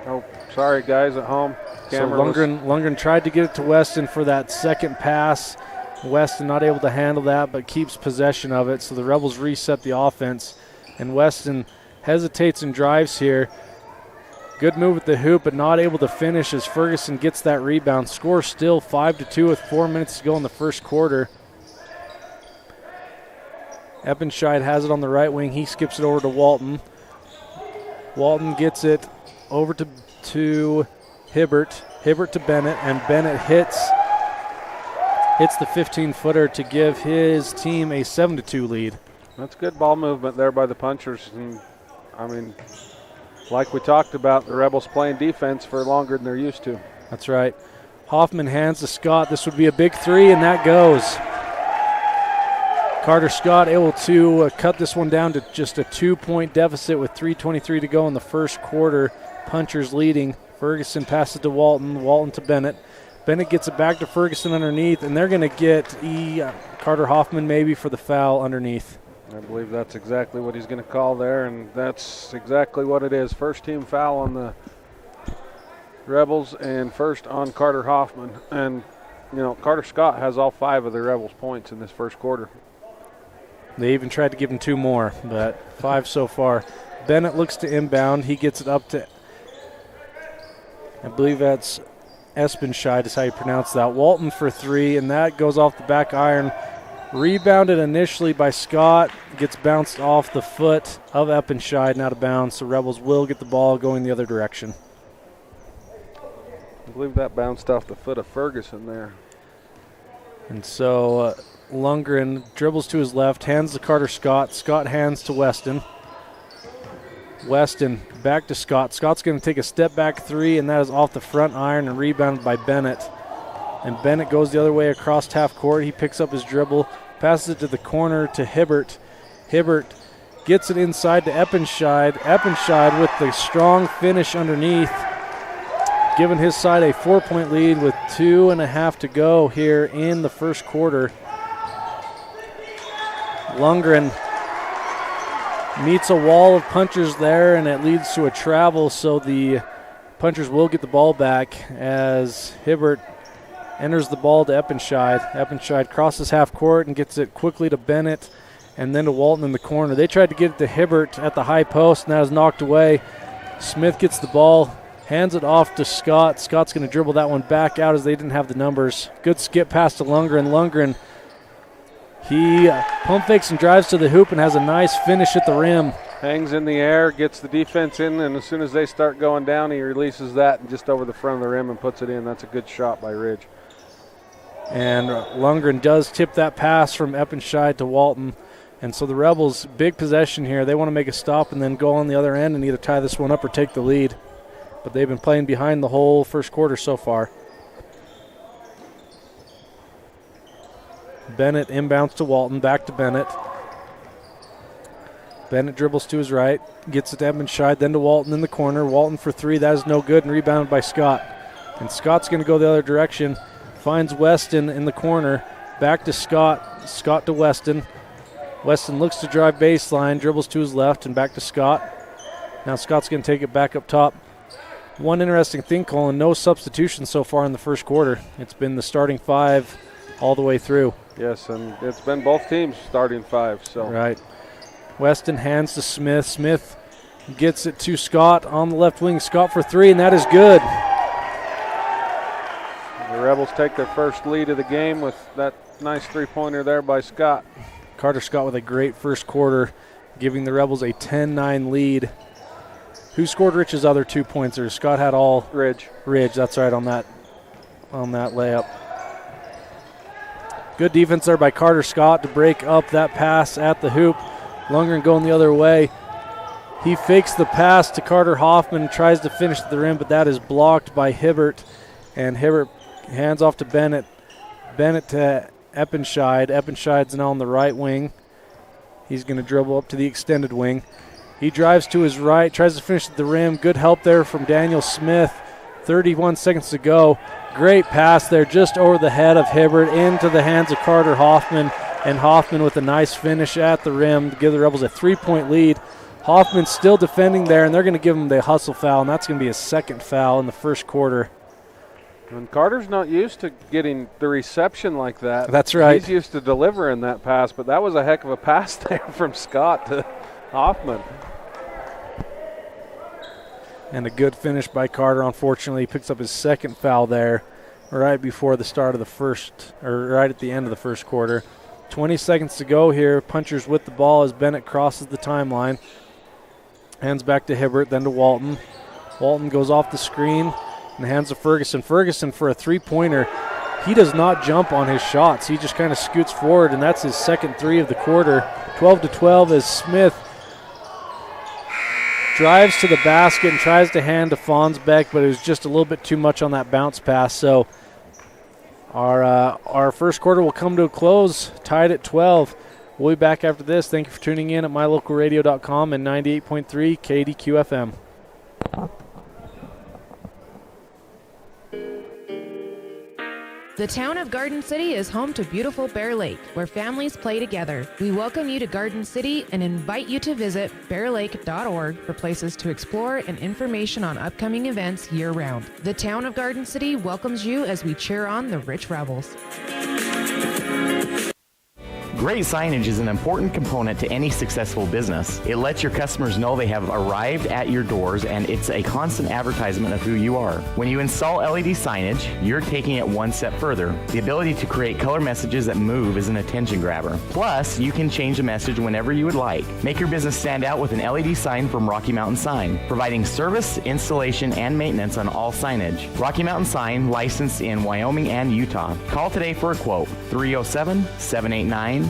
Oh, sorry, guys at home. So Lundgren tried to get it to Weston for that second pass. Weston not able to handle that, but keeps possession of it. So the Rebels reset the offense, and Weston hesitates and drives here. Good move at the hoop, but not able to finish as Ferguson gets that rebound. Score still 5-2 with 4 minutes to go in the first quarter. Eppenscheid has it on the right wing. He skips it over to Walton. Walton gets it over to Hibbert. Hibbert to Bennett, and Bennett hits the 15-footer to give his team a 7-2 lead. That's good ball movement there by the punchers. And I mean, like we talked about, the Rebels playing defense for longer than they're used to. That's right. Hoffman hands to Scott. This would be a big three, and that goes. Carter Scott able to cut this one down to just a 2-point deficit with 3:23 to go in the first quarter. Punchers leading. Ferguson passes to Walton. Walton to Bennett. Bennett gets it back to Ferguson underneath, and they're going to get Carter Hoffman maybe for the foul underneath. I believe that's exactly what he's going to call there, and that's exactly what it is. First team foul on the Rebels and first on Carter Hoffman. And, you know, Carter Scott has all 5 of the Rebels' points in this first quarter. They even tried to give him 2 more, but 5 so far. Bennett looks to inbound. He gets it up to, I believe that's Espenscheid is how you pronounce that. Walton for 3, and that goes off the back iron. Rebounded initially by Scott, gets bounced off the foot of Eppenscheid and out of bounds, so Rebels will get the ball going the other direction. I believe that bounced off the foot of Ferguson there. And so Lundgren dribbles to his left, hands to Carter Scott. Scott hands to Weston. Weston back to Scott. Scott's going to take a step back 3, and that is off the front iron and rebounded by Bennett. And Bennett goes the other way across half court. He picks up his dribble, passes it to the corner to Hibbert. Hibbert gets it inside to Eppenscheid. Eppenscheid with the strong finish underneath, giving his side a 4-point lead with 2.5 to go here in the first quarter. Lundgren meets a wall of punchers there, and it leads to a travel, so the punchers will get the ball back as Hibbert enters the ball to Eppenscheid. Eppenscheid crosses half court and gets it quickly to Bennett and then to Walton in the corner. They tried to get it to Hibbert at the high post, and that is knocked away. Smith gets the ball, hands it off to Scott. Scott's going to dribble that one back out as they didn't have the numbers. Good skip pass to Lundgren. Lundgren, he pump fakes and drives to the hoop and has a nice finish at the rim. Hangs in the air, gets the defense in, and as soon as they start going down, he releases that and just over the front of the rim and puts it in. That's a good shot by Ridge. And Lundgren does tip that pass from Eppenscheid to Walton. And so the Rebels, big possession here. They want to make a stop and then go on the other end and either tie this one up or take the lead. But they've been playing behind the whole first quarter so far. Bennett inbounds to Walton, back to Bennett. Bennett dribbles to his right, gets it to Eppenscheid, then to Walton in the corner. Walton for 3, that is no good, and rebounded by Scott. And Scott's going to go the other direction. Finds Weston in the corner. Back to Scott. Scott to Weston. Weston looks to drive baseline, dribbles to his left, and back to Scott. Now Scott's going to take it back up top. One interesting thing, Colin, no substitutions so far in the first quarter. It's been the starting 5 all the way through. Yes, and it's been both teams starting 5. So right. Weston hands to Smith. Smith gets it to Scott on the left wing. Scott for 3, and that is good. The Rebels take their first lead of the game with that nice 3-pointer there by Scott. Carter Scott with a great first quarter, giving the Rebels a 10-9 lead. Who scored Rich's other 2 points? Or Scott had all? Ridge. Ridge, that's right, on that layup. Good defense there by Carter Scott to break up that pass at the hoop. Lundgren going the other way. He fakes the pass to Carter Hoffman, tries to finish at the rim, but that is blocked by Hibbert. And Hibbert hands off to Bennett. Bennett to Eppenscheid. Eppenscheid's now on the right wing. He's going to dribble up to the extended wing. He drives to his right, tries to finish at the rim. Good help there from Daniel Smith. 31 seconds to go. Great pass there just over the head of Hibbert into the hands of Carter Hoffman. And Hoffman with a nice finish at the rim to give the Rebels a 3-point lead. Hoffman's still defending there, and they're going to give him the hustle foul, and that's going to be his second foul in the first quarter. And Carter's not used to getting the reception like that. That's right. He's used to delivering that pass, but that was a heck of a pass there from Scott to Hoffman. And a good finish by Carter. Unfortunately, he picks up his second foul there right before the start of the first, or right at the end of the first quarter. 20 seconds to go here. Punchers with the ball as Bennett crosses the timeline. Hands back to Hibbert, then to Walton. Walton goes off the screen and hands to Ferguson. Ferguson for a three-pointer. He does not jump on his shots. He just kind of scoots forward, and that's his second three of the quarter. 12-12 as Smith drives to the basket and tries to hand to Fonsbeck, but it was just a little bit too much on that bounce pass. So our first quarter will come to a close, tied at 12. We'll be back after this. Thank you for tuning in at mylocalradio.com and 98.3 KDQFM. The town of Garden City is home to beautiful Bear Lake, where families play together. We welcome you to Garden City and invite you to visit bearlake.org for places to explore and information on upcoming events year-round. The town of Garden City welcomes you as we cheer on the Rich Rebels. Great signage is an important component to any successful business. It lets your customers know they have arrived at your doors, and it's a constant advertisement of who you are. When you install LED signage, you're taking it one step further. The ability to create color messages that move is an attention grabber. Plus, you can change the message whenever you would like. Make your business stand out with an LED sign from Rocky Mountain Sign, providing service, installation, and maintenance on all signage. Rocky Mountain Sign, licensed in Wyoming and Utah. Call today for a quote, 307-789-5202.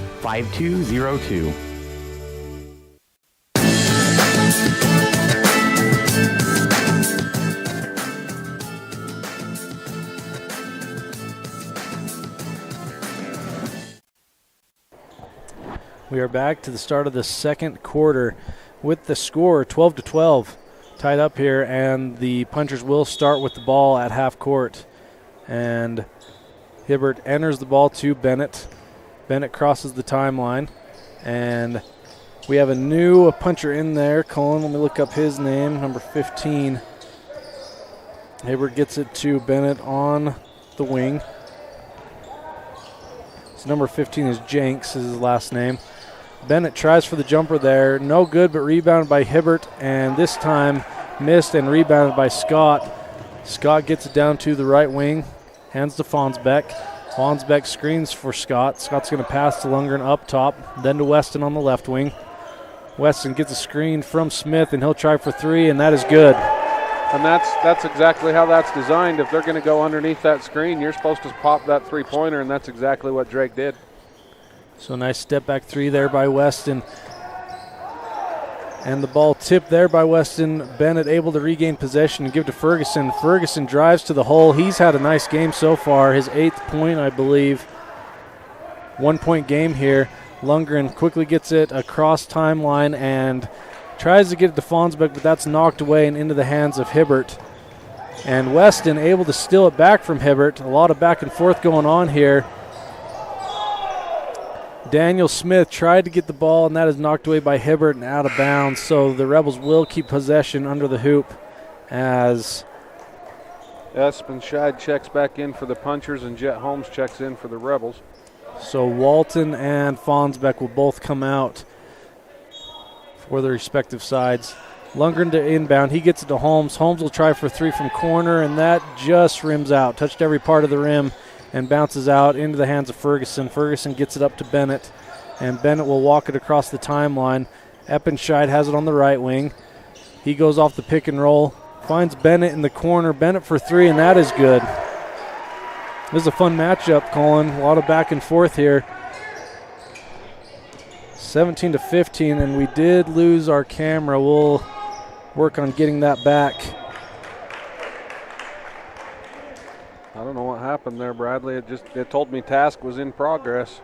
We are back to the start of the second quarter with the score 12-12 tied up here, and the Punchers will start with the ball at half court. And Hibbert enters the ball to Bennett. Bennett crosses the timeline, and we have a new puncher in there. Colin, let me look up his name, number 15. Hibbert gets it to Bennett on the wing. So number 15 is Jenks, is his last name. Bennett tries for the jumper there. No good, but rebounded by Hibbert, and this time missed and rebounded by Scott. Scott gets it down to the right wing, hands to Fonsbeck. Fonsbeck screens for Scott. Scott's going to pass to Lundgren up top, then to Weston on the left wing. Weston gets a screen from Smith, and he'll try for three, and that is good. And that's exactly how that's designed. If they're going to go underneath that screen, you're supposed to pop that three-pointer, and that's exactly what Drake did. So nice step-back three there by Weston. And the ball tipped there by Weston. Bennett able to regain possession and give to Ferguson. Ferguson drives to the hole. He's had a nice game so far. His 8th point, I believe. 1-point game here. Lundgren quickly gets it across timeline and tries to get it to Fonsbeck, but that's knocked away and into the hands of Hibbert. And Weston able to steal it back from Hibbert. A lot of back and forth going on here. Daniel Smith tried to get the ball, and that is knocked away by Hibbert and out of bounds. So the Rebels will keep possession under the hoop as Eppenscheid checks back in for the Punchers, and Jet Holmes checks in for the Rebels. So Walton and Fonsbeck will both come out for their respective sides. Lundgren to inbound. He gets it to Holmes. Holmes will try for three from corner, and that just rims out. Touched every part of the rim and bounces out into the hands of Ferguson. Ferguson gets it up to Bennett, and Bennett will walk it across the timeline. Eppenscheid has it on the right wing. He goes off the pick and roll, finds Bennett in the corner. Bennett for three, and that is good. This is a fun matchup, Colin. A lot of back and forth here. 17-15, and we did lose our camera. We'll work on getting that back. I don't know what happened there, Bradley. It told me task was in progress.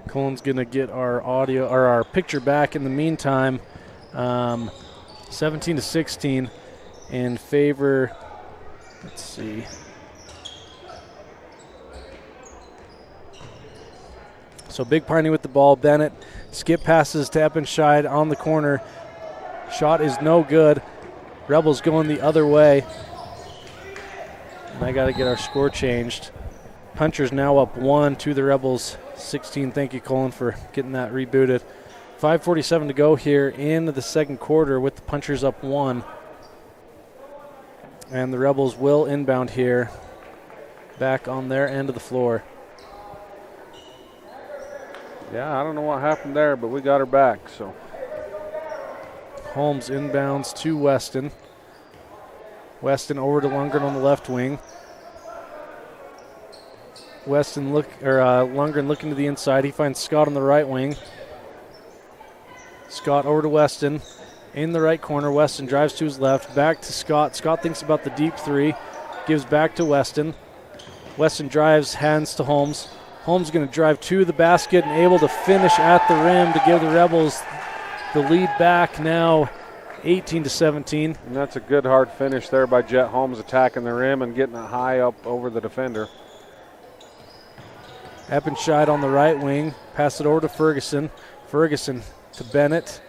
Colin's going to get our audio or our picture back in the meantime. 17-16 in favor. Let's see. So Big Piney with the ball. Bennett skip passes to Eppenscheid on the corner. Shot is no good. Rebels going the other way. And I got to get our score changed. Punchers now up 1 to the Rebels 16. Thank you, Colin, for getting that rebooted. 5:47 to go here in the second quarter with the Punchers up 1. And the Rebels will inbound here back on their end of the floor. Yeah, I don't know what happened there, but we got her back. So Holmes inbounds to Weston. Weston over to Lundgren on the left wing. Lundgren looking to the inside. He finds Scott on the right wing. Scott over to Weston in the right corner. Weston drives to his left. Back to Scott. Scott thinks about the deep three. Gives back to Weston. Weston drives, hands to Holmes. Holmes going to drive to the basket and able to finish at the rim to give the Rebels the lead back now 18-17. And that's a good hard finish there by Jet Holmes, attacking the rim and getting it high up over the defender. Eppenscheid on the right wing. Pass it over to Ferguson. Ferguson to Bennett.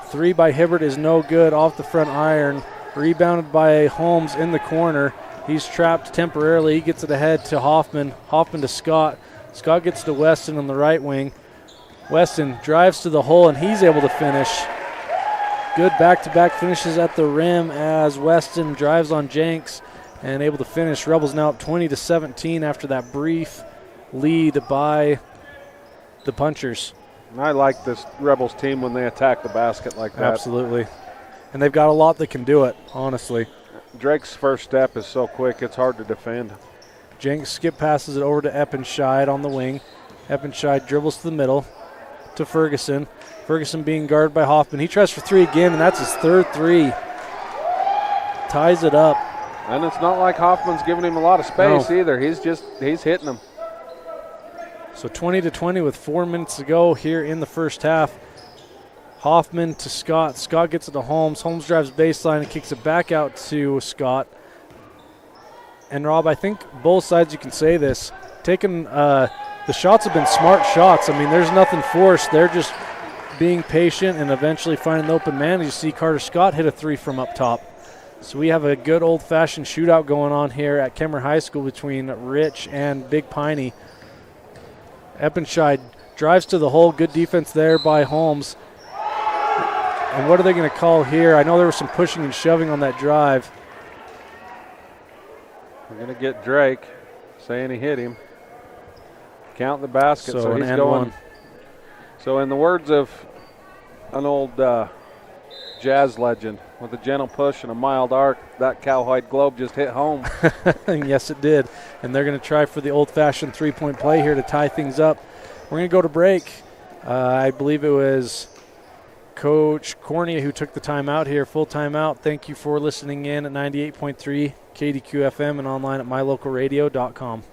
Three by Hibbert is no good off the front iron. Rebounded by Holmes in the corner. He's trapped temporarily. He gets it ahead to Hoffman. Hoffman to Scott. Scott gets to Weston on the right wing. Weston drives to the hole, and he's able to finish. Good back-to-back finishes at the rim as Weston drives on Jenks and able to finish. Rebels now up 20-17 after that brief lead by the Punchers. And I like this Rebels team when they attack the basket like that. Absolutely. And they've got a lot that can do it, honestly. Drake's first step is so quick, it's hard to defend. Jenks skip passes it over to Eppenscheid on the wing. Eppenscheid dribbles to the middle to Ferguson. Ferguson being guarded by Hoffman. He tries for three again, and that's his third three. Ties it up. And it's not like Hoffman's giving him a lot of space either. He's hitting them. So 20-20 with 4 minutes to go here in the first half. Hoffman to Scott. Scott gets it to Holmes. Holmes drives baseline and kicks it back out to Scott. And Rob, I think both sides, you can say this, the shots have been smart shots. I mean, there's nothing forced. They're just being patient and eventually finding the open man. You see Carter Scott hit a three from up top. So we have a good old-fashioned shootout going on here at Kemmerer High School between Rich and Big Piney. Eppenscheid drives to the hole. Good defense there by Holmes. And what are they going to call here? I know there was some pushing and shoving on that drive. We're going to get Drake saying he hit him. Count the basket, so he's going. One. So in the words of an old jazz legend, with a gentle push and a mild arc, that cowhide globe just hit home. Yes, it did. And they're going to try for the old-fashioned three-point play here to tie things up. We're going to go to break. I believe it was Coach Cornea who took the timeout here, full timeout. Thank you for listening in at 98.3 KDQ FM and online at mylocalradio.com.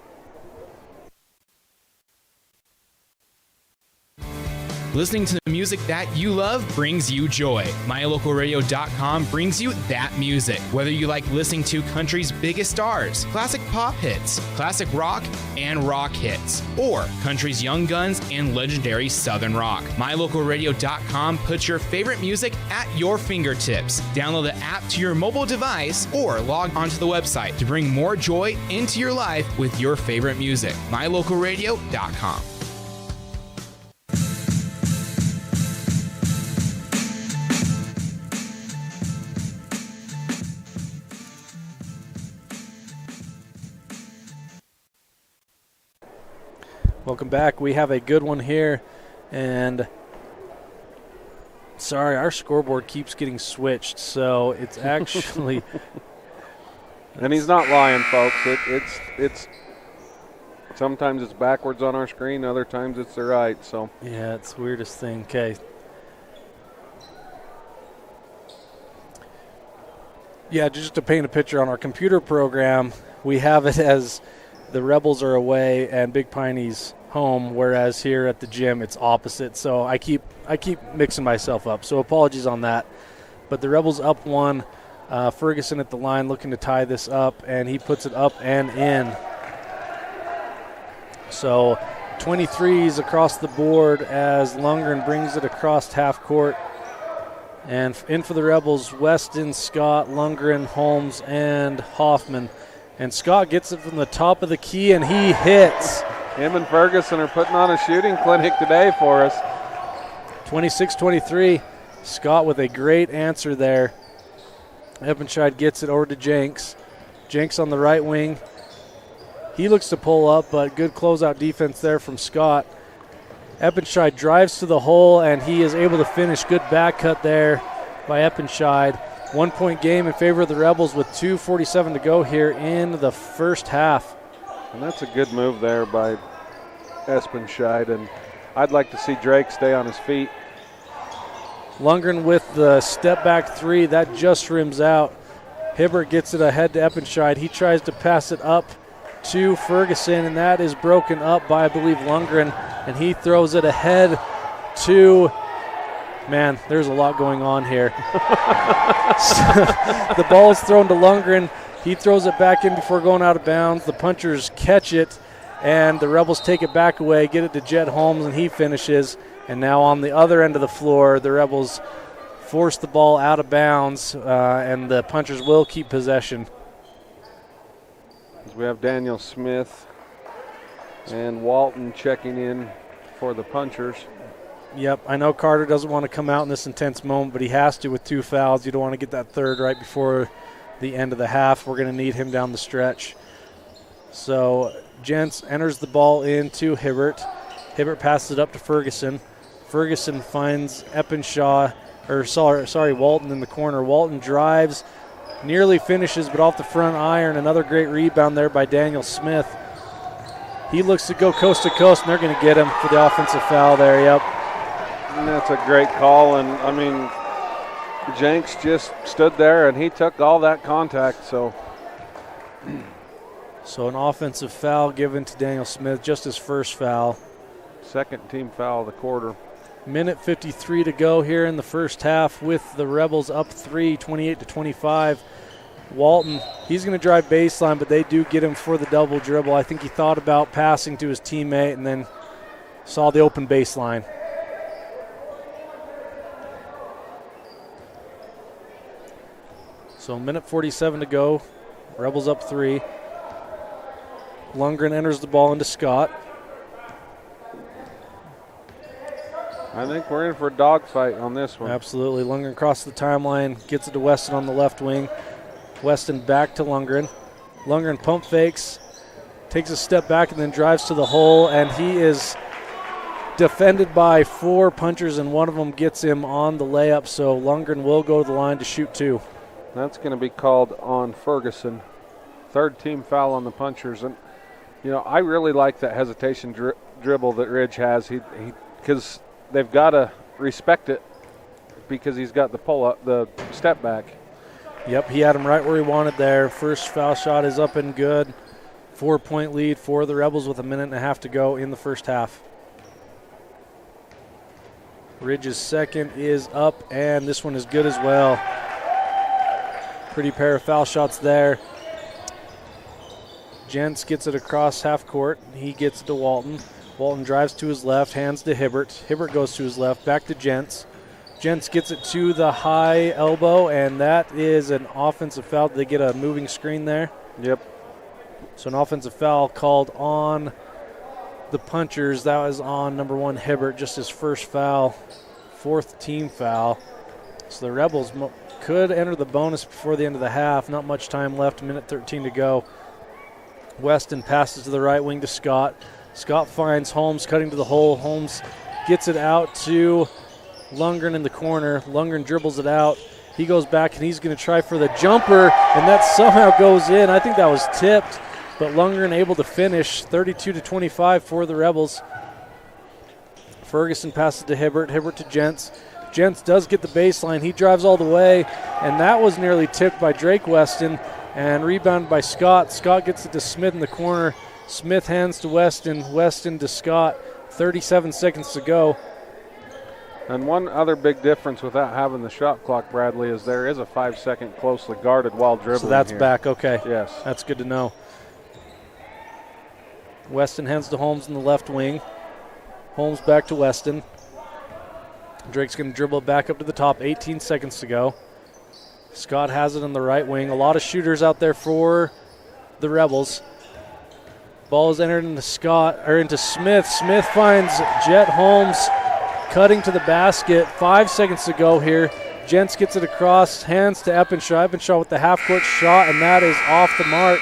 Listening to the music that you love brings you joy. MyLocalRadio.com brings you that music. Whether you like listening to country's biggest stars, classic pop hits, classic rock, and rock hits, or country's young guns and legendary southern rock. MyLocalRadio.com puts your favorite music at your fingertips. Download the app to your mobile device or log onto the website to bring more joy into your life with your favorite music. MyLocalRadio.com. Welcome back. We have a good one here. And sorry, our scoreboard keeps getting switched. So it's actually. And he's not lying, folks. It's sometimes it's backwards on our screen, other times it's the right. So yeah, it's the weirdest thing. Okay. Yeah, just to paint a picture on our computer program, we have it as the Rebels are away and Big Piney's home, whereas here at the gym it's opposite. So I keep mixing myself up. So apologies on that. But the Rebels up 1. Ferguson at the line looking to tie this up, and he puts it up and in. So 23s across the board as Lundgren brings it across half court. And in for the Rebels, Weston, Scott, Lundgren, Holmes, and Hoffman. And Scott gets it from the top of the key, and he hits. Him and Ferguson are putting on a shooting clinic today for us. 26-23. Scott with a great answer there. Eppenscheid gets it over to Jenks. Jenks on the right wing. He looks to pull up, but good closeout defense there from Scott. Eppenscheid drives to the hole, and he is able to finish. Good back cut there by Eppenscheid. 1 point game in favor of the Rebels with 2:47 to go here in the first half. And that's a good move there by Eppenscheid, and I'd like to see Drake stay on his feet. Lundgren with the step back 3. That just rims out. Hibbert gets it ahead to Eppenscheid. He tries to pass it up to Ferguson, and that is broken up by, I believe, Lundgren, and he throws it ahead to, man, there's a lot going on here. The ball is thrown to Lundgren. He throws it back in before going out of bounds. The punchers catch it, and the Rebels take it back away, get it to Jet Holmes, and he finishes. And now on the other end of the floor, the Rebels force the ball out of bounds, and the punchers will keep possession. We have Daniel Smith and Walton checking in for the punchers. Yep, I know Carter doesn't want to come out in this intense moment, but he has to with 2 fouls. You don't want to get that third right before the end of the half. We're going to need him down the stretch. So Jentz enters the ball into Hibbert. Hibbert passes it up to Ferguson. Ferguson finds Walton in the corner. Walton drives, nearly finishes, but off the front iron. Another great rebound there by Daniel Smith. He looks to go coast to coast, and they're going to get him for the offensive foul there, yep. And that's a great call, and, I mean, Jenks just stood there, and he took all that contact, so. So an offensive foul given to Daniel Smith, just his first foul. Second team foul of the quarter. Minute 53 to go here in the first half with the Rebels up 3, 28-25. Walton, he's going to drive baseline, but they do get him for the double dribble. I think he thought about passing to his teammate and then saw the open baseline. So minute 47 to go. Rebels up 3. Lundgren enters the ball into Scott. I think we're in for a dogfight on this one. Absolutely. Lundgren crosses the timeline, gets it to Weston on the left wing. Weston back to Lundgren. Lundgren pump fakes, takes a step back, and then drives to the hole, and he is defended by 4 punchers, and one of them gets him on the layup, so Lundgren will go to the line to shoot 2. That's going to be called on Ferguson. Third team foul on the punchers. And, you know, I really like that hesitation dribble that Ridge has. Because they've got to respect it because he's got the pull-up, the step back. Yep, he had him right where he wanted there. First foul shot is up and good. 4-point lead for the Rebels with 1.5 minutes to go in the first half. Ridge's second is up, and this one is good as well. Pretty pair of foul shots there. Jentz gets it across half court. He gets it to Walton. Walton drives to his left, hands to Hibbert. Hibbert goes to his left, back to Jentz. Jentz gets it to the high elbow, and that is an offensive foul. Did they get a moving screen there? Yep. So an offensive foul called on the punchers. That was on number 1, Hibbert, just his first foul, 4th team foul. So the Rebels could enter the bonus before the end of the half. Not much time left, 1:13 to go. Weston passes to the right wing to Scott. Scott finds Holmes cutting to the hole. Holmes gets it out to Lundgren in the corner. Lundgren dribbles it out. He goes back, and he's going to try for the jumper, and that somehow goes in. I think that was tipped, but Lundgren able to finish 32-25 for the Rebels. Ferguson passes to Hibbert. Hibbert to Gents. Gents does get the baseline. He drives all the way, and that was nearly tipped by Drake Weston and rebounded by Scott. Scott gets it to Smith in the corner. Smith hands to Weston. Weston to Scott. 37 seconds to go. And one other big difference without having the shot clock, Bradley, is there is a 5-second closely guarded while dribbling. So that's here. back, okay. Yes. That's good to know. Weston hands to Holmes in the left wing. Holmes back to Weston. Drake's going to dribble it back up to the top. 18 seconds to go. Scott has it in the right wing. A lot of shooters out there for the Rebels. Ball is entered into Smith. Smith finds Jet Holmes cutting to the basket. 5 seconds to go here. Gents gets it across, hands to Eppenshaw. Eppenshaw with the half-court shot, and that is off the mark.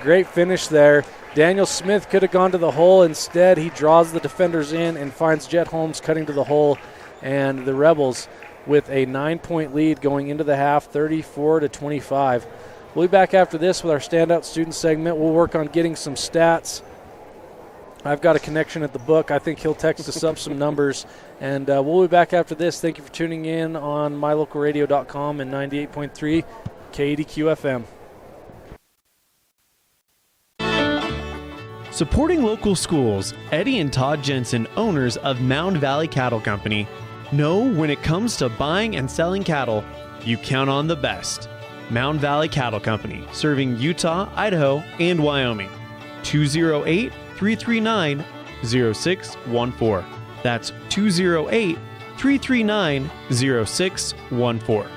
Great finish there. Daniel Smith could have gone to the hole. Instead, he draws the defenders in and finds Jet Holmes cutting to the hole. And the Rebels with a 9-point lead going into the half, 34-25. We'll be back after this with our Standout Student segment. We'll work on getting some stats. I've got a connection at the book. I think he'll text us up some numbers. And we'll be back after this. Thank you for tuning in on mylocalradio.com and 98.3 KDQ FM. Supporting local schools, Eddie and Todd Jensen, owners of Mound Valley Cattle Company, know when it comes to buying and selling cattle, you count on the best. Mound Valley Cattle Company, serving Utah, Idaho, and Wyoming. 208-339-0614. That's 208-339-0614.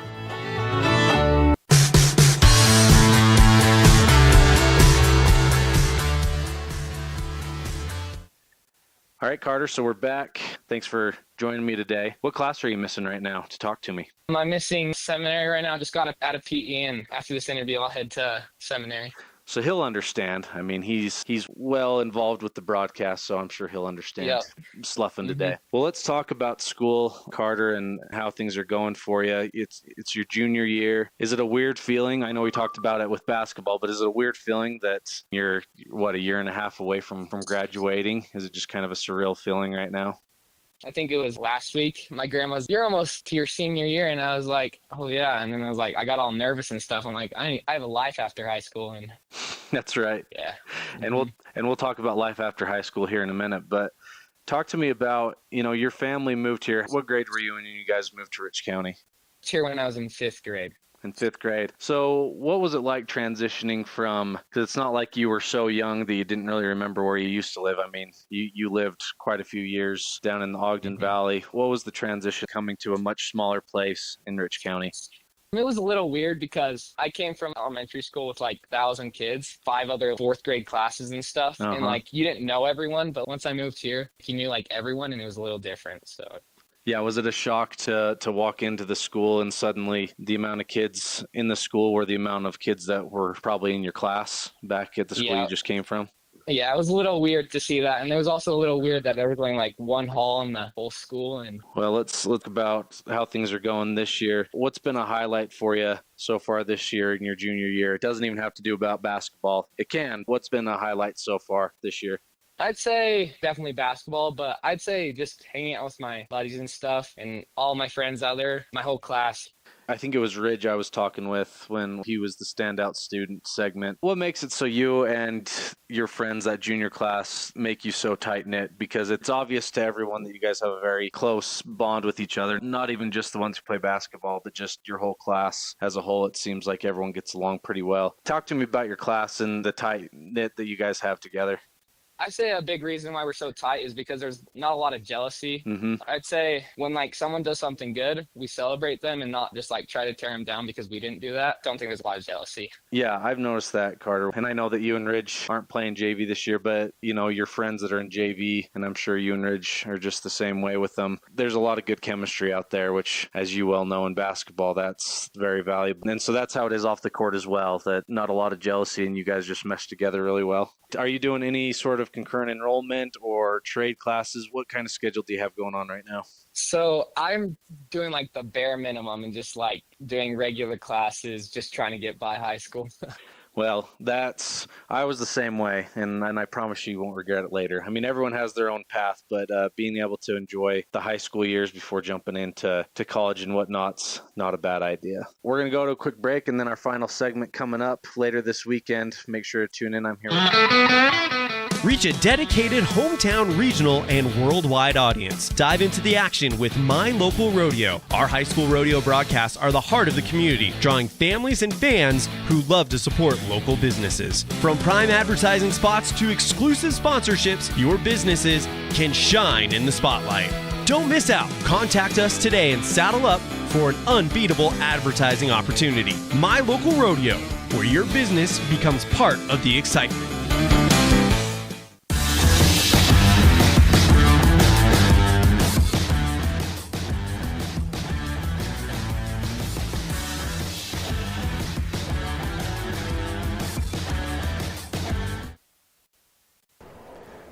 All right, Carter, so we're back. Thanks for joining me today. What class are you missing right now to talk to me? I'm missing seminary right now. Just got out of PE, and after this interview, I'll head to seminary. So he'll understand. I mean, he's well involved with the broadcast, so I'm sure he'll understand Sluffing today. Well, let's talk about school, Carter, and how things are going for you. It's your junior year. Is it a weird feeling? I know we talked about it with basketball, but is it a weird feeling that you're, a year and a half away from graduating? Is it just kind of a surreal feeling right now? I think it was last week. My grandma's, "You're almost to your senior year." And I was like, "Oh, yeah." And then I was like, I got all nervous and stuff. I'm like, I have a life after high school. And that's right. Yeah. And we'll talk about life after high school here in a minute. But talk to me about, your family moved here. What grade were you when you guys moved to Rich County? Here when I was in 5th grade. In 5th grade. So what was it like transitioning from, because it's not like you were so young that you didn't really remember where you used to live. I mean, you lived quite a few years down in the Ogden Valley. What was the transition coming to a much smaller place in Rich County? It was a little weird because I came from elementary school with 1,000 kids, 5 other 4th grade classes and stuff. And you didn't know everyone, but once I moved here, you knew everyone, and it was a little different. So yeah, was it a shock to walk into the school and suddenly the amount of kids in the school were the amount of kids that were probably in your class back at the school you just came from? Yeah, it was a little weird to see that. And it was also a little weird that there was only one hall in the whole school. And well, let's look about how things are going this year. What's been a highlight for you so far this year in your junior year? It doesn't even have to do about basketball. It can. What's been a highlight so far this year? I'd say definitely basketball, but I'd say just hanging out with my buddies and stuff and all my friends out there, my whole class. I think it was Ridge I was talking with when he was the standout student segment. What makes it so you and your friends, that junior class, make you so tight-knit? Because it's obvious to everyone that you guys have a very close bond with each other, not even just the ones who play basketball, but just your whole class as a whole. It seems like everyone gets along pretty well. Talk to me about your class and the tight-knit that you guys have together. I'd say a big reason why we're so tight is because there's not a lot of jealousy. I'd say when someone does something good, we celebrate them and not just try to tear them down because we didn't do that. Don't think there's a lot of jealousy. Yeah, I've noticed that, Carter. And I know that you and Ridge aren't playing JV this year, but your friends that are in JV, and I'm sure you and Ridge are just the same way with them. There's a lot of good chemistry out there, which, as you well know in basketball, that's very valuable. And so that's how it is off the court as well, that not a lot of jealousy and you guys just mesh together really well. Are you doing any sort of of concurrent enrollment or trade classes? What kind of schedule do you have going on right now? So I'm doing like the bare minimum and just like doing regular classes, just trying to get by high school. Well, I was the same way, and I promise you won't regret it later. I mean, everyone has their own path, but being able to enjoy the high school years before jumping into college and whatnot's not a bad idea. We're going to go to a quick break, and then our final segment coming up later this weekend. Make sure to tune in. I'm here with Reach a dedicated hometown, regional, and worldwide audience. Dive into the action with My Local Rodeo. Our high school rodeo broadcasts are the heart of the community, drawing families and fans who love to support local businesses. From prime advertising spots to exclusive sponsorships, your businesses can shine in the spotlight. Don't miss out. Contact us today and saddle up for an unbeatable advertising opportunity. My Local Rodeo, where your business becomes part of the excitement.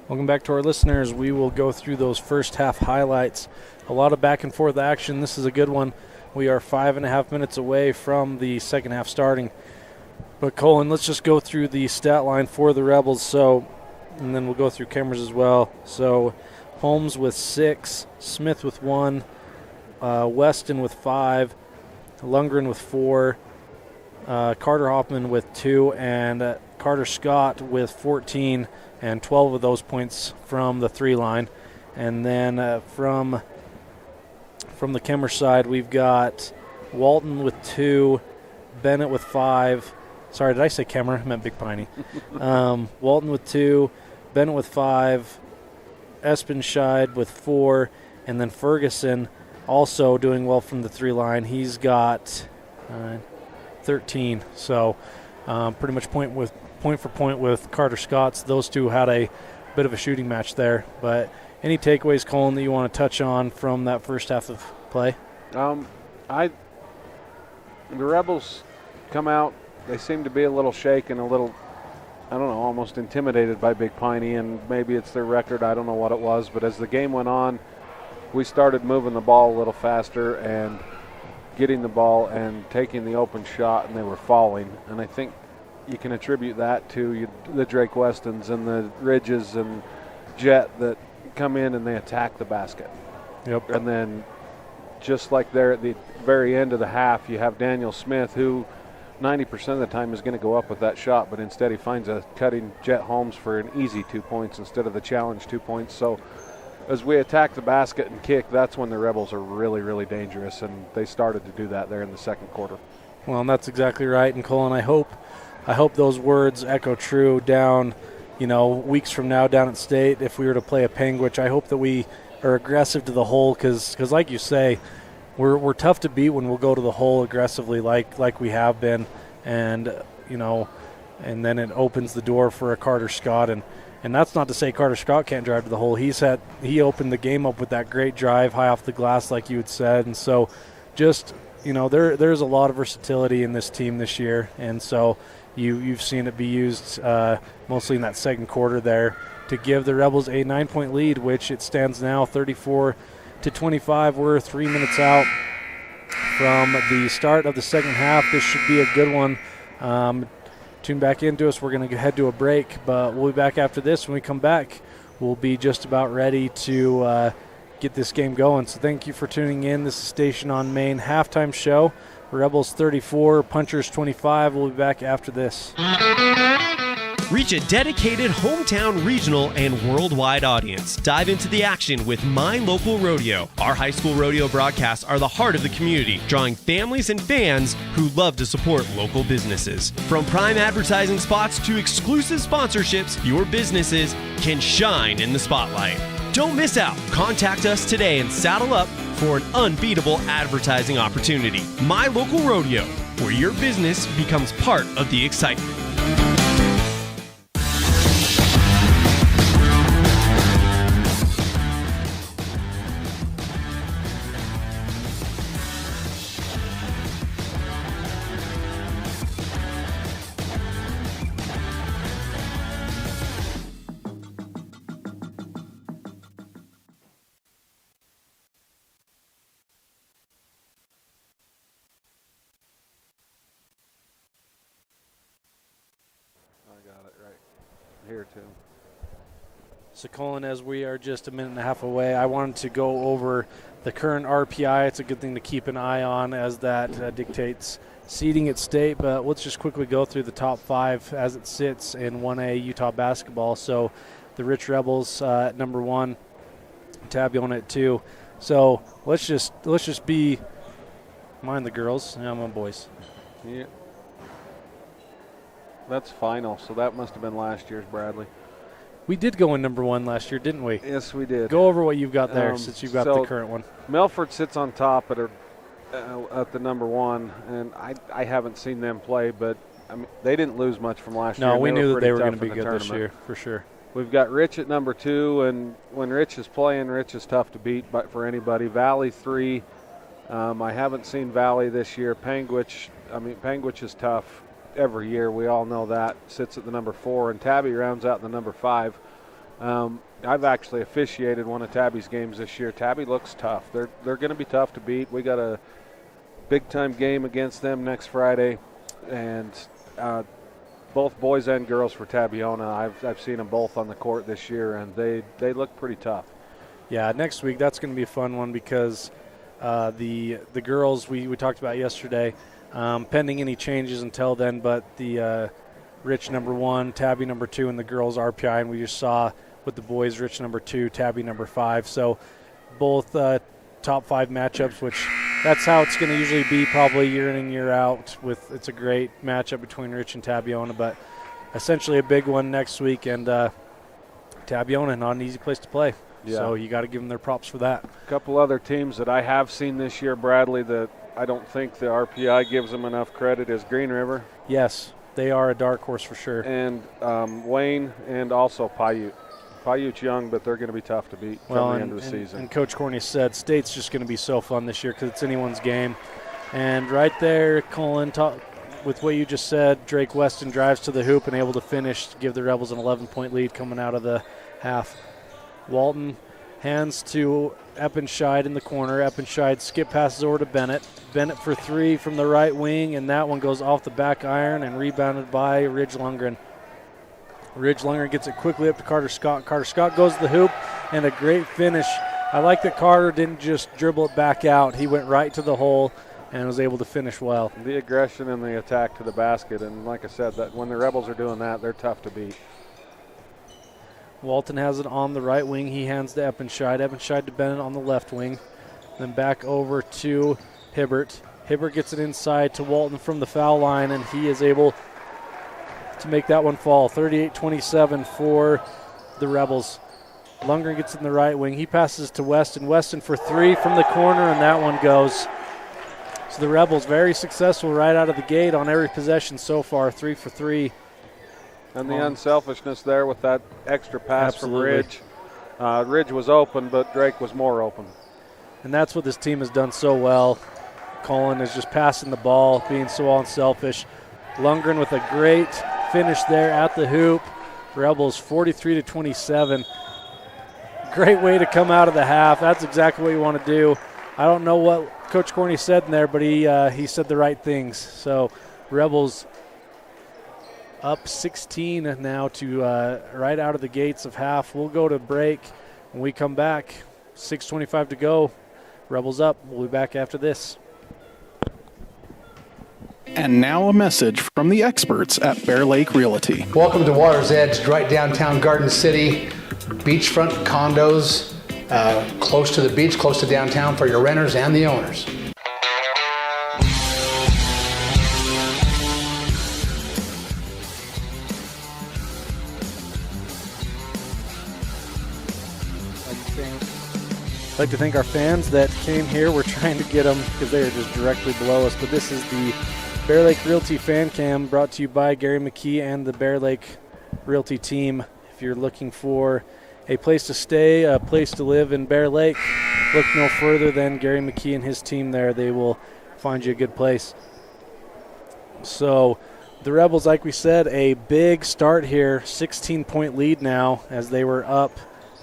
Welcome back to our listeners. We will go through those first half highlights. A lot of back and forth action. This is a good one. We are 5.5 minutes away from the second half starting. But Colin, let's just go through the stat line for the Rebels. And then we'll go through Kemmerer's as well. So Holmes with 6, Smith with 1, Weston with 5, Lundgren with 4, Carter Hoffman with 2, and Carter Scott with 14. And 12 of those points from the 3 line. And then from the Kemmerer side, we've got Walton with 2, Bennett with 5. Sorry, did I say Kemmerer? I meant Big Piney. Walton with 2, Bennett with 5, Espenscheid with 4, and then Ferguson also doing well from the 3 line. He's got 13. So pretty much point for point with Carter Scott's. Those two had a bit of a shooting match there. But any takeaways, Colin, that you want to touch on from that first half of play? The Rebels come out. They seem to be a little shaken, a little, I don't know, almost intimidated by Big Piney, and maybe it's their record. I don't know what it was. But as the game went on, we started moving the ball a little faster and getting the ball and taking the open shot, and they were falling. And I think you can attribute that to the Drake Westons and the Ridges and Jet that come in and they attack the basket. Yep. And then just like there at the very end of the half, you have Daniel Smith, who 90% of the time is going to go up with that shot, but instead he finds a cutting Jet Holmes for an easy 2 points instead of the challenge 2 points. So as we attack the basket and kick, that's when the Rebels are really, really dangerous, and they started to do that there in the second quarter. Well, and that's exactly right. And Colin, I hope those words echo true down, weeks from now down at State. If we were to play a Penguich, I hope that we are aggressive to the hole because like you say, we're tough to beat when we'll go to the hole aggressively like we have been. And, and then it opens the door for a Carter Scott. And that's not to say Carter Scott can't drive to the hole. He opened the game up with that great drive high off the glass like you had said. And so just, there's a lot of versatility in this team this year. And so You've seen it be used mostly in that second quarter there to give the Rebels a 9-point lead, which it stands now 34-25. We're 3 minutes out from the start of the second half. This should be a good one. Tune back into us. We're going to head to a break, but we'll be back after this. When we come back, we'll be just about ready to get this game going. So thank you for tuning in. This is Station on Main halftime show. Rebels 34, Punchers 25. We'll be back after this. Reach a dedicated hometown, regional, and worldwide audience. Dive into the action with My Local Rodeo. Our high school rodeo broadcasts are the heart of the community, drawing families and fans who love to support local businesses. From prime advertising spots to exclusive sponsorships, your businesses can shine in the spotlight. Don't miss out. Contact us today and saddle up for an unbeatable advertising opportunity. My Local Rodeo, where your business becomes part of the excitement. here too. So, Colin, as we are just a minute and a half away, I wanted to go over the current RPI. It's a good thing to keep an eye on as that dictates seeding at state. But let's just quickly go through the top 5 as it sits in 1A Utah basketball. So, the Rich Rebels at number 1, Tabiona at 2. So let's just be mind the girls. Yeah, I'm on boys. Yeah. That's final, so that must have been last year's Bradley. We did go in number 1 last year, didn't we? Yes, we did. Go over what you've got there since you've got the current one. Melford sits on top at the number 1, and I haven't seen them play, but I mean, they didn't lose much from last year. No, we knew that they were going to be good good this year, for sure. We've got Rich at number 2, and when Rich is playing, Rich is tough to beat for anybody. Valley 3, I haven't seen Valley this year. Panguitch is tough every year. We all know that. Sits at the number 4, and Tabby rounds out the number 5. I've actually officiated one of Tabby's games this year. Tabby looks tough. They're going to be tough to beat. We got a big-time game against them next Friday, and both boys and girls for Tabiona. I've seen them both on the court this year, and they look pretty tough. Yeah, next week that's going to be a fun one because the girls we talked about yesterday, pending any changes until then, but the Rich number 1, Tabby number 2, and the girls RPI, and we just saw with the boys Rich number 2, Tabby number 5. So both top 5 matchups, which that's how it's going to usually be probably year in and year out. It's a great matchup between Rich and Tabiona, but essentially a big one next week, and Tabiona, not an easy place to play. Yeah. So you got to give them their props for that. A couple other teams that I have seen this year, Bradley, that I don't think the RPI gives them enough credit is Green River. Yes, they are a dark horse for sure. And Wayne and also Paiute. Paiute's young, but they're going to be tough to beat come the end of the season. And Coach Corney said state's just going to be so fun this year because it's anyone's game. And right there, Colin, with what you just said, Drake Weston drives to the hoop and able to finish to give the Rebels an 11-point lead coming out of the half. Walton hands to Eppenscheid in the corner. Eppenscheid skip passes over to Bennett. Bennett for 3 from the right wing, and that one goes off the back iron and rebounded by Ridge Lundgren. Ridge Lundgren gets it quickly up to Carter Scott. Carter Scott goes to the hoop, and a great finish. I like that Carter didn't just dribble it back out. He went right to the hole and was able to finish well. The aggression and the attack to the basket, and like I said, that when the Rebels are doing that, they're tough to beat. Walton has it on the right wing. He hands to Eppenscheid. Eppenscheid to Bennett on the left wing. Then back over to Hibbert. Hibbert gets it inside to Walton from the foul line, and he is able to make that one fall. 38-27 for the Rebels. Lundgren gets in the right wing. He passes to Weston. Weston for 3 from the corner, and that one goes. So the Rebels very successful right out of the gate on every possession so far, 3 for 3. And the unselfishness there with that extra pass from Ridge. Ridge was open, but Drake was more open. And that's what this team has done so well. Colin is just passing the ball, being so unselfish. Lundgren with a great finish there at the hoop. Rebels 43-27. Great way to come out of the half. That's exactly what you want to do. I don't know what Coach Corney said in there, but he said the right things. So Rebels up 16 now to right out of the gates of half. We'll go to break. When we come back, 6:25 to go. Rebels up. We'll be back after this. And now a message from the experts at Bear Lake Realty. Welcome to Water's Edge, right downtown Garden City. Beachfront condos, close to the beach, close to downtown for your renters and the owners. I'd like to thank our fans that came here. We're trying to get them because they are just directly below us. But this is the Bear Lake Realty Fan Cam brought to you by Gary McKee and the Bear Lake Realty team. If you're looking for a place to stay, a place to live in Bear Lake, look no further than Gary McKee and his team there. They will find you a good place. So the Rebels, like we said, a big start here. 16-point lead now as they were up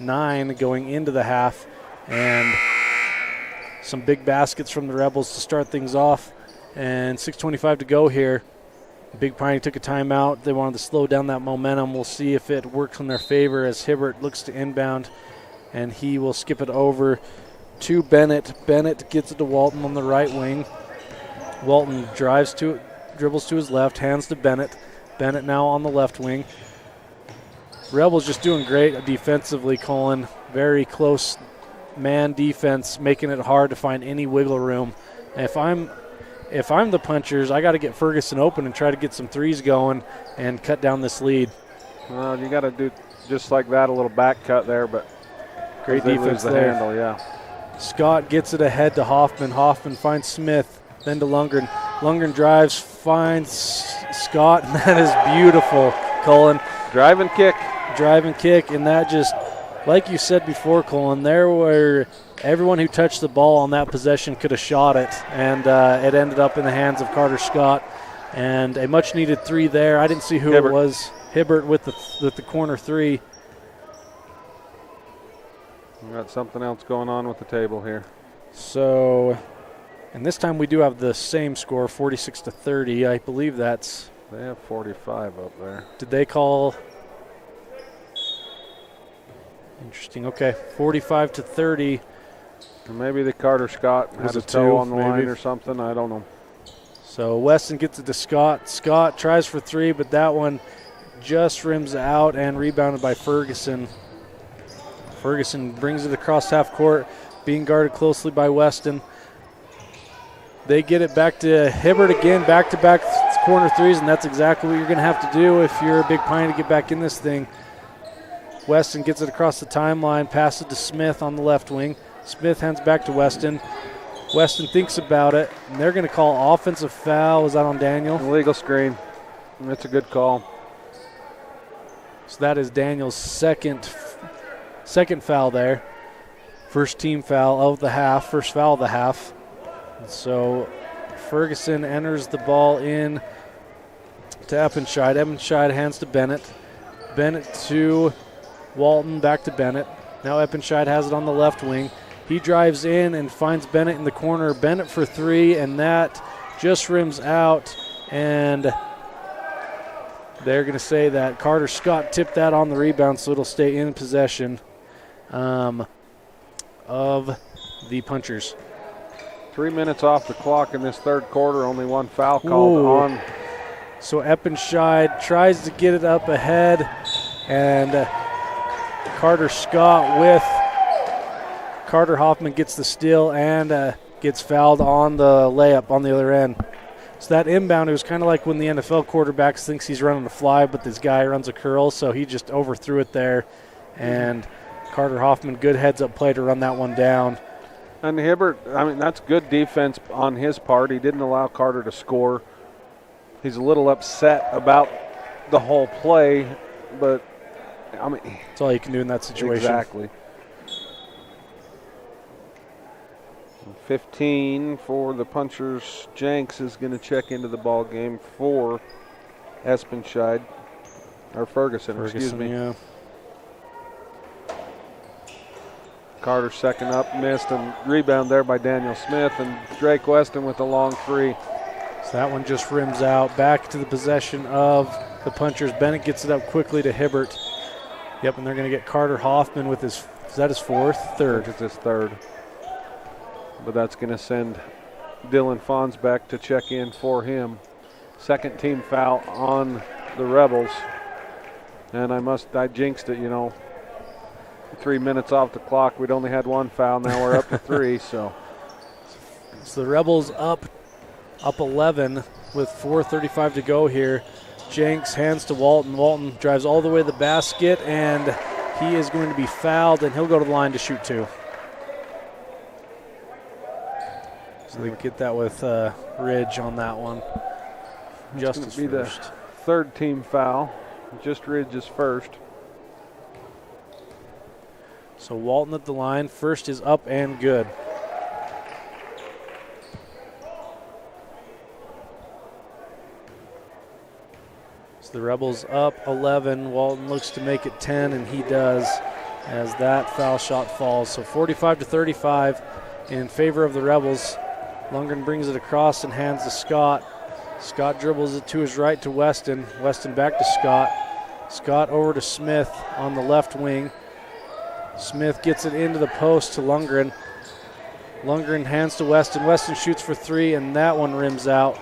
9 going into the half. And some big baskets from the Rebels to start things off. And 6:25 to go here. Big Piney took a timeout. They wanted to slow down that momentum. We'll see if it works in their favor as Hibbert looks to inbound, and he will skip it over to Bennett. Bennett gets it to Walton on the right wing. Walton dribbles to his left, hands to Bennett. Bennett now on the left wing. Rebels just doing great defensively, Colin. Very close man defense, making it hard to find any wiggle room. If I'm the punchers, I got to get Ferguson open and try to get some threes going and cut down this lead. Well, you got to do just like that, a little back cut there, but great defense there. Handle, yeah. Scott gets it ahead to Hoffman. Hoffman finds Smith, then to Lundgren. Lundgren drives, finds Scott, and that is beautiful, Colin. Drive and kick, and that just, like you said before, Colin, there were everyone who touched the ball on that possession could have shot it, and it ended up in the hands of Carter Scott. And a much-needed three there. I didn't see who it was. Hibbert with the corner three. We got something else going on with the table here. So, and this time we do have the same score, 46-30. I believe that's. They have 45 up there. Did they call? Interesting. Okay, 45-30. Maybe the Carter Scott had a toe on the line or something. I don't know. So Weston gets it to Scott. Scott tries for three, but that one just rims out and rebounded by Ferguson. Ferguson brings it across half court, being guarded closely by Weston. They get it back to Hibbert again, back-to-back corner threes, and that's exactly what you're going to have to do if you're a Big Pine to get back in this thing. Weston gets it across the timeline, passes to Smith on the left wing. Smith hands back to Weston. Weston thinks about it, and they're going to call offensive foul. Was that on Daniel? Illegal screen. That's a good call. So that is Daniel's second foul there. First team foul of the half, first foul of the half. So Ferguson enters the ball in to Eppenscheid. Eppenscheid hands to Bennett. Bennett to Walton, back to Bennett. Now Eppenscheid has it on the left wing. He drives in and finds Bennett in the corner. Bennett for three, and that just rims out. And they're going to say that Carter Scott tipped that on the rebound, so it'll stay in possession of the punchers. 3 minutes off the clock in this third quarter. Only one foul called on. So Eppenscheid tries to get it up ahead, and Carter Scott with Carter Hoffman gets the steal and gets fouled on the layup on the other end. So that inbound, it was kind of like when the NFL quarterback thinks he's running a fly, but this guy runs a curl, so he just overthrew it there. And Carter Hoffman, good heads-up play to run that one down. And Hibbert, I mean, that's good defense on his part. He didn't allow Carter to score. He's a little upset about the whole play, but, I mean. That's all you can do in that situation. Exactly. 15 for the punchers. Jenks is going to check into the ball game for Ferguson, excuse me. Yeah. Carter second up, missed, and rebound there by Daniel Smith, and Drake Weston with a long three. So that one just rims out. Back to the possession of the punchers. Bennett gets it up quickly to Hibbert. Yep, and they're going to get Carter Hoffman with his, is that his fourth? Third. It's his third. But that's going to send Dylan Fons back to check in for him. Second team foul on the Rebels. And I jinxed it, 3 minutes off the clock. We'd only had one foul. Now we're up to three. So the Rebels up 11 with 4:35 to go here. Jenks hands to Walton. Walton drives all the way to the basket, and he is going to be fouled, and he'll go to the line to shoot two. So they get that with Ridge on that one. Just be the third team foul. Just Ridge is first. So Walton at the line. First is up and good. So the Rebels up 11. Walton looks to make it 10, and he does as that foul shot falls. So 45-35 in favor of the Rebels. Lundgren brings it across and hands to Scott. Scott dribbles it to his right to Weston. Weston back to Scott. Scott over to Smith on the left wing. Smith gets it into the post to Lundgren. Lundgren hands to Weston. Weston shoots for three, and that one rims out.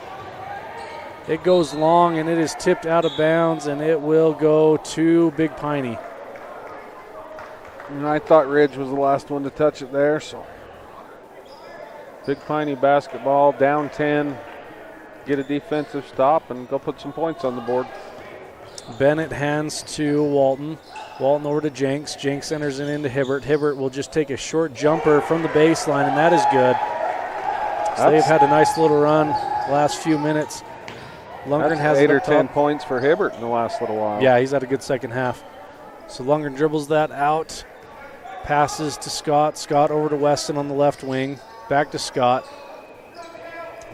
It goes long, and it is tipped out of bounds, and it will go to Big Piney. And I thought Ridge was the last one to touch it there, so Big Piney basketball, down 10, get a defensive stop, and go put some points on the board. Bennett hands to Walton. Walton over to Jenks. Jenks enters it into Hibbert. Hibbert will just take a short jumper from the baseline, and that is good. So they've had a nice little run the last few minutes. Lundgren has 8 it or up 10 top. points for Hibbert in the last little while. Yeah, he's had a good second half. So Lundgren dribbles that out, passes to Scott. Scott over to Weston on the left wing. Back to Scott.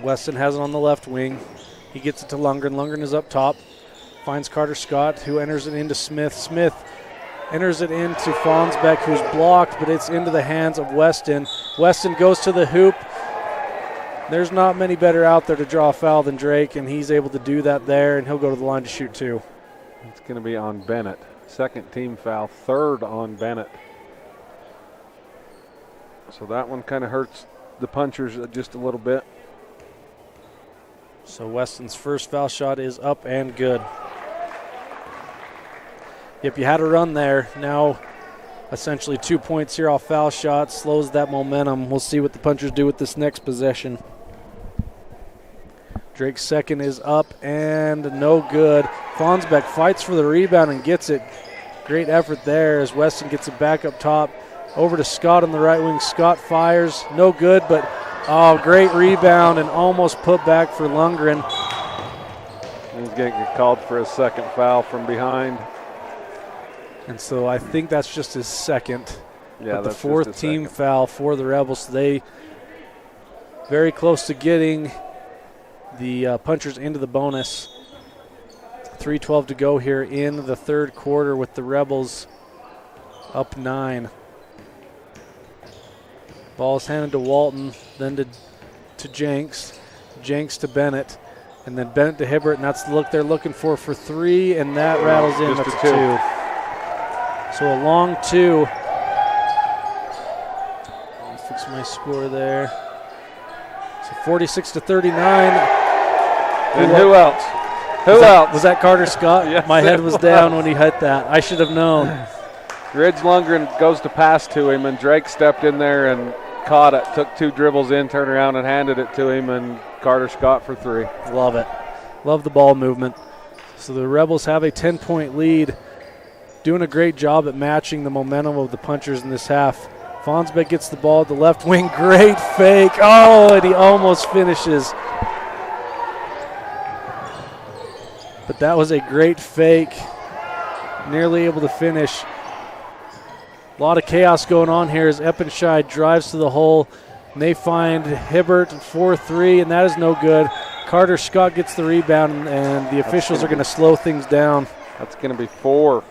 Weston has it on the left wing. He gets it to Lundgren. Lundgren is up top. Finds Carter Scott, who enters it into Smith. Smith enters it into Fonsbeck, who's blocked, but it's into the hands of Weston. Weston goes to the hoop. There's not many better out there to draw a foul than Drake, and he's able to do that there, and he'll go to the line to shoot two. It's going to be on Bennett. Second team foul, third on Bennett. So that one kind of hurts the punchers just a little bit. So Weston's first foul shot is up and good. Yep, you had a run there. Now essentially 2 points here off foul shots, slows that momentum. We'll see what the punchers do with this next possession. Drake's second is up and no good. Fonsbeck fights for the rebound and gets it. Great effort there as Weston gets it back up top. Over to Scott on the right wing. Scott fires, no good, but great rebound and almost put back for Lundgren. He's going to get called for a second foul from behind. And so I think that's just his second. Yeah, but the that's fourth just his team second. foul for the Rebels. So they very close to getting the punchers into the bonus. 3:12 to go here in the third quarter with the Rebels up 9. Ball's handed to Walton, then to Jenks. Jenks to Bennett, and then Bennett to Hibbert, and that's the look they're looking for three, and that rattles in. Just That's a a two. So a long two. Let me fix my score there. So 46-39. And who else? Who else? Was that Carter Scott? Yes, my head it was down when he hit that. I should have known. Ridge Lundgren goes to pass to him, and Drake stepped in there and caught it, took 2 dribbles in, turned around and handed it to him, and Carter Scott for 3. Love it. Love the ball movement. So the Rebels have a 10-point lead, doing a great job at matching the momentum of the punchers in this half. Fonsbeck gets the ball at the left wing. Great fake. Oh, and he almost finishes. But that was a great fake. Nearly able to finish. A lot of chaos going on here as Eppenscheid drives to the hole. And they find Hibbert 4-3, and that is no good. Carter Scott gets the rebound, and the officials are going to slow things down. That's going to be 4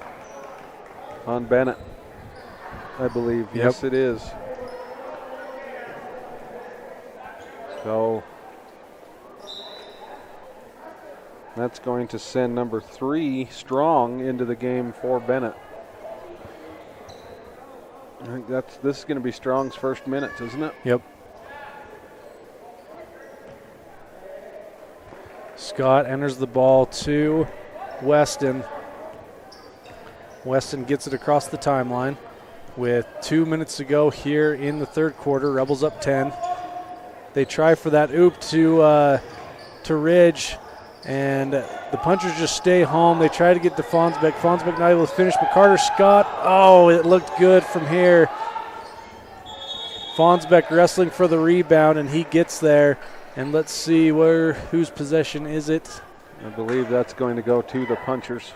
on Bennett, I believe. Yep. Yes, it is. So that's going to send number 3, Strong, into the game for Bennett. I think this is going to be Strong's first minutes, isn't it? Yep. Scott enters the ball to Weston. Weston gets it across the timeline with 2 minutes to go here in the third quarter. Rebels up 10. They try for that oop to Ridge, and the punchers just stay home. They try to get to Fonsbeck. Fonsbeck not able to finish, but Carter Scott, it looked good from here. Fonsbeck wrestling for the rebound, and he gets there. And let's see whose possession is it. I believe that's going to go to the punchers.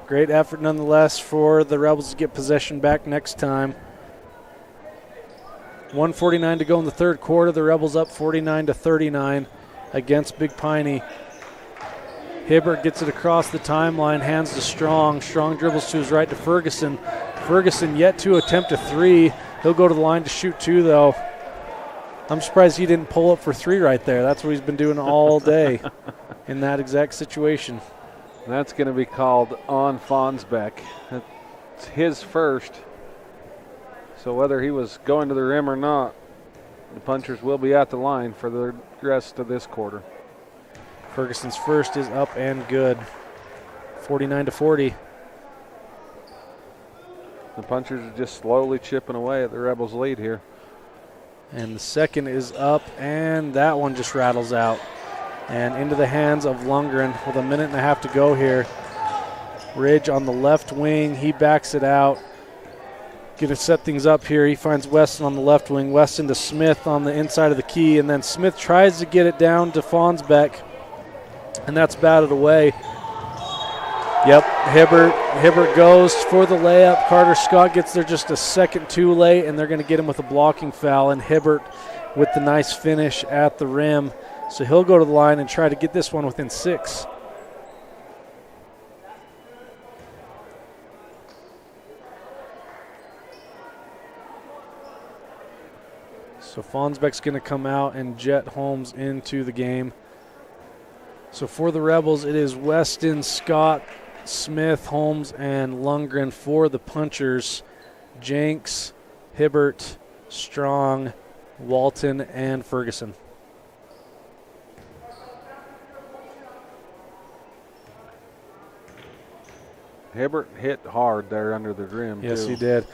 Great effort nonetheless for the Rebels to get possession back next time. 1:49 to go in the third quarter. The Rebels up 49-39 against Big Piney. Hibbert gets it across the timeline, hands to Strong. Strong dribbles to his right to Ferguson. Ferguson yet to attempt a 3. He'll go to the line to shoot 2 though. I'm surprised he didn't pull up for 3 right there. That's what he's been doing all day in that exact situation. That's going to be called on Fonsbeck. It's his first. So whether he was going to the rim or not, the punchers will be at the line for the rest of this quarter. Ferguson's first is up and good. 49-40. The punchers are just slowly chipping away at the Rebels' lead here. And the second is up, and that one just rattles out. And into the hands of Lundgren with a minute and a half to go here. Ridge on the left wing, he backs it out. Going to set things up here. He finds Weston on the left wing. Weston to Smith on the inside of the key, and then Smith tries to get it down to Fonsbeck, and that's batted away. Yep, Hibbert goes for the layup. Carter Scott gets there just a second too late, and they're going to get him with a blocking foul, and Hibbert with the nice finish at the rim. So he'll go to the line and try to get this one within 6. So Fonsbeck's going to come out and jet Holmes into the game. So for the Rebels, it is Weston, Scott, Smith, Holmes, and Lundgren. For the punchers, Jenks, Hibbert, Strong, Walton, and Ferguson. Hibbert hit hard there under the rim. Yes, too. he did.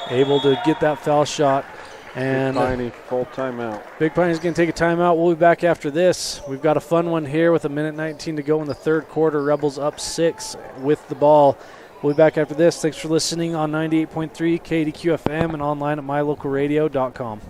Able to get that foul shot. And Big Piney, full timeout. Big Piney's going to take a timeout. We'll be back after this. We've got a fun one here with 1:19 to go in the third quarter. Rebels up 6 with the ball. We'll be back after this. Thanks for listening on 98.3 KDQ FM and online at mylocalradio.com.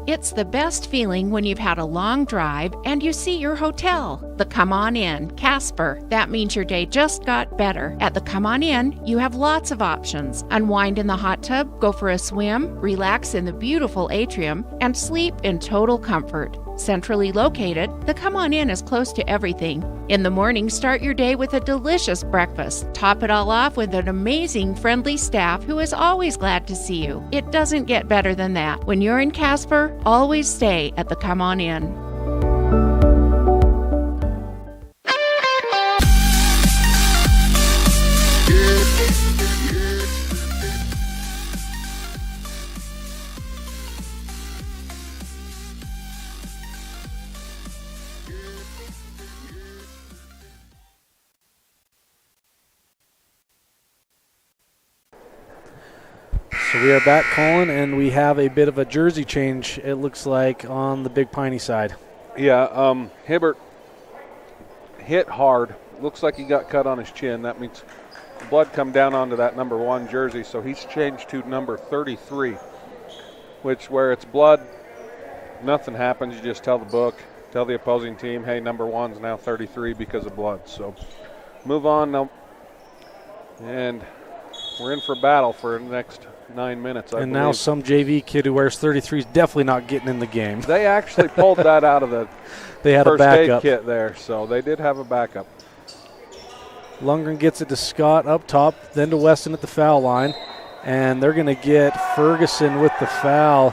It's the best feeling when you've had a long drive and you see your hotel. The Come On Inn, Casper. That means your day just got better. At the Come On Inn, you have lots of options. Unwind in the hot tub, go for a swim, relax in the beautiful atrium, and sleep in total comfort. Centrally located, the Come On Inn is close to everything. In the morning, start your day with a delicious breakfast. Top it all off with an amazing, friendly staff who is always glad to see you. It doesn't get better than that. When you're in Casper, always stay at the Come On Inn. So we are back, Colin, and we have a bit of a jersey change, it looks like, on the Big Piney side. Yeah, Hibbert hit hard. Looks like he got cut on his chin. That means blood come down onto that number 1 jersey, so he's changed to number 33, which where it's blood, nothing happens. You just tell the book, tell the opposing team, hey, number 1's now 33 because of blood. So move on now. And we're in for battle for the next 9 minutes, I believe. Now some JV kid who wears 33 is definitely not getting in the game. They actually pulled that out of the they had first a backup aid kit there, so they did have a backup. Lundgren gets it to Scott up top, then to Weston at the foul line, and they're going to get Ferguson with the foul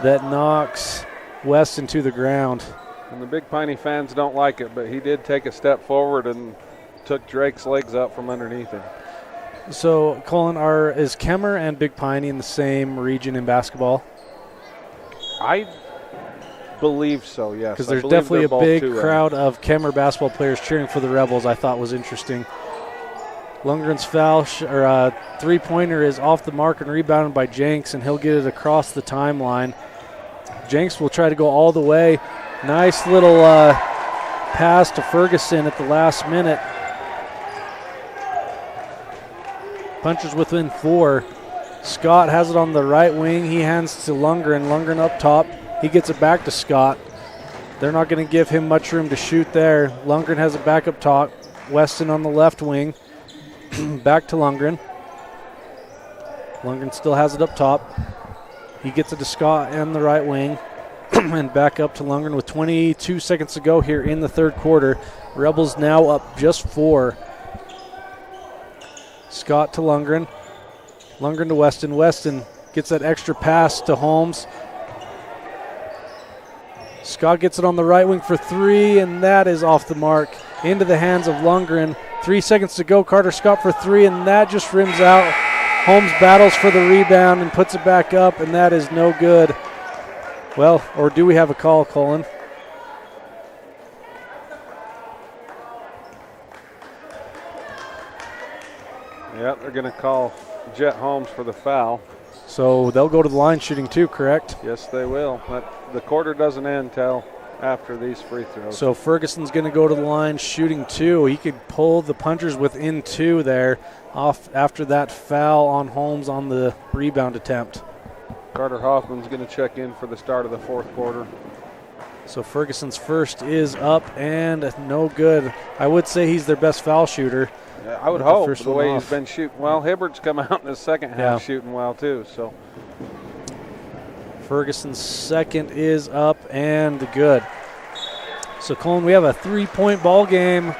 that knocks Weston to the ground. And the Big Piney fans don't like it, but he did take a step forward and took Drake's legs out from underneath him. So, Colin, is Kemmerer and Big Piney in the same region in basketball? I believe so, yes. Because there's definitely a big crowd of Kemmerer basketball players cheering for the Rebels. I thought was interesting. Lundgren's foul three-pointer is off the mark and rebounded by Jenks, and he'll get it across the timeline. Jenks will try to go all the way. Nice little pass to Ferguson at the last minute. Punchers within 4. Scott has it on the right wing. He hands to Lundgren. Lundgren up top. He gets it back to Scott. They're not going to give him much room to shoot there. Lundgren has it back up top. Weston on the left wing. Back to Lundgren. Lundgren still has it up top. He gets it to Scott and the right wing. And back up to Lundgren with 22 seconds to go here in the third quarter. Rebels now up just 4. Scott to Lundgren. Lundgren to Weston. Weston gets that extra pass to Holmes. Scott gets it on the right wing for 3, and that is off the mark. Into the hands of Lundgren. 3 seconds to go. Carter Scott for 3, and that just rims out. Holmes battles for the rebound and puts it back up, and that is no good. Well, or do we have a call, Colin? Yep, they're going to call Jet Holmes for the foul. So they'll go to the line shooting 2, correct? Yes, they will. But the quarter doesn't end till after these free throws. So Ferguson's going to go to the line shooting 2. He could pull the punchers within 2 there off after that foul on Holmes on the rebound attempt. Carter Hoffman's going to check in for the start of the fourth quarter. So Ferguson's first is up and no good. I would say he's their best foul shooter. Yeah, I would hope the way he's been shooting. Well, Hibbert's come out in the second half shooting well too. So Ferguson's second is up and good. So Colin, we have a 3-point ball game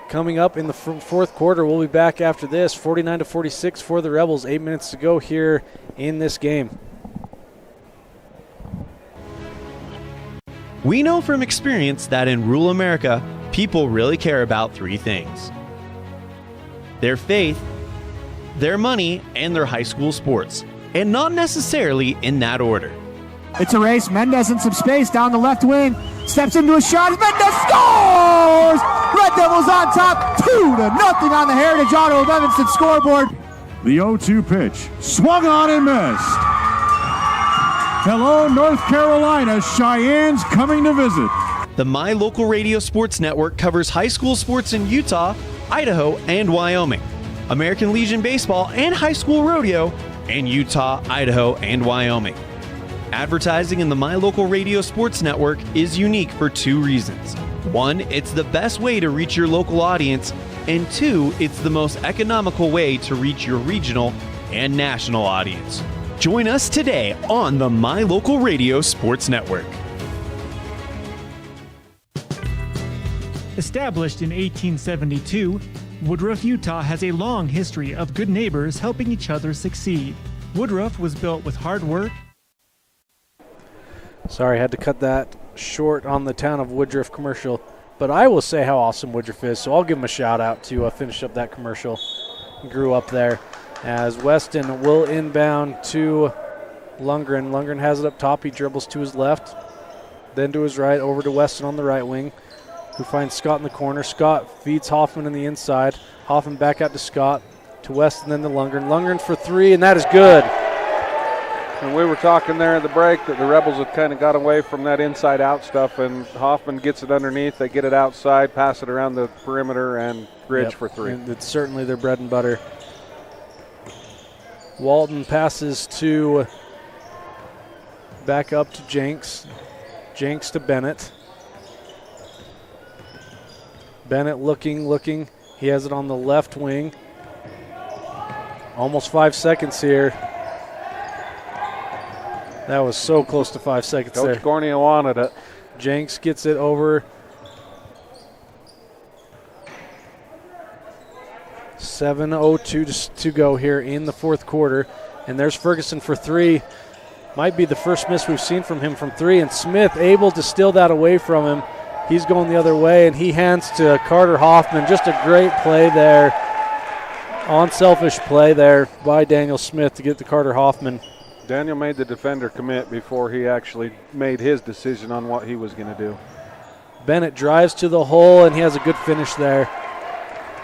coming up in the fourth quarter. We'll be back after this. 49-46 for the Rebels. 8 minutes to go here in this game. We know from experience that in rural America, people really care about 3 things: their faith, their money, and their high school sports. And not necessarily in that order. It's a race. Mendez in some space down the left wing. Steps into a shot. Mendez scores! Red Devils on top, 2-0 on the Heritage Auto of Evanston scoreboard. The 0-2 pitch. Swung on and missed. Hello, North Carolina. Cheyenne's coming to visit. The My Local Radio Sports Network covers high school sports in Utah, Idaho, and Wyoming, American Legion Baseball and high school rodeo in Utah, Idaho, and Wyoming. Advertising in the My Local Radio Sports Network is unique for 2 reasons. 1, it's the best way to reach your local audience, and 2, it's the most economical way to reach your regional and national audience. Join us today on the My Local Radio Sports Network. Established in 1872, Woodruff, Utah has a long history of good neighbors helping each other succeed. Woodruff was built with hard work. Sorry, I had to cut that short on the town of Woodruff commercial, but I will say how awesome Woodruff is, so I'll give him a shout out to finish up that commercial. Grew up there. As Weston will inbound to Lundgren. Lundgren has it up top. He dribbles to his left, then to his right, over to Weston on the right wing, who finds Scott in the corner. Scott feeds Hoffman in the inside. Hoffman back out to Scott, to Weston, then to Lundgren. Lundgren for 3, and that is good. And we were talking there at the break that the Rebels have kind of got away from that inside-out stuff, and Hoffman gets it underneath. They get it outside, pass it around the perimeter, and bridge for 3. And it's certainly their bread and butter. Walton passes to back up to Jenks. Jenks to Bennett. Bennett looking. He has it on the left wing. Almost 5 seconds here. That was so close to 5 seconds there. Coach Gornia wanted it. Jenks gets it over. 7:02 to go here in the fourth quarter. And there's Ferguson for 3. Might be the first miss we've seen from him from 3. And Smith able to steal that away from him. He's going the other way, and he hands to Carter Hoffman. Just a great play there. Unselfish play there by Daniel Smith to get to Carter Hoffman. Daniel made the defender commit before he actually made his decision on what he was going to do. Bennett drives to the hole, and he has a good finish there.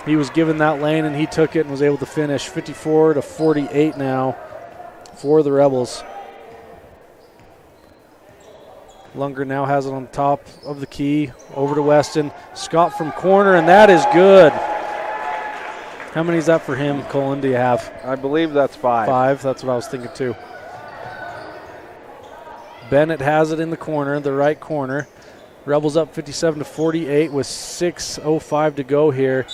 He was given that lane, and he took it and was able to finish. 54-48 now for the Rebels. Lundgren now has it on top of the key. Over to Weston. Scott from corner, and that is good. How many is that for him, Colin, do you have? I believe that's 5. 5, that's what I was thinking too. Bennett has it in the corner, the right corner. Rebels up 57-48 with 6:05 to go here.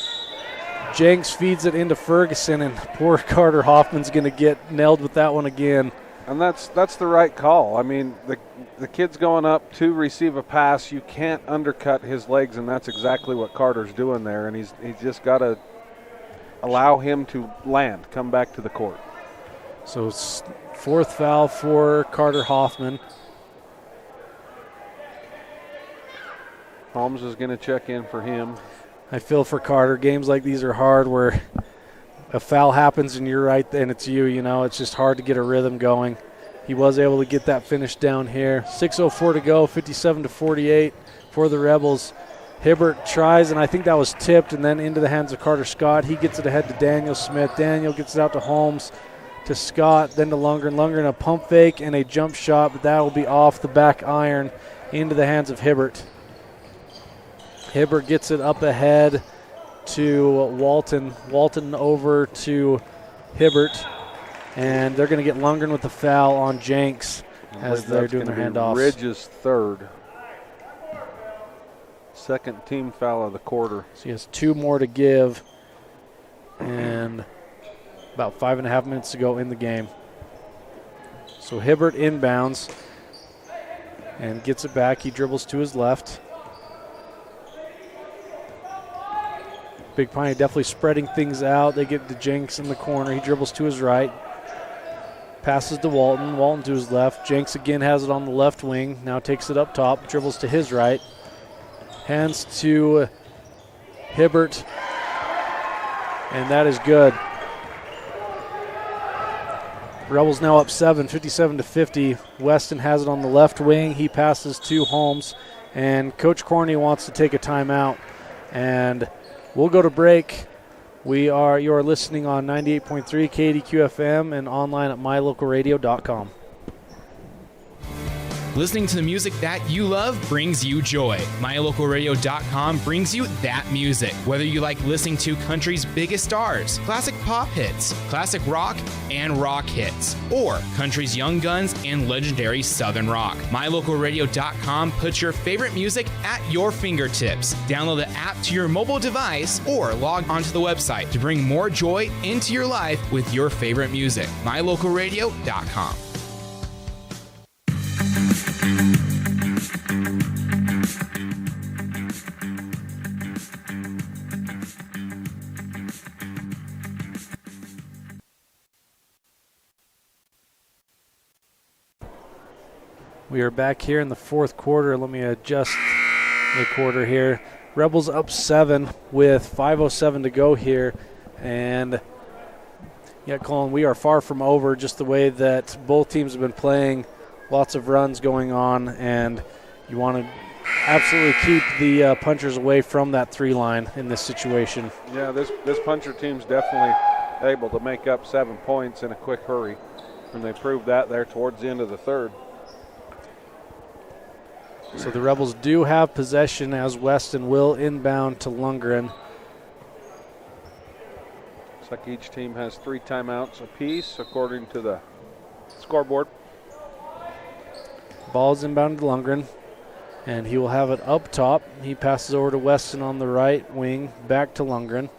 Jenks feeds it into Ferguson, and poor Carter Hoffman's going to get nailed with that one again. And that's the right call. I mean, the kid's going up to receive a pass. You can't undercut his legs, and that's exactly what Carter's doing there. And he's just got to allow him to land, come back to the court. So fourth foul for Carter Hoffman. Holmes is going to check in for him. I feel for Carter. Games like these are hard where a foul happens and you're right and it's you, It's just hard to get a rhythm going. He was able to get that finish down here. 6:04 to go, 57-48 for the Rebels. Hibbert tries, and I think that was tipped, and then into the hands of Carter Scott. He gets it ahead to Daniel Smith. Daniel gets it out to Holmes, to Scott, then to Lundgren. Lundgren a pump fake and a jump shot, but that will be off the back iron into the hands of Hibbert. Hibbert gets it up ahead to Walton. Walton over to Hibbert. And they're going to get Lundgren with the foul on Jenks as they're doing their handoffs. Ridge's third. Second team foul of the quarter. So he has 2 more to give. And about 5.5 minutes to go in the game. So Hibbert inbounds and gets it back. He dribbles to his left. Big Piney definitely spreading things out. They get to Jenks in the corner. He dribbles to his right. Passes to Walton. Walton to his left. Jenks again has it on the left wing. Now takes it up top. Dribbles to his right. Hands to Hibbert. And that is good. Rebels now up 7, 57-50. Weston has it on the left wing. He passes to Holmes. And Coach Corney wants to take a timeout. And we'll go to break. You are listening on 98.3 KDQ FM and online at mylocalradio.com. Listening to the music that you love brings you joy. MyLocalRadio.com brings you that music. Whether you like listening to country's biggest stars, classic pop hits, classic rock, and rock hits, or country's young guns and legendary southern rock, MyLocalRadio.com puts your favorite music at your fingertips. Download the app to your mobile device or log onto the website to bring more joy into your life with your favorite music. MyLocalRadio.com. We are back here in the fourth quarter. Let me adjust the quarter here. Rebels up 7 with 5:07 to go here. And yeah, Colin, we are far from over, just the way that both teams have been playing. Lots of runs going on, and you want to absolutely keep the punchers away from that 3 line in this situation. Yeah, this puncher team's definitely able to make up 7 points in a quick hurry, and they proved that there towards the end of the third. So the Rebels do have possession as Weston will inbound to Lundgren. Looks like each team has 3 timeouts apiece according to the scoreboard. Ball's inbound to Lundgren, and he will have it up top. He passes over to Weston on the right wing, back to Lundgren.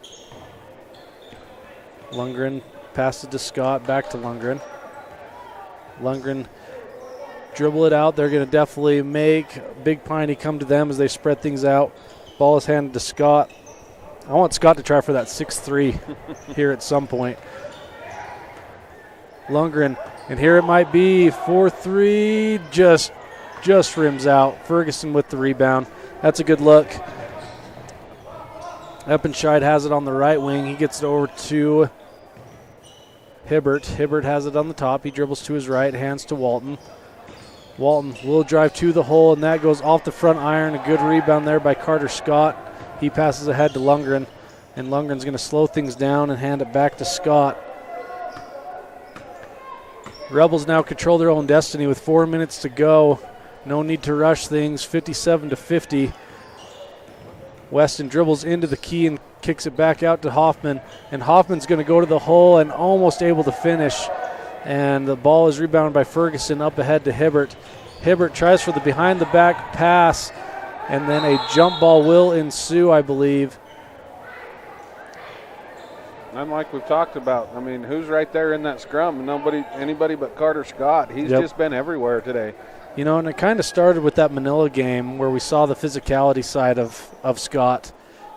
Lundgren passes to Scott, back to Lundgren. Lundgren dribble it out. They're going to definitely make Big Piney come to them as they spread things out. Ball is handed to Scott. I want Scott to try for that 6-3 here at some point. Lundgren, and here it might be 4-3, just rims out. Ferguson with the rebound. That's a good look. Eppenscheid has it on the right wing. He gets it over to Hibbert. Hibbert has it on the top. He dribbles to his right, hands to Walton. Walton will drive to the hole, and that goes off the front iron. A good rebound there by Carter Scott. He passes ahead to Lundgren, and Lundgren's going to slow things down and hand it back to Scott. Rebels now control their own destiny with 4 minutes to go. No need to rush things, 57-50. Weston dribbles into the key and kicks it back out to Hoffman, and Hoffman's going to go to the hole and almost able to finish. And the ball is rebounded by Ferguson up ahead to Hibbert. Hibbert tries for the behind-the-back pass, and then a jump ball will ensue, I believe. And like we've talked about, I mean, who's right there in that scrum? Anybody but Carter Scott. He's just been everywhere today. You know, and it kind of started with that Manila game where we saw the physicality side of Scott.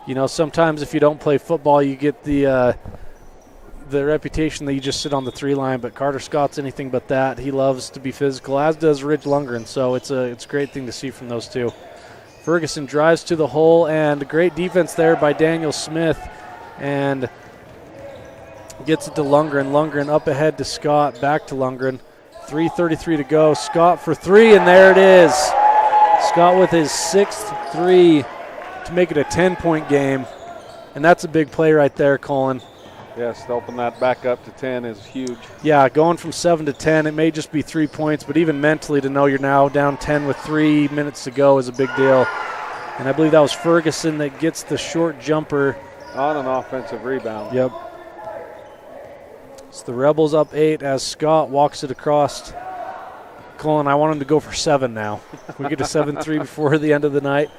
You know, sometimes if you don't play football, you get the the reputation that you just sit on the 3 line, but Carter Scott's anything but that. He loves to be physical, as does Ridge Lundgren, so it's a great thing to see from those two. Ferguson drives to the hole, and great defense there by Daniel Smith, and gets it to Lundgren. Lundgren up ahead to Scott, back to Lundgren. 3:33 to go. Scott for 3, and there it is. Scott with his 6th 3 to make it a 10-point game, and that's a big play right there, Colin. Yes, to open that back up to 10 is huge. Yeah, going from 7 to 10, it may just be 3 points, but even mentally to know you're now down 10 with 3 minutes to go is a big deal. And I believe that was Ferguson that gets the short jumper. On an offensive rebound. Yep. It's the Rebels up 8 as Scott walks it across. Colin, I want him to go for 7 now. We get a 7-3 before the end of the night.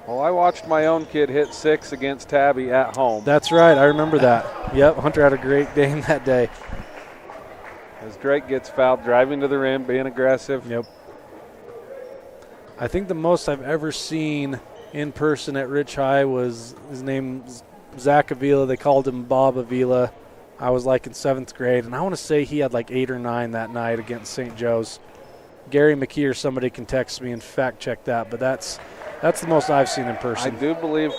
Well, I watched my own kid hit 6 against Tabby at home. That's right. I remember that. Yep, Hunter had a great game that day. As Drake gets fouled, driving to the rim, being aggressive. Yep. I think the most I've ever seen in person at Rich High was his name, Zach Avila. They called him Bob Avila. I was like in 7th grade, and I want to say he had like 8 or 9 that night against St. Joe's. Gary McKee or somebody can text me and fact check that, but that's the most I've seen in person. I do believe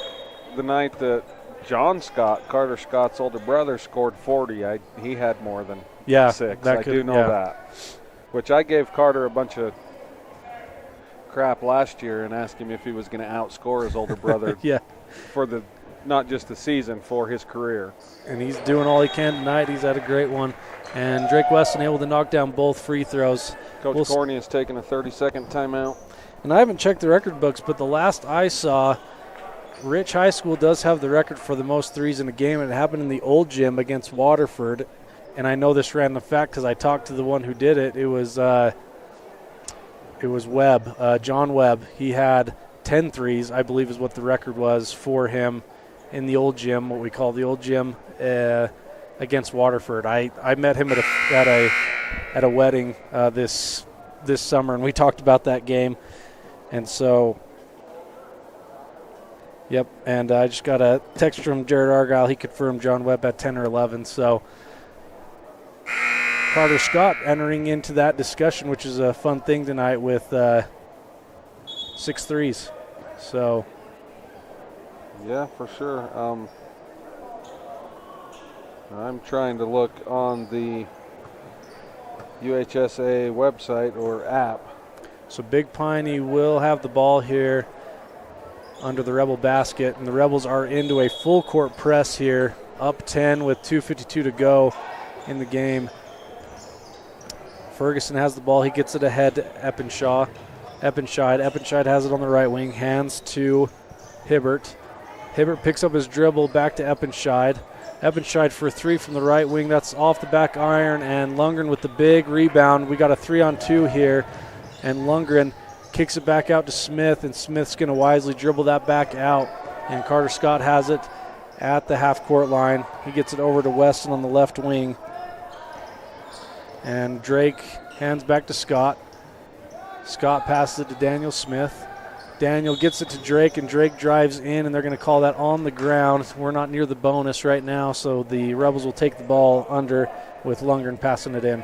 the night that John Scott, Carter Scott's older brother, scored 40, he had more than 6. I do know that. Which I gave Carter a bunch of crap last year and asked him if he was going to outscore his older brother for the not just the season, for his career. And he's doing all he can tonight. He's had a great one. And Drake Weston able to knock down both free throws. Coach Corney has taken a 30-second timeout. And I haven't checked the record books, but the last I saw, Rich High School does have the record for the most threes in a game, and it happened in the old gym against Waterford. And I know this random fact because I talked to the one who did it. It was Webb, John Webb. He had 10 threes, I believe is what the record was for him in the old gym, what we call the old gym, against Waterford. I met him at a wedding this summer, and we talked about that game. And so, yep, and I just got a text from Jared Argyle. He confirmed John Webb at 10 or 11. So Carter Scott entering into that discussion, which is a fun thing tonight with 6 threes. So, yeah, for sure. I'm trying to look on the UHSA website or app. So Big Piney will have the ball here under the Rebel basket, and the Rebels are into a full court press here, up 10 with 2:52 to go in the game. Ferguson has the ball. He gets it ahead to Eppenscheid. Eppenscheid has it on the right wing, hands to Hibbert. Hibbert picks up his dribble back to Eppenscheid. Eppenscheid for 3 from the right wing. That's off the back iron, and Lundgren with the big rebound. We got a 3-on-2 here, and Lundgren kicks it back out to Smith, and Smith's going to wisely dribble that back out, and Carter Scott has it at the half-court line. He gets it over to Weston on the left wing, and Drake hands back to Scott. Scott passes it to Daniel Smith. Daniel gets it to Drake, and Drake drives in, and they're going to call that on the ground. We're not near the bonus right now, so the Rebels will take the ball under with Lundgren passing it in.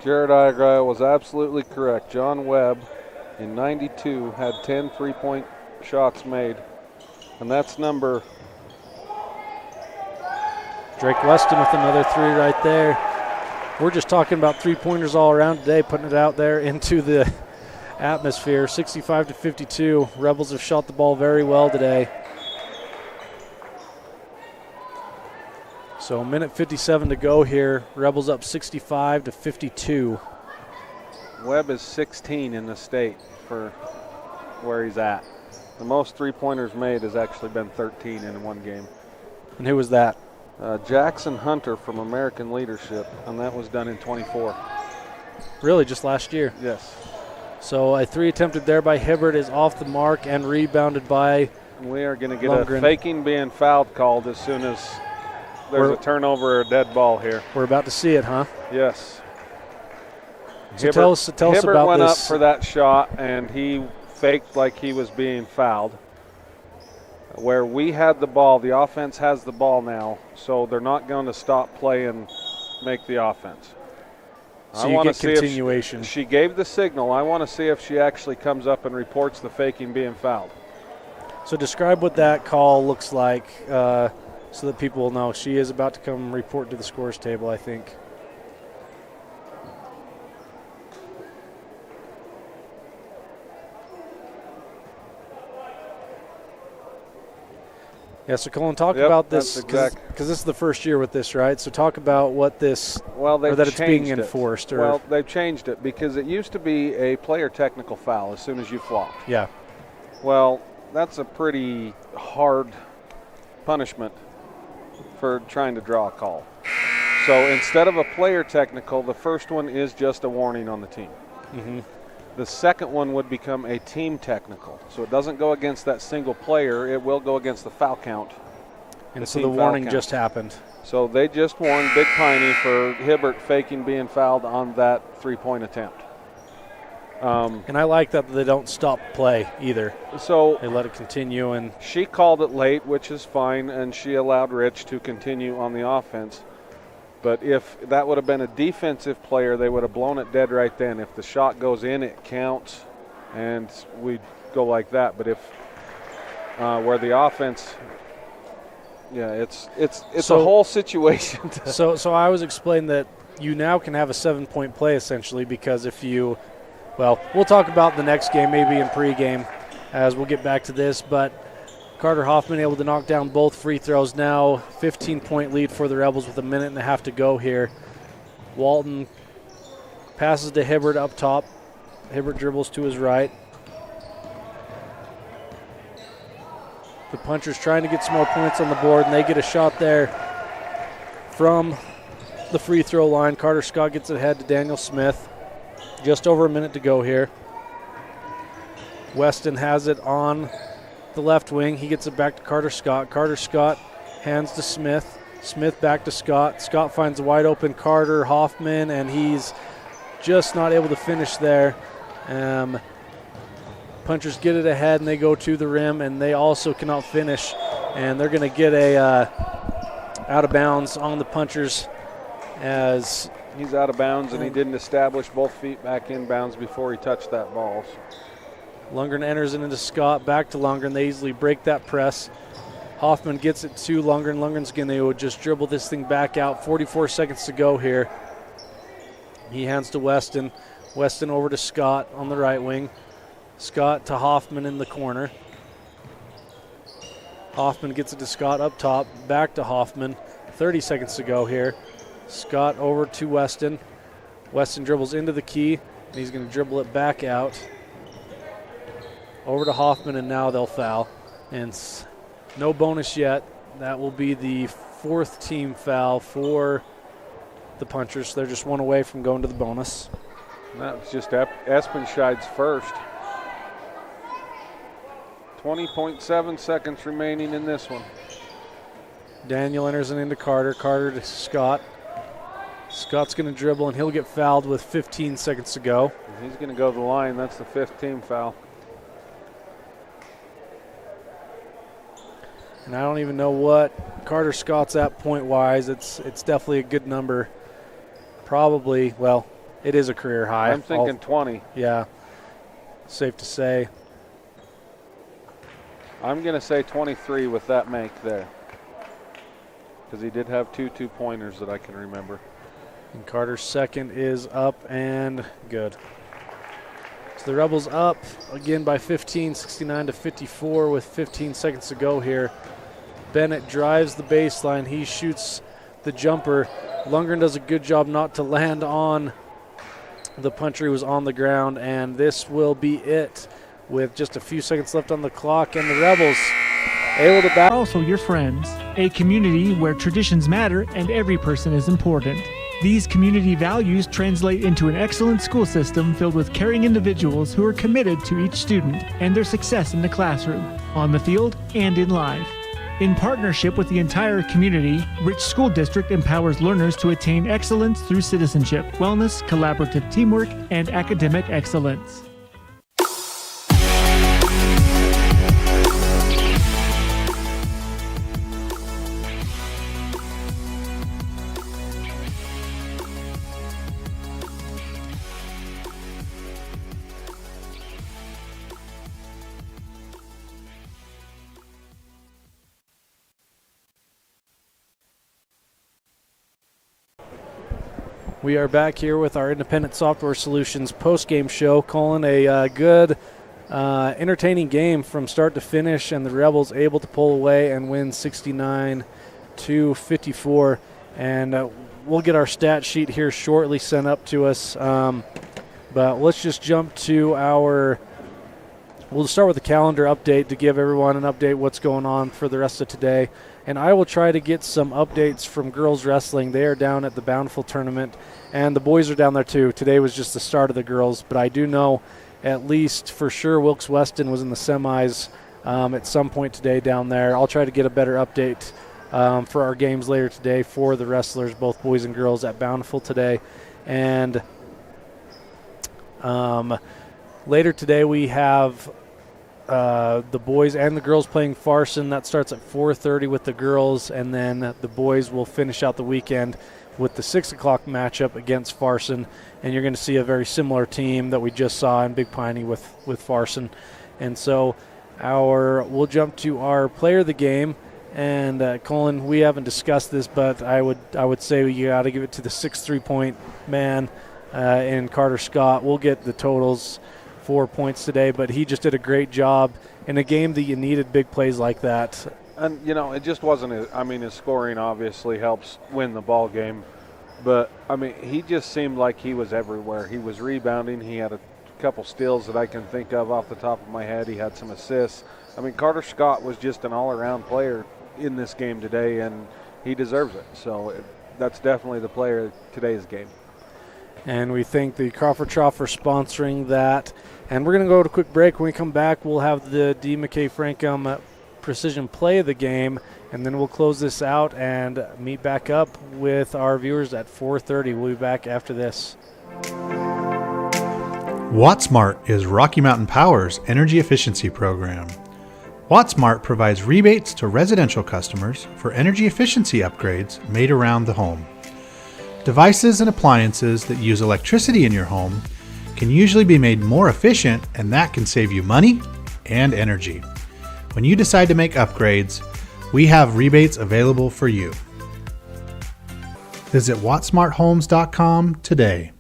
Jared Argyle was absolutely correct. John Webb in 92 had 10 3-point shots made, and that's number. Drake Weston with another 3 right there. We're just talking about 3-pointers all around today, putting it out there into the atmosphere. 65-52. Rebels have shot the ball very well today. So a minute 57 to go here. Rebels up 65-52. Webb is 16 in the state for where he's at. The most 3-pointers made has actually been 13 in one game. And who was that? Jackson Hunter from American Leadership, and that was done in 24. Really, just last year? Yes. So a 3 attempted there by Hibbert is off the mark and rebounded by We are going to get Lundgren. a faking being fouled called as soon as there's a turnover or a dead ball here. We're about to see it, huh? Yes. So tell us about this. Hibbert went up for that shot, and he faked like he was being fouled. where we had the ball, the offense has the ball now, so they're not going to stop play and make the offense. So you get continuation. She gave the signal. I want to see if she actually comes up and reports the faking being fouled. So describe what that call looks like so that people will know. She is about to come report to the scores table, I think. Yeah, so Colin, talk about this, because this is the first year with this, right? So talk about what this, or that it's being enforced. Well, they've changed it because it used to be a player technical foul as soon as you flopped. Yeah. Well, that's a pretty hard punishment for trying to draw a call. So instead of a player technical, the first one is just a warning on the team. Mm-hmm. The second one would become a team technical. So it doesn't go against that single player. It will go against the foul count. And so the warning just happened. So they just warned Big Piney for Hibbert faking being fouled on that three-point attempt. And I like that they don't stop play either. So they let it continue. And she called it late, which is fine, and she allowed Rich to continue on the offense. But if that would have been a defensive player, they would have blown it dead right then. If the shot goes in, it counts, and we go like that. But if where the offense, it's a whole situation. So I was explaining that you now can have a 7-point play essentially, because if you, well, we'll talk about the next game maybe in pregame as we'll get back to this, but Carter Hoffman able to knock down both free throws now. 15-point lead for the Rebels with a minute and a half to go here. Walton passes to Hibbert up top. Hibbert dribbles to his right. The Punchers trying to get some more points on the board, and they get a shot there from the free throw line. Carter Scott gets it ahead to Daniel Smith. Just over a minute to go here. Weston has it on the left wing. He gets it back to Carter Scott. Carter Scott hands to Smith. Smith back to Scott. Scott finds a wide open Carter Hoffman, and he's just not able to finish there. Punchers get it ahead, and they go to the rim, and they also cannot finish. And they're going to get a out of bounds on the Punchers as he's out of bounds, and he didn't establish both feet back in bounds before he touched that ball. Lundgren enters it into Scott, back to Lundgren. They easily break that press. Hoffman gets it to Lundgren. Lundgren's going to just dribble this thing back out. 44 seconds to go here. He hands to Weston. Weston over to Scott on the right wing. Scott to Hoffman in the corner. Hoffman gets it to Scott up top. Back to Hoffman. 30 seconds to go here. Scott over to Weston. Weston dribbles into the key, and he's going to dribble it back out. Over to Hoffman, and now they'll foul. And no bonus yet. That will be the fourth team foul for the Punchers. They're just one away from going to the bonus. That was just Espenscheid's first. 20.7 seconds remaining in this one. Daniel enters it into Carter. Carter to Scott. Scott's going to dribble, and he'll get fouled with 15 seconds to go. He's going to go to the line. That's the fifth team foul. And I don't even know what Carter Scott's at point-wise. It's definitely a good number. Probably, well, it is a career high. I'm thinking 20. Yeah, safe to say. I'm going to say 23 with that make there, because he did have two two-pointers that I can remember. And Carter's second is up and good. So the Rebels up again by 15, 69-54 with 15 seconds to go here. Bennett drives the baseline. He shoots the jumper. Lundgren does a good job not to land on the puncher. He was on the ground, and this will be it with just a few seconds left on the clock, and the Rebels able to back. Also your friends, a community where traditions matter and every person is important. These community values translate into an excellent school system filled with caring individuals who are committed to each student and their success in the classroom, on the field, and in life. In partnership with the entire community, Rich School District empowers learners to attain excellence through citizenship, wellness, collaborative teamwork, and academic excellence. We are back here with our Independent Software Solutions post-game show, calling a good, entertaining game from start to finish, and the Rebels able to pull away and win 69-54. And we'll get our stat sheet here shortly sent up to us. But let's just jump to we'll start with the calendar update to give everyone an update what's going on for the rest of today. And I will try to get some updates from girls wrestling. They are down at the Bountiful tournament, and the boys are down there too. Today was just the start of the girls, but I do know at least for sure Wilkes-Weston was in the semis at some point today down there. I'll try to get a better update for our games later today for the wrestlers, both boys and girls, at Bountiful today. And later today we have the boys and the girls playing Farson. That starts at 4:30 with the girls, and then the boys will finish out the weekend with the 6 o'clock matchup against Farson. And you're going to see a very similar team that we just saw in Big Piney with Farson. And so we'll jump to our player of the game. And Colin, we haven't discussed this, but I would say you got to give it to the 6 3-point man in Carter Scott. We'll get the totals 4 points today, but he just did a great job in a game that you needed big plays like that. And, it just wasn't his scoring obviously helps win the ball game. But, he just seemed like he was everywhere. He was rebounding. He had a couple steals that I can think of off the top of my head. He had some assists. Carter Scott was just an all-around player in this game today, and he deserves it. So that's definitely the player of today's game. And we thank the Crawford Trough for sponsoring that. And we're going to go to a quick break. When we come back, we'll have the D. McKay Frankum Precision Play of the game, and then we'll close this out and meet back up with our viewers at 4:30. We'll be back after this. WattSmart is Rocky Mountain Power's energy efficiency program. WattSmart provides rebates to residential customers for energy efficiency upgrades made around the home. Devices and appliances that use electricity in your home can usually be made more efficient, and that can save you money and energy. When you decide to make upgrades, we have rebates available for you. Visit wattsmarthomes.com today.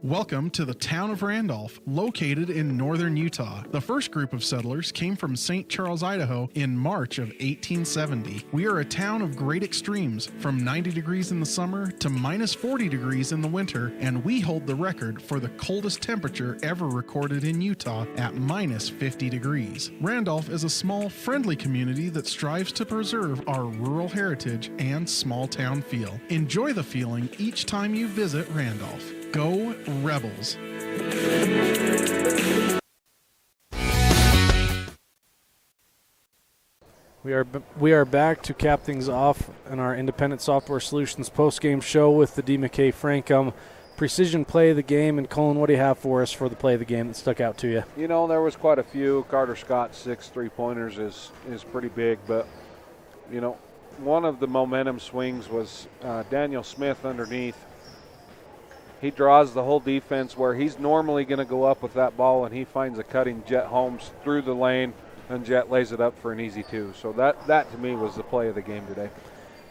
Welcome to the town of Randolph, located in northern Utah. The first group of settlers came from St. Charles, Idaho in March of 1870. We are a town of great extremes, from 90 degrees in the summer to minus 40 degrees in the winter, and we hold the record for the coldest temperature ever recorded in Utah at minus 50 degrees. Randolph is a small, friendly community that strives to preserve our rural heritage and small town feel. Enjoy the feeling each time you visit Randolph. Go Rebels! We are back to cap things off in our Independent Software Solutions post-game show with the D. McKay Frankum Precision Play of the Game. And Colin, what do you have for us for the play of the game that stuck out to you? There was quite a few. Carter Scott's 6 3-pointers is pretty big, but one of the momentum swings was Daniel Smith underneath. He draws the whole defense where he's normally going to go up with that ball, and he finds a cutting Jet Holmes through the lane, and Jet lays it up for an easy 2. So that to me was the play of the game today.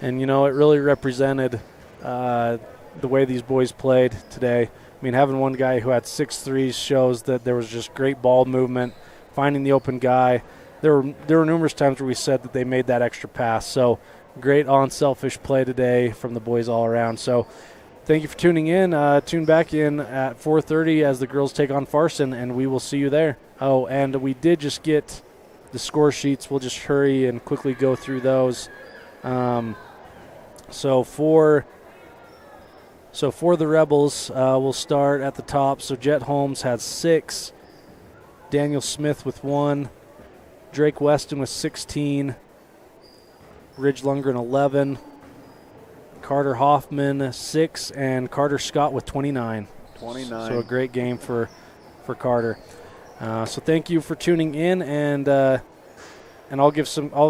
And, it really represented the way these boys played today. Having one guy who had 6 threes shows that there was just great ball movement, finding the open guy. There were numerous times where we said that they made that extra pass. So great unselfish play today from the boys all around. So thank you for tuning in. Tune back in at 4:30 as the girls take on Farson, and we will see you there. Oh, and we did just get the score sheets. We'll just hurry and quickly go through those. So for the Rebels, we'll start at the top. So Jet Holmes had 6, Daniel Smith with 1, Drake Weston with 16, Ridge Lundgren 11, Carter Hoffman 6, and Carter Scott with 29. So a great game for Carter. So thank you for tuning in, and I'll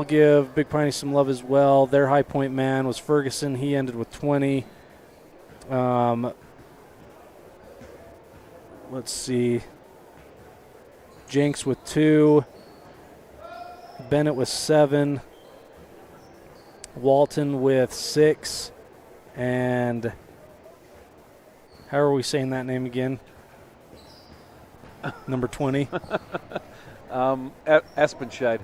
give Big Piney some love as well. Their high point man was Ferguson. He ended with 20. Let's see. Jenks with 2. Bennett with 7. Walton with 6. And how are we saying that name again? Number 20. Espenscheid.